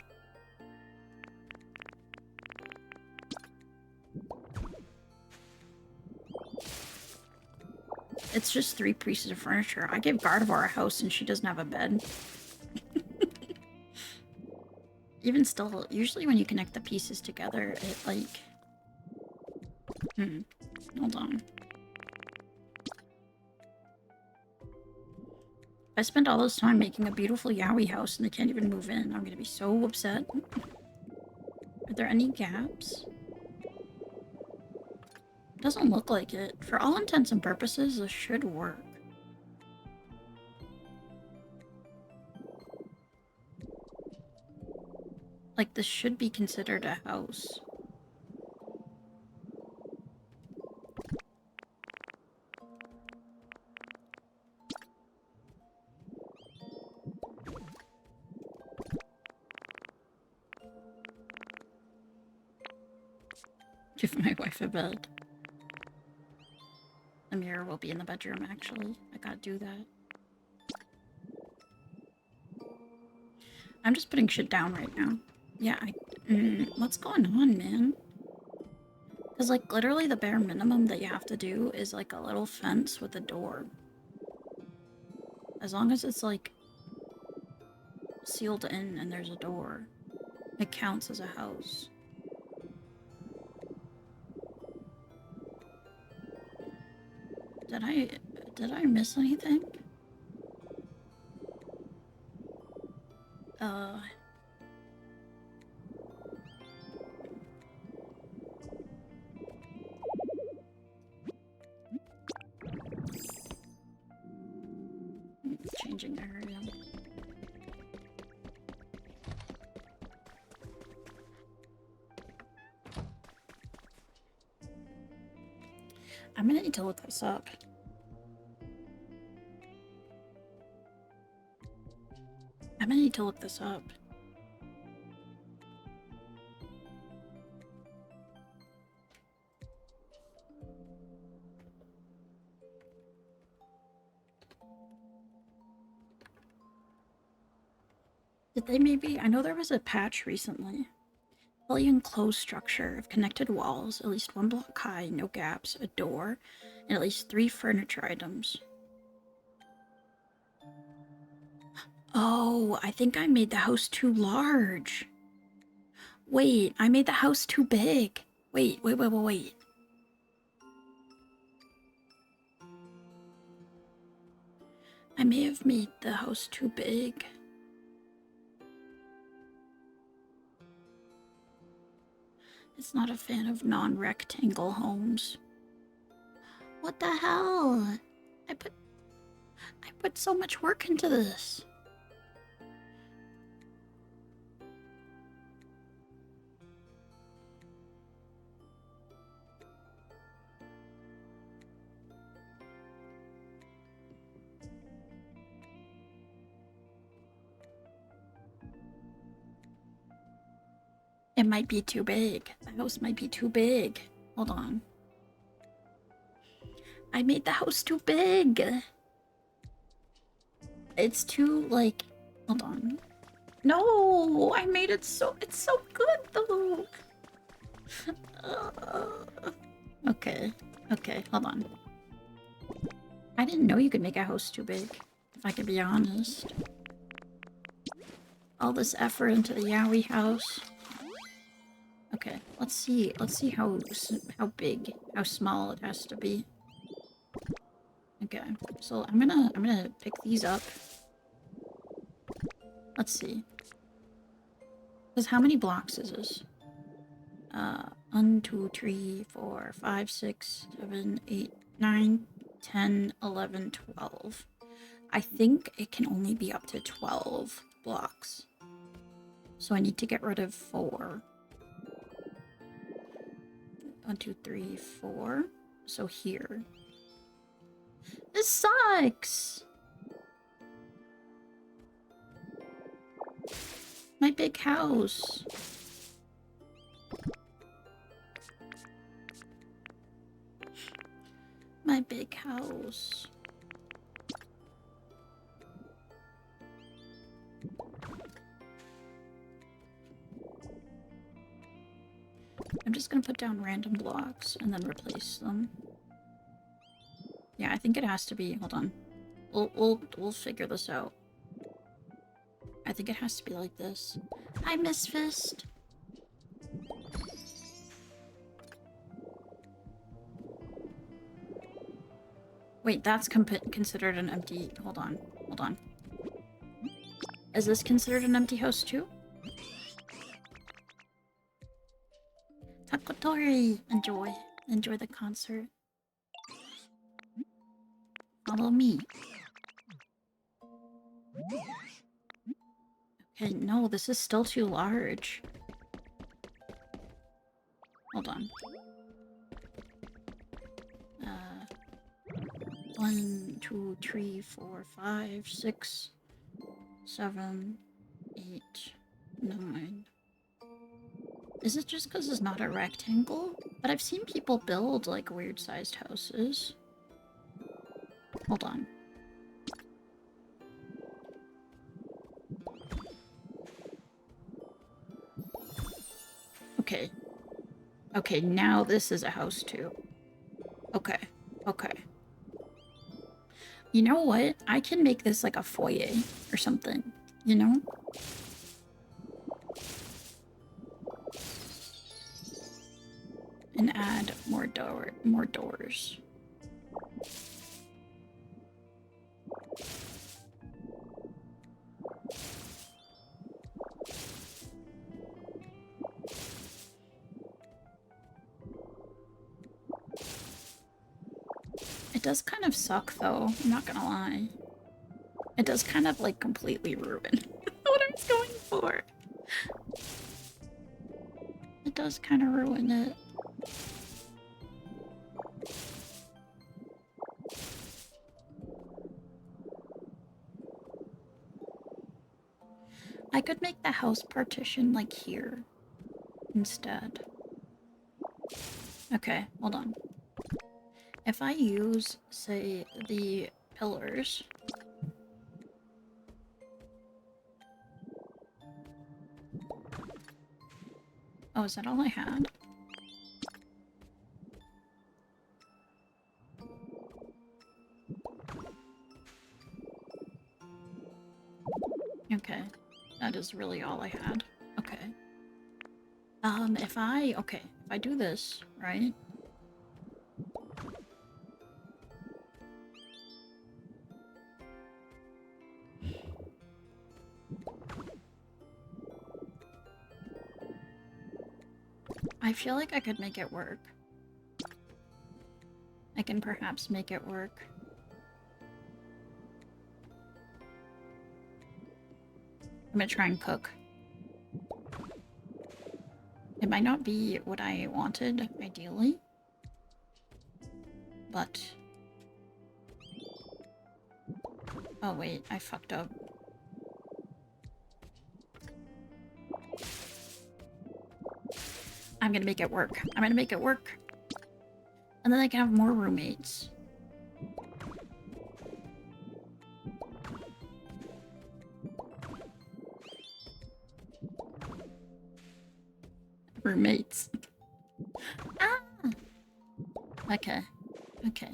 It's just 3 pieces of furniture. I gave Gardevoir a house and she doesn't have a bed. Even still, usually when you connect the pieces together, it like... Hold on. I spent all this time making a beautiful yaoi house and they can't even move in. I'm gonna be so upset. Are there any gaps? Doesn't look like it. For all intents and purposes, this should work. Like, this should be considered a house. Give my wife a bed. The mirror will be in the bedroom, actually. I gotta do that. I'm just putting shit down right now. Yeah, what's going on, man? Because, like, literally the bare minimum that you have to do is, like, a little fence with a door. As long as it's, like, sealed in and there's a door, it counts as a house. Did I miss anything? changing area. I'm gonna need to look this up. I'm gonna need to look this up. Did they maybe? I know there was a patch recently. Fully enclosed structure of connected walls, at least 1 block high, no gaps, a door, and at least 3 furniture items. Oh, I think I made the house too large. Wait, I made the house too big. Wait. I may have made the house too big. It's not a fan of non-rectangle homes. What the hell? I put so much work into this. It might be too big. The house might be too big. Hold on. I made the house too big. It's too, like... Hold on. No! I made it so... It's so good, though! Okay. Okay, hold on. I didn't know you could make a house too big, if I could be honest. All this effort into the Yowie house. Okay, let's see how big, how small it has to be. Okay, so I'm gonna pick these up. Let's see. Because how many blocks is this? 1, 2, 3, 4, 5, 6, 7, 8, 9, 10, 11, 12. I think it can only be up to 12 blocks. So I need to get rid of 4. 1, 2, 3, 4. So here. This sucks! My big house. My big house. I'm just gonna put down random blocks and then replace them. Yeah, I think it has to be. Hold on. We'll figure this out. I think it has to be like this. Hi, Miss Fist. Wait, that's considered an empty... Hold on. Hold on. Is this considered an empty house too? Takotori! Enjoy. Enjoy the concert. Follow me. Okay, no, this is still too large. Hold on. 1, 2, 3, 4, 5, 6, 7, 8, 9. Is it just because it's not a rectangle? But I've seen people build, like, weird-sized houses. Hold on. Okay. Okay, now this is a house, too. Okay. Okay. You know what? I can make this like a foyer or something, you know? And add more doors. It does kind of suck though, I'm not gonna lie. It does kind of like completely ruin what I was going for. It does kind of ruin it. I could make the house partition like here instead. Okay, hold on. If I use, say, the pillars. Oh, is that all I had? Okay, that is really all I had. Okay. If I do this, right? I feel like I could make it work. I can perhaps make it work. I'm gonna try and cook. It might not be what I wanted, ideally. But... oh wait, I fucked up. I'm gonna make it work. I'm gonna make it work. And then I can have more roommates. Roommates. Ah! Okay. Okay.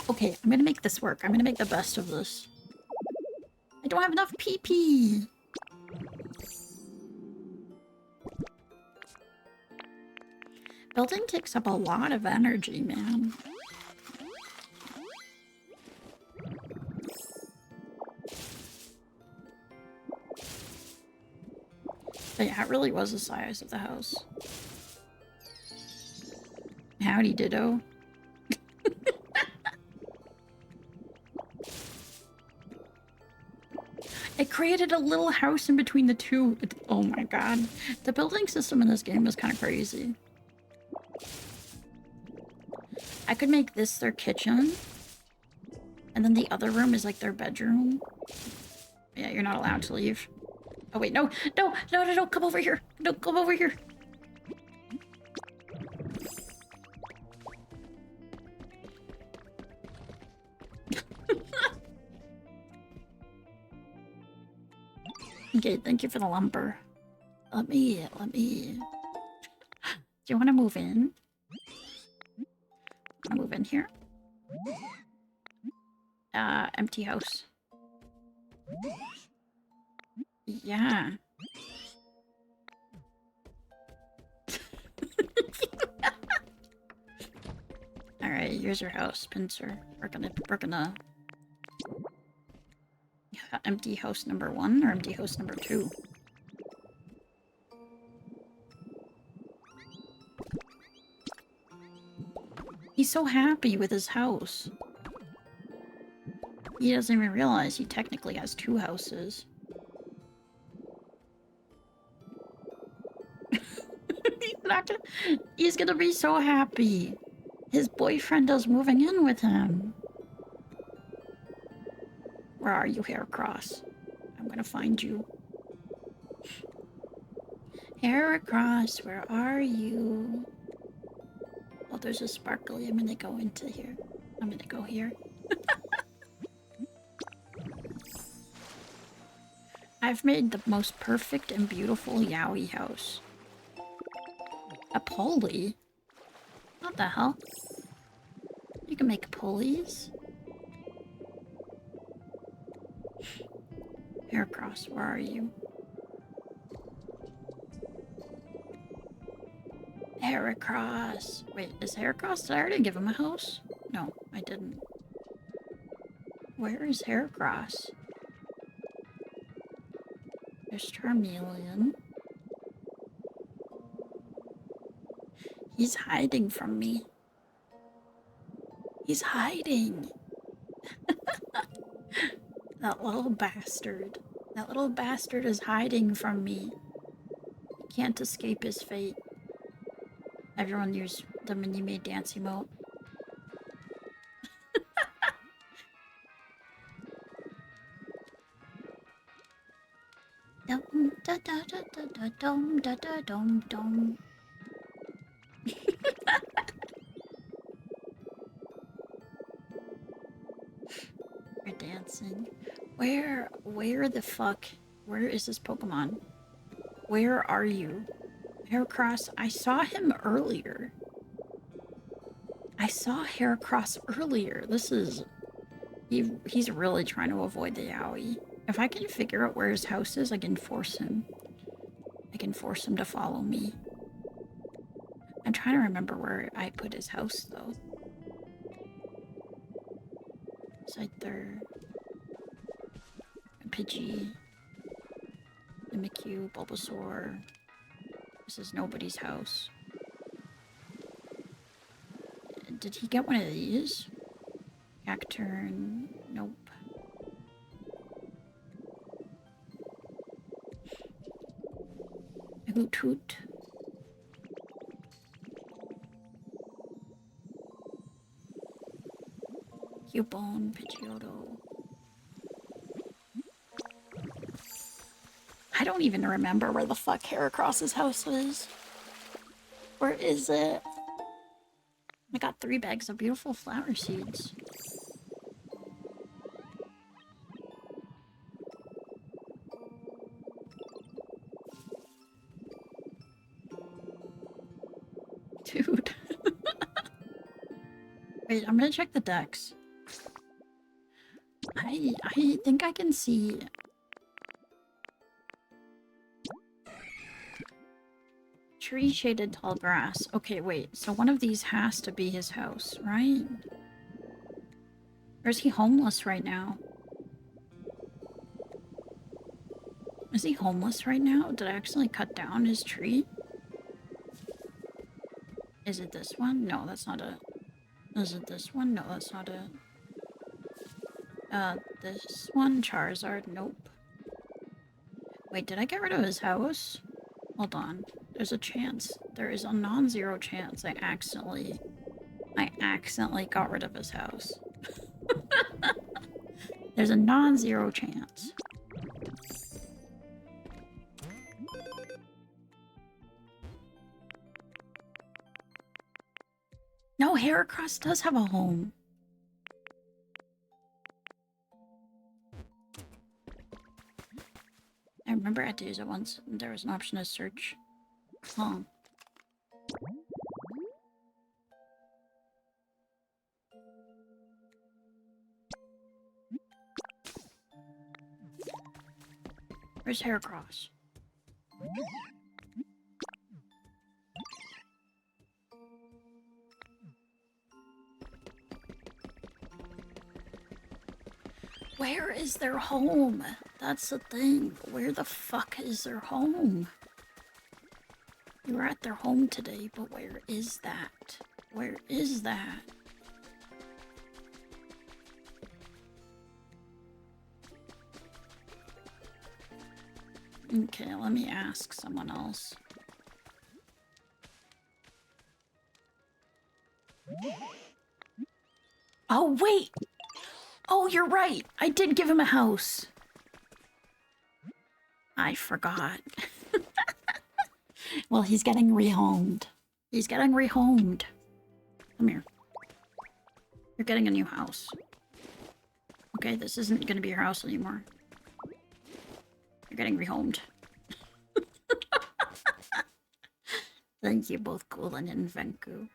Okay, I'm gonna make this work. I'm gonna make the best of this. I don't have enough PP. Building takes up a lot of energy, man. But yeah, it really was the size of the house. Howdy, Ditto. It created a little house in between the two. Oh my god. The building system in this game is kind of crazy. I could make this their kitchen. And then the other room is like their bedroom. Yeah, you're not allowed to leave. Oh wait, no, no, no, no, no, come over here. No, come over here. Okay, thank you for the lumber. Let me... Do you want to move in? Want to move in here? Empty house. Yeah. Alright, here's your house, Pincer. We're gonna... empty house number 1 or empty house number 2? He's so happy with his house. He doesn't even realize he technically has 2 houses. He's gonna be so happy. His boyfriend is moving in with him. Where are you, Haircross? I'm gonna find you. Haircross, where are you? Oh, there's a sparkly. I'm gonna go into here. I'm gonna go here. I've made the most perfect and beautiful yaoi house. A pulley? What the hell? You can make pulleys? Haircross, where are you? Haircross. Wait, is Haircross? Did I already give him a house? No, I didn't. Where is Heracross? There's Charmeleon. He's hiding from me. He's hiding. That little bastard. That little bastard is hiding from me. He can't escape his fate. Everyone use the mini-made dance emote. Dum da da da da da dum da da dum dum. We're dancing. Where the fuck? Where is this Pokemon? Where are you? Heracross, I saw him earlier. I saw Heracross earlier. This is... He's really trying to avoid the Yowie. If I can figure out where his house is, I can force him. I can force him to follow me. I'm trying to remember where I put his house, though. Scyther. Pidgey. Mimikyu, Bulbasaur. This is nobody's house. Did he get one of these? Cacturn. Nope. Hoot. Cubone, Pidgeotto. I don't even remember where the fuck Heracross's house is. Where is it? I got 3 bags of beautiful flower seeds. Dude. Wait, I'm gonna check the decks. I think I can see... Tree shaded tall grass. Okay, wait. So one of these has to be his house, right? Or is he homeless right now? Is he homeless right now? Did I accidentally cut down his tree? Is it this one? No, that's not it. Is it this one? No, that's not it. This one? Charizard? Nope. Wait, did I get rid of his house? Hold on. There's a chance. There is a non-zero chance I accidentally got rid of his house. There's a non-zero chance. No, Heracross does have a home. I remember at days at once there was an option to search. Home. Where's Heracross? Where is their home? That's the thing. Where the fuck is their home? You were at their home today, but where is that? Where is that? Okay, let me ask someone else. Oh, wait! Oh, you're right! I did give him a house! I forgot. Well, he's getting rehomed. He's getting rehomed. Come here. You're getting a new house. Okay, this isn't gonna be your house anymore. You're getting rehomed. Thank you, both Kulin and Venku.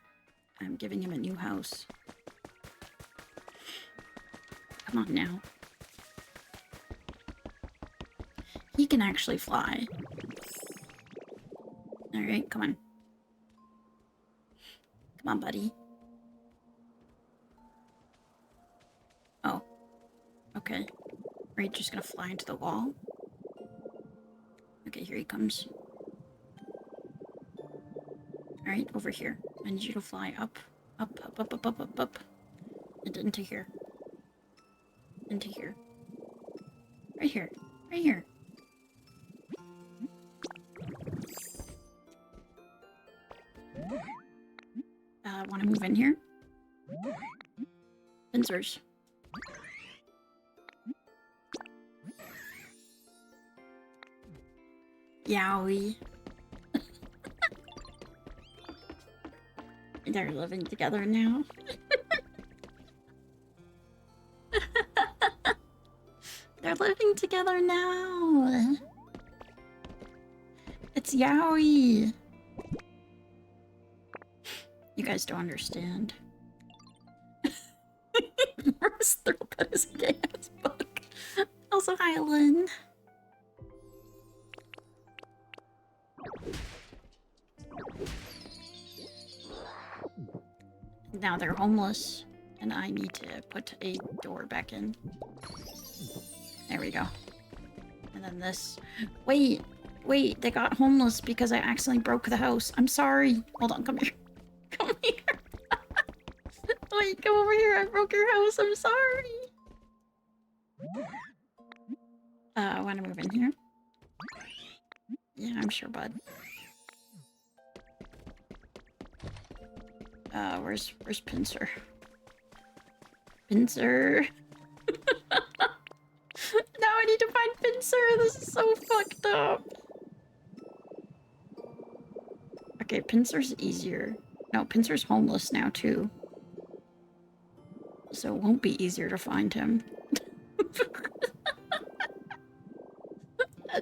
I'm giving him a new house. Come on now. He can actually fly. Alright, come on. Come on, buddy. Okay. Are you just gonna fly into the wall? Okay, here he comes. Alright, over here. I need you to fly up, up, up, up, up, up, up, up. And into here. Into here. Right here. Right here. Wanna move in here? Pincers. Yowie. They're living together now. They're living together now. It's Yowie. You guys don't understand. Rose thought that is a gay ass book. Also, hi, Lynn. Now they're homeless, and I need to put a door back in. There we go. And then this. Wait, they got homeless because I accidentally broke the house. I'm sorry. Hold on, come here. Come here. Wait, come over here. I broke your house. I'm sorry. I want to move in here. Yeah, I'm sure, bud. Where's Pincer? Pincer. Now I need to find Pincer. This is so fucked up. Okay, Pincer's easier. No, Pincer's homeless now too. So it won't be easier to find him.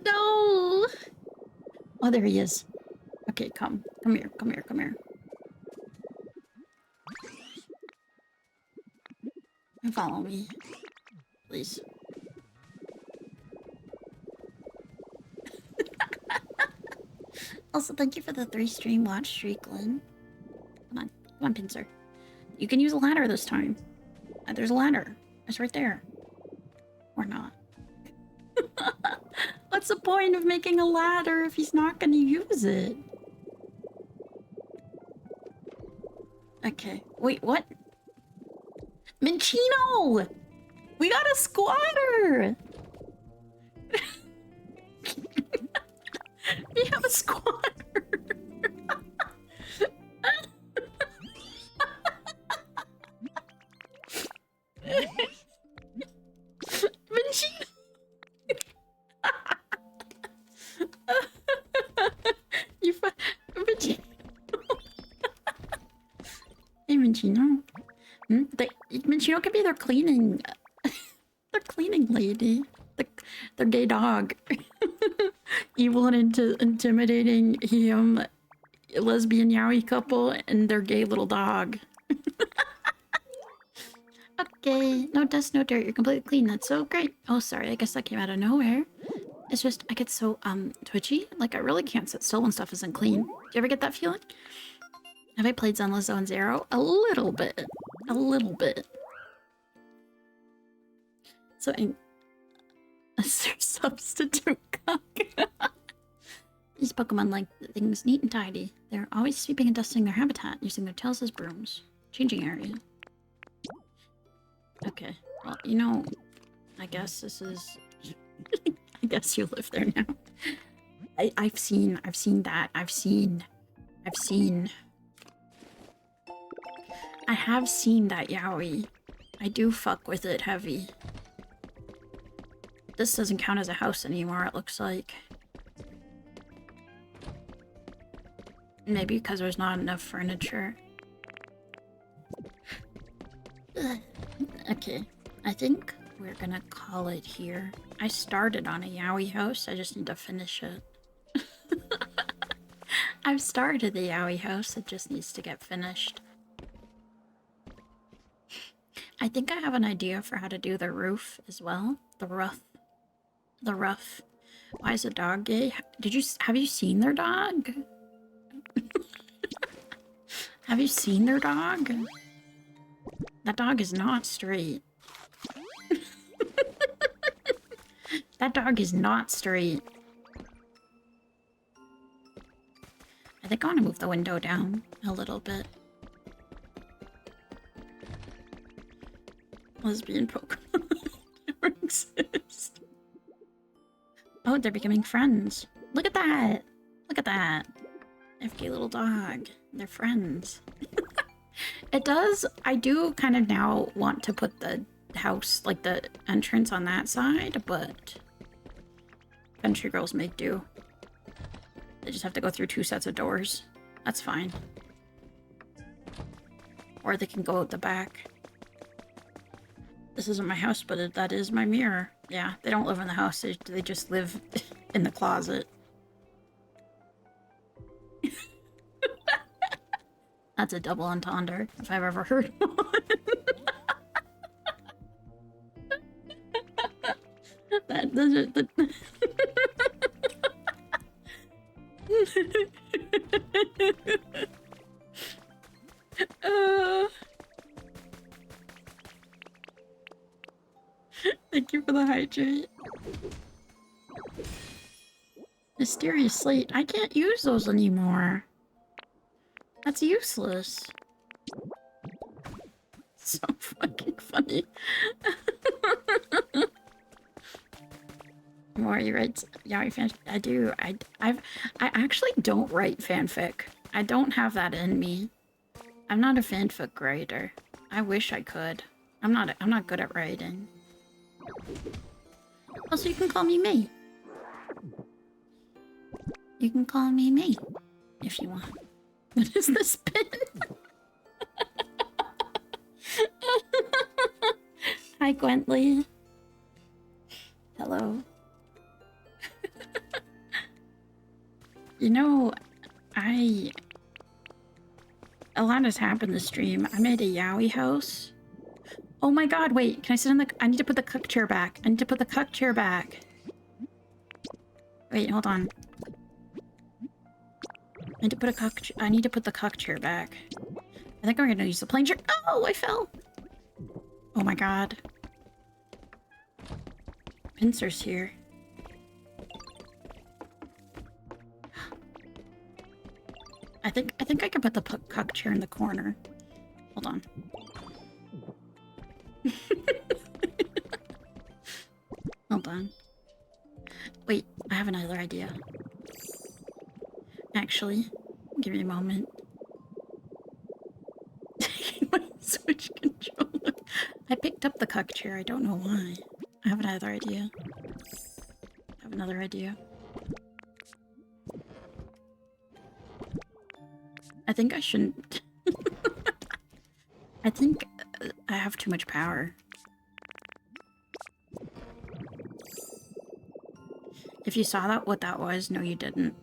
No! Oh, there he is. Okay, come. Come here, come here, come here. Follow me. Please. Also, thank you for the 3-stream watch streak, Lynn. Come on, Pincer. You can use a ladder this time. There's a ladder. It's right there. Or not. What's the point of making a ladder if he's not gonna use it? Okay. Wait, what? Minchino! We got a squatter! We have a squatter! Minchino! Minchino! Hey, Minchino. Minchino could be their cleaning... their cleaning lady. Their gay dog. Evil and intimidating him, lesbian yaoi couple, and their gay little dog. Okay, no dust, no dirt. You're completely clean. That's so great. Oh, sorry. I guess that came out of nowhere. It's just, I get so, twitchy. Like, I really can't sit still when stuff isn't clean. Do you ever get that feeling? Have I played Zenless Zone Zero? A little bit. A little bit. So, is there substitute cock? These Pokemon like things neat and tidy. They're always sweeping and dusting their habitat, using their tails as brooms. Changing area. Okay. Well, you know, I guess this is... I guess you live there now. I've seen that. I have seen that yaoi. I do fuck with it heavy. This doesn't count as a house anymore, it looks like. Maybe because there's not enough furniture. Okay, I think we're gonna call it here. I started on a yaoi house, I just need to finish it. I've started the yaoi house, it just needs to get finished. I think I have an idea for how to do the roof as well. The roof. Why is the dog gay? Have you seen their dog? Have you seen their dog? That dog is not straight. That dog is not straight. I think I want to move the window down a little bit. Lesbian Pokemon never exist. Oh, they're becoming friends. Look at that. Look at that. FK little dog. They're friends. It does. I do kind of now want to put the house, like the entrance on that side, but country girls make do. They just have to go through 2 sets of doors. That's fine. Or they can go out the back. This isn't my house, but that is my mirror. Yeah, they don't live in the house. They just live in the closet. That's a double entendre, if I've ever heard one. Thank you for the hydrate. Mysterious slate. I can't use those anymore. That's useless. So fucking funny. More you write yaoi fanfic? I do. I actually don't write fanfic. I don't have that in me. I'm not a fanfic writer. I wish I could. I'm not good at writing. Also, you can call me May. You can call me May if you want. What is this pin? Hi, Gwentley. Hello. You know, a lot has happened this stream. I made a yaoi house. Oh my god, wait. Can I sit in the... I need to put the cook chair back. I need to put the cook chair back. Wait, hold on. I need to put the cook chair back. I think I'm gonna use the plane chair. Oh, I fell. Oh my god. Pincer's here. I think I can put the cook chair in the corner. Hold on. Hold on. Wait, I have another idea. Actually, give me a moment. Taking my Switch controller. I picked up the cook chair. I don't know why. I have another idea. I have another idea. I think I shouldn't. I think I have too much power. If you saw that, what that was, no you didn't.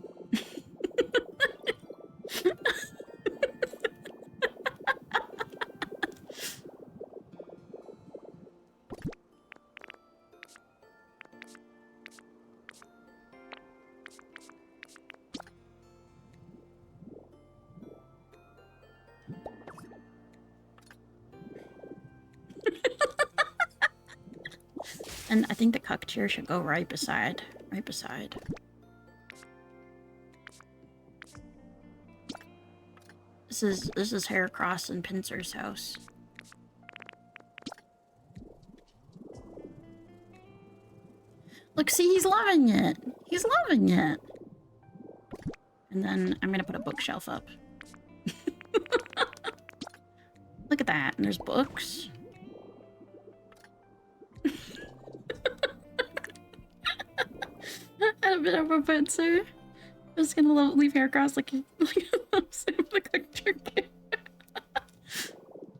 And I think the cook chair should go right beside. Right beside. This is Heracross and Pincer's house. Look, see, he's loving it. He's loving it. And then I'm gonna put a bookshelf up. Look at that. And there's books. A bit of a Pincer. I'm just gonna leave Heracross like a cook chair. What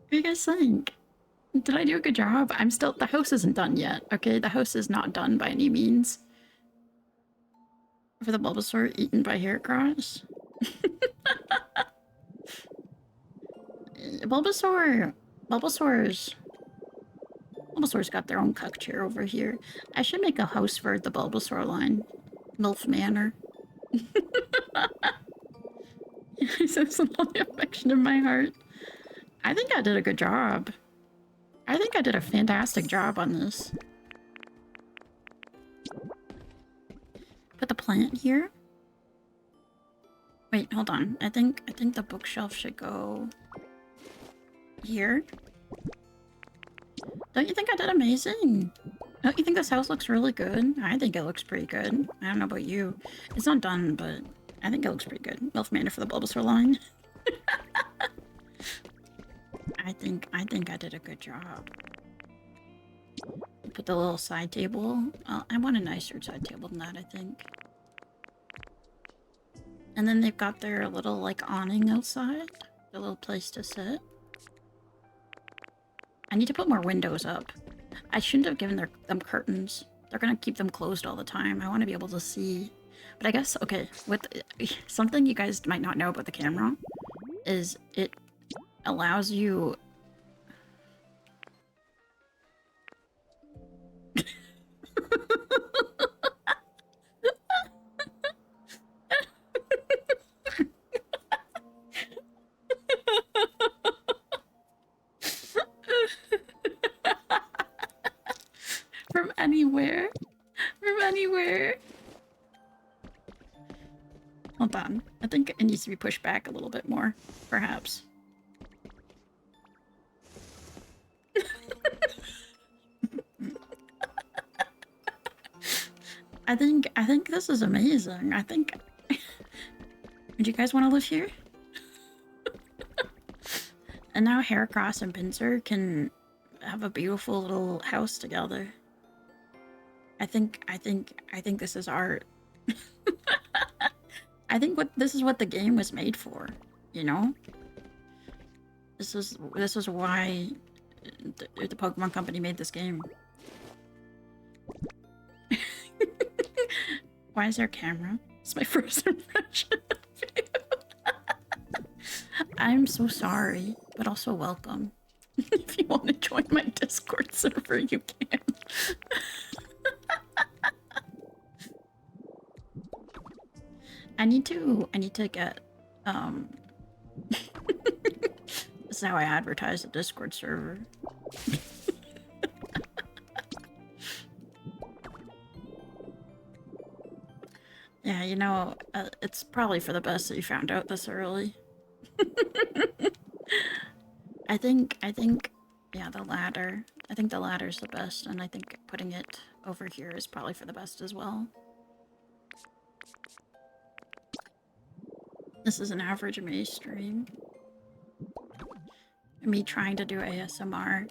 do you guys think? Did I do a good job? I'm still... The house isn't done yet, okay? The house is not done by any means. For the Bulbasaur eaten by Heracross. Bulbasaur's got their own cuck chair over here. I should make a house for the Bulbasaur line. MILF Manor. There's a lot of affection in my heart. I think I did a good job. I think I did a fantastic job on this. Put the plant here. Wait, hold on. I think the bookshelf should go here. Don't you think I did amazing? Don't you think this house looks really good? I think it looks pretty good. I don't know about you. It's not done, but I think it looks pretty good. Milf for the Bulbasaur line. I think I did a good job. Put the little side table. I want a nicer side table than that, I think. And then they've got their little, like, awning outside. Their little place to sit. I need to put more windows up. I shouldn't have given them curtains. They're gonna keep them closed all the time. I want to be able to see. But I guess, okay, something you guys might not know about the camera is it allows you... From anywhere. From anywhere. Hold on. I think it needs to be pushed back a little bit more, perhaps. I think this is amazing. I think... Would you guys want to live here? And now Heracross and Pinsir can have a beautiful little house together. I think this is art. I think this is what the game was made for, you know? This is why the Pokemon Company made this game. Why is there a camera? It's my first impression of you. I'm so sorry, but also welcome. If you want to join my Discord server, you can. I need to get, this is how I advertise the Discord server. Yeah, you know, it's probably for the best that you found out this early. I think, yeah, the ladder. I think the ladder's the best, and I think putting it over here is probably for the best as well. This is an average me stream. Me trying to do ASMR.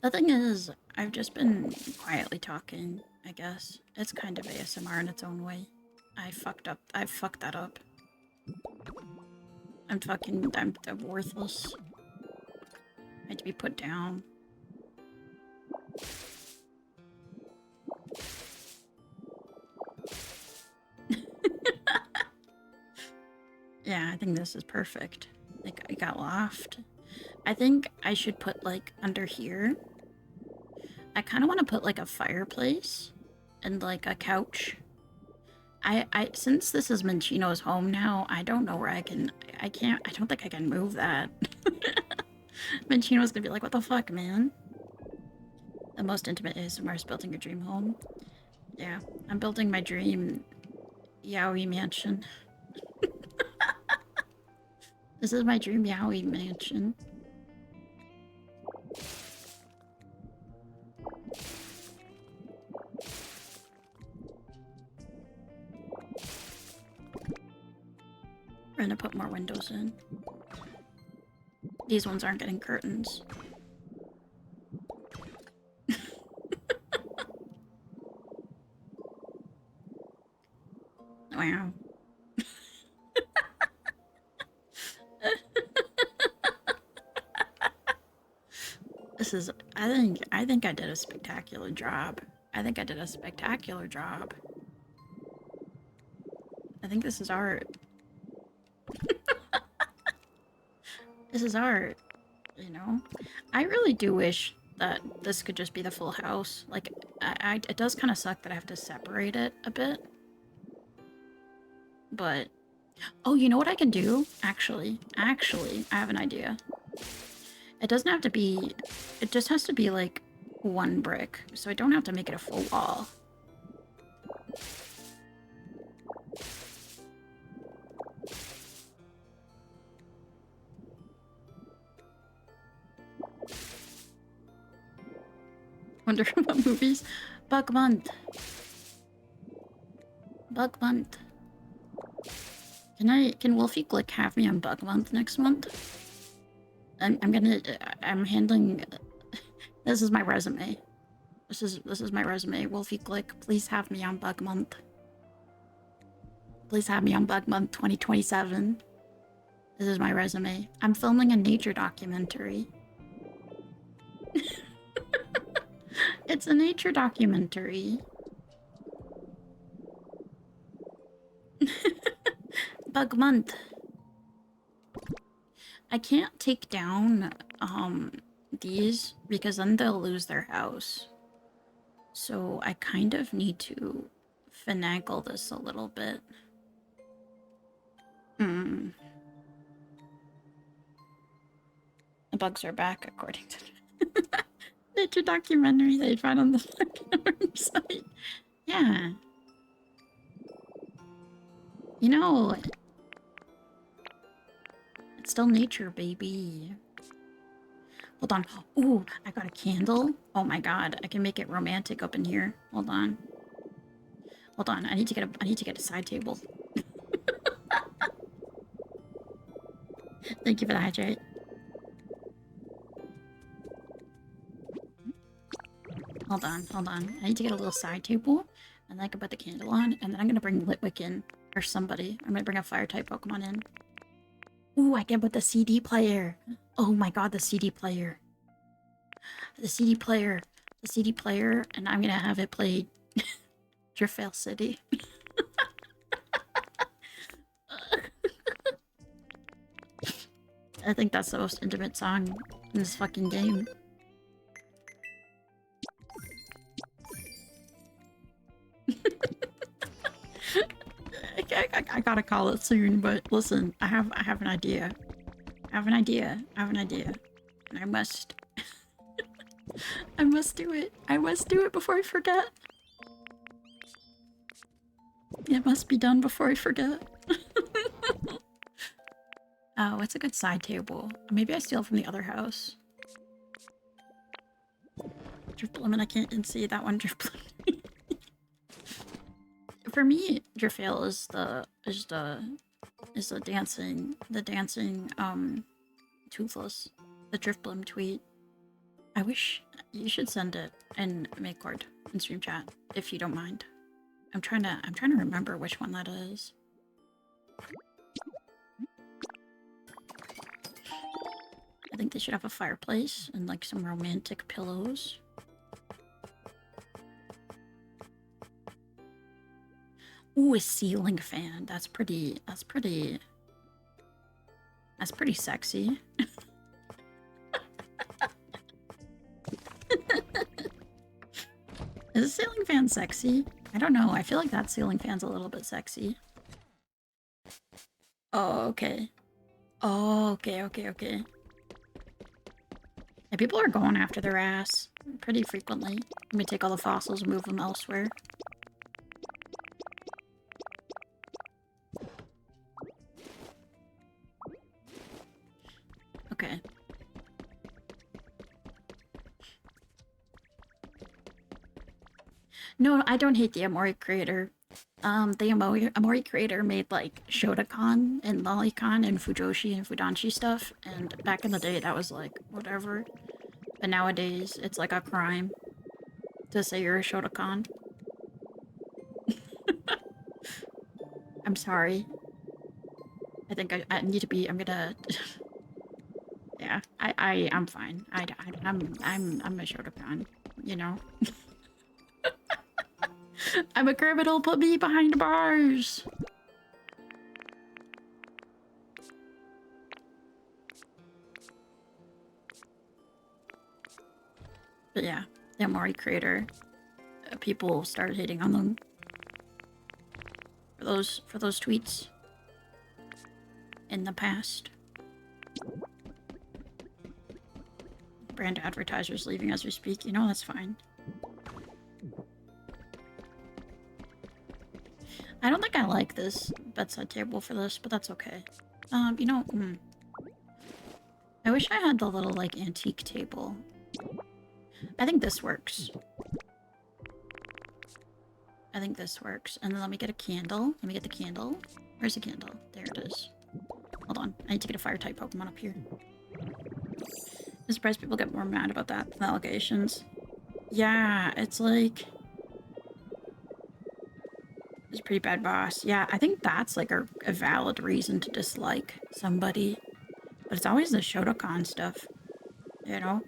The thing is, I've just been quietly talking, I guess. It's kind of ASMR in its own way. I fucked that up. I'm worthless. I had to be put down. Yeah, I think this is perfect. Like, I got loft. I think I should put, like, under here. I kind of want to put, like, a fireplace and, like, a couch. Since this is Minchino's home now, I don't know where I don't think I can move that. Minchino's gonna be like, what the fuck, man? The most intimate ASMR is building your dream home. Yeah, I'm building my dream yaoi mansion. This is my dream yaoi mansion. We're gonna put more windows in. These ones aren't getting curtains. Wow. This is, I think I did a spectacular job. I think I did a spectacular job. I think this is art. This is art, you know? I really do wish that this could just be the full house. Like, it does kind of suck that I have to separate it a bit. But, oh, you know what I can do? Actually, I have an idea. It doesn't have to be, it just has to be like one brick. So I don't have to make it a full wall. Wonder what movies? Bug month. Bug month. Can Wolfie Glick have me on Bug month next month? I'm handling, this is my resume. This is my resume. Wolfie Glick, please have me on Bug month. Please have me on Bug month 2027. This is my resume. I'm filming a nature documentary. It's a nature documentary. Bug month. I can't take down these because then they'll lose their house. So I kind of need to finagle this a little bit. The bugs are back according to nature documentary they found on the fucking website. Yeah. You know, it's still nature, baby. Hold on. Ooh, I got a candle. Oh my god, I can make it romantic up in here. Hold on. Hold on. I need to get a side table. Thank you for the hydrate. Hold on. I need to get a little side table, and then I can put the candle on, and then I'm gonna bring Litwick in, or somebody. I'm gonna bring a fire-type Pokemon in. Ooh, I can put the CD player. Oh my god, the CD player. The CD player, and I'm gonna have it played Driftveil City. I think that's the most intimate song in this fucking game. I gotta call it soon, but listen, I have an idea. I have an idea. And I must I must do it. I must do it before I forget. It must be done before I forget. Oh, what's a good side table? Maybe I steal from the other house. Driftbloom, and I can't see that one. Driftbloom. For me, Driftveil is the dancing Toothless, the Driftbloom tweet. I wish you should send it and make cord in stream chat if you don't mind. I'm trying to remember which one that is. I think they should have a fireplace and like some romantic pillows. Ooh, a ceiling fan. That's pretty sexy. Is a ceiling fan sexy? I don't know. I feel like that ceiling fan's a little bit sexy. Oh, okay. Oh, okay. Yeah, people are going after their ass pretty frequently. Let me take all the fossils and move them elsewhere. Okay. No, I don't hate the Amori creator. The Amori creator made like Shotokan and Lolicon and Fujoshi and Fudanshi stuff, and back in the day that was like whatever. But nowadays it's like a crime to say you're a Shotokan. I'm sorry. I think I need to be. I'm gonna. Yeah, I'm fine. I'm a Shotokan. You know. I'm a criminal, put me behind bars! But yeah, the Amori creator, people started hating on them for those tweets in the past. Brand advertisers leaving as we speak, you know, that's fine. I don't think I like this bedside table for this, but that's okay. You know, I wish I had the little, like, antique table. I think this works. I think this works. And then let me get a candle. Let me get the candle. Where's the candle? There it is. Hold on. I need to get a fire type Pokemon up here. I'm surprised people get more mad about that than allegations. Yeah, it's like... It's a pretty bad boss. Yeah, I think that's like a valid reason to dislike somebody. But it's always the Shotokan stuff. You know?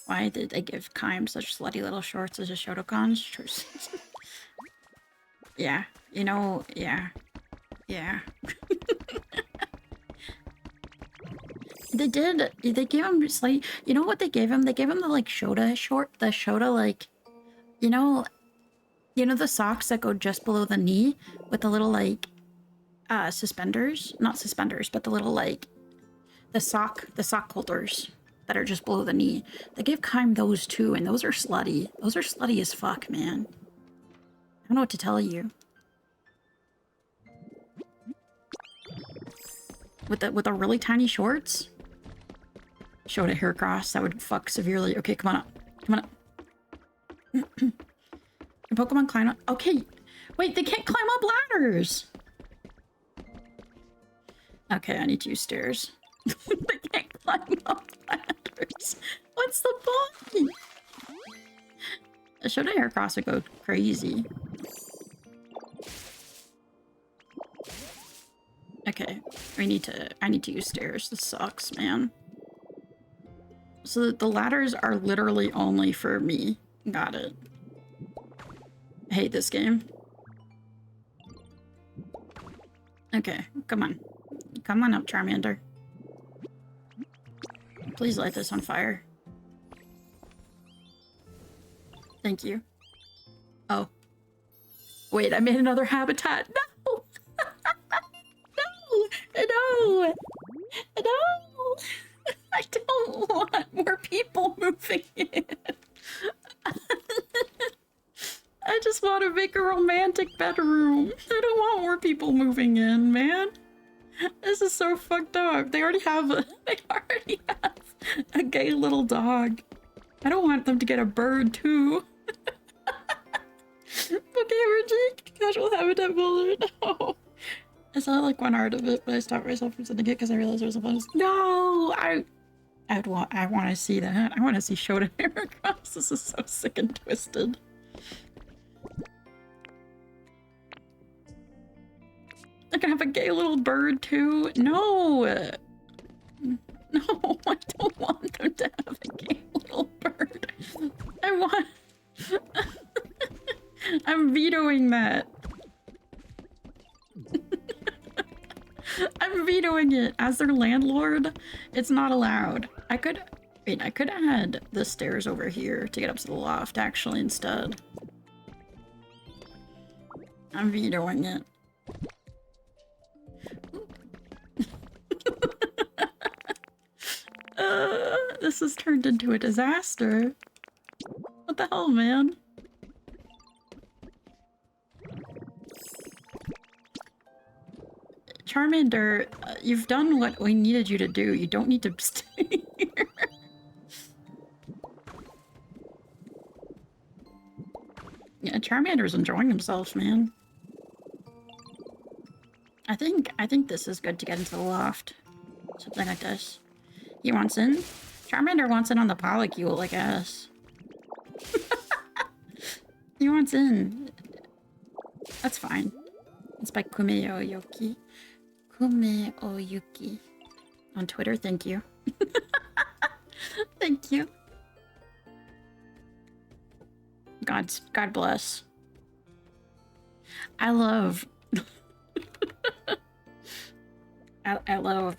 Why did they give Kaim such slutty little shorts as a Shotokan? Yeah, you know, yeah. Yeah. They gave him slightly, you know what they gave him? They gave him the, like, Shota short, the Shota, like, you know the socks that go just below the knee with the little, like, suspenders? Not suspenders, but the little, like, the sock holders that are just below the knee. They gave Kaim those too, and those are slutty. Those are slutty as fuck, man. I don't know what to tell you. With the really tiny shorts? Showed a hair cross, that would fuck severely. Okay, come on up. Come on up. Can Pokemon climb up? Okay. Wait, they can't climb up ladders! Okay, I need to use stairs. They can't climb up ladders. What's the point? Showed a hair cross would go crazy. Okay, I need to use stairs. This sucks, man. So the ladders are literally only for me. Got it. I hate this game. Okay, come on. Come on up, Charmander. Please light this on fire. Thank you. Oh. Wait, I made another habitat. No! No! No! I don't want more people moving in. I just want to make a romantic bedroom. I don't want more people moving in, man. This is so fucked up. They already have a gay little dog. I don't want them to get a bird too. Okay, Reggie, casual habitat builder. No. I saw like one art of it, but I stopped myself from sending it because I realized there was a bonus. No, I want to see that. I want to see Shota Heracross. This is so sick and twisted. I can have a gay little bird too. No, no, I don't want them to have a gay little bird. I want. I'm vetoing that. I'm vetoing it. As their landlord, it's not allowed. I could have had the stairs over here to get up to the loft, actually, instead. I'm vetoing it. This has turned into a disaster. What the hell, man? Charmander, you've done what we needed you to do. You don't need to stay here. Yeah, Charmander's enjoying himself, man. I think this is good to get into the loft. Something like this. He wants in? Charmander wants in on the polycule, I guess. He wants in. That's fine. It's by Kumeo Yoki. Kumeo Yuki. On Twitter, thank you. Thank you. God bless. I love Pokemon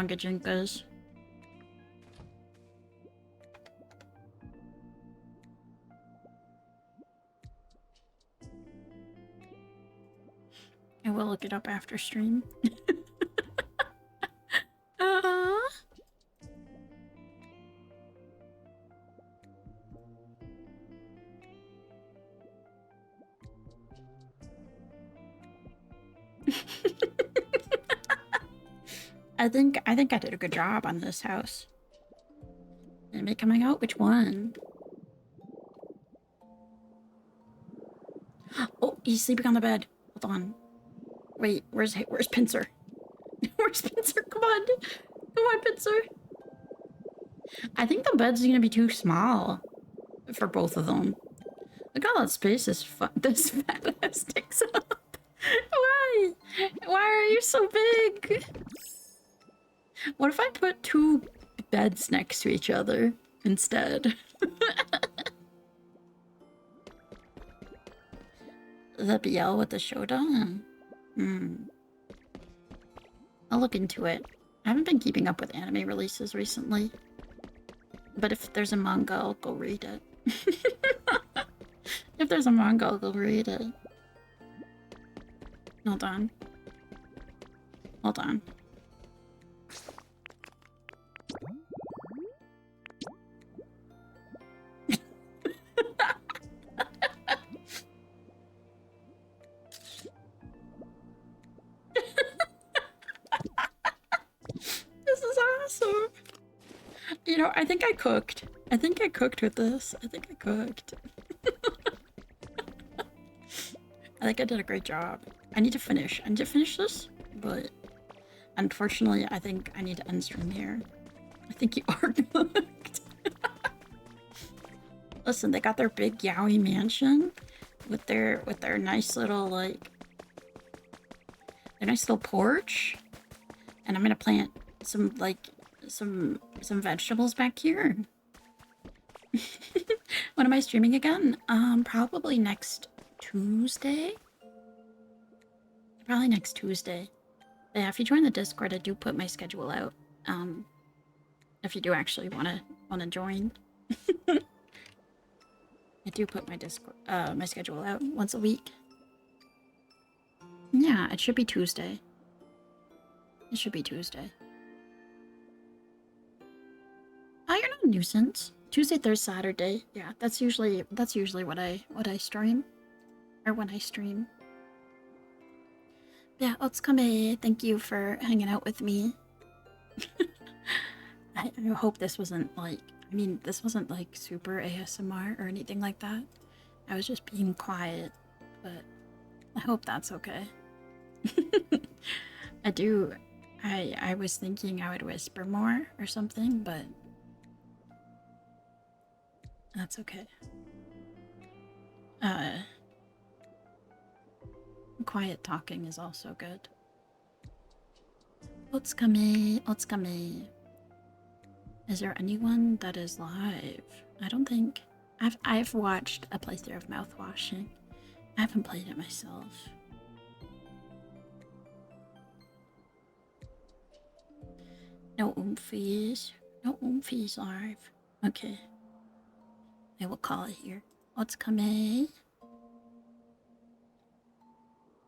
Gajinkas. I will look it up after stream. I think I did a good job on this house. Anybody coming out? Which one? Oh, he's sleeping on the bed. Hold on. Wait, where's Pincer? Where's Pincer? Come on. Come on, Pincer. I think the bed's gonna be too small for both of them. Look at all that space this fat ass takes up. Why? Why are you so big? What if I put 2 beds next to each other instead? The BL with the showdown? I'll look into it. I haven't been keeping up with anime releases recently. But if there's a manga, I'll go read it. If there's a manga, I'll go read it. Hold on. Hold on. This is awesome. You know, I think I cooked. I think I cooked with this. I think I cooked. I think I did a great job. I need to finish. I need to finish this, but unfortunately, I think I need to end stream here. I think you are cooked. Listen, they got their big yaoi mansion with their nice little like their nice little porch, and I'm gonna plant some like some vegetables back here. When am I streaming again? Probably next Tuesday. Probably next Tuesday. Yeah, if you join the Discord, I do put my schedule out. If you do actually wanna join. I do put my my schedule out once a week. Yeah, it should be Tuesday. It should be Tuesday. Oh, you're not a nuisance. Tuesday, Thursday, Saturday. Yeah, that's usually what I stream, or when I stream. Yeah, Otsukame, thank you for hanging out with me. I hope this wasn't like, I mean, this wasn't like super ASMR or anything like that. I was just being quiet, but I hope that's okay. I was thinking I would whisper more or something, but that's okay. Quiet talking is also good. Otsukame, Otsukame. Is there anyone that is live? I don't think. I've watched a playthrough of mouthwashing. I haven't played it myself. No oomfies. No oomfies live. Okay. I will call it here. Otsukame.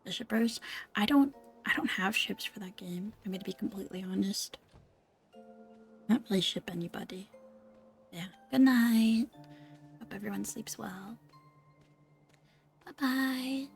The shippers. I don't have ships for that game. I'm gonna be completely honest. I don't really ship anybody. Yeah. Good night. Hope everyone sleeps well. Bye bye.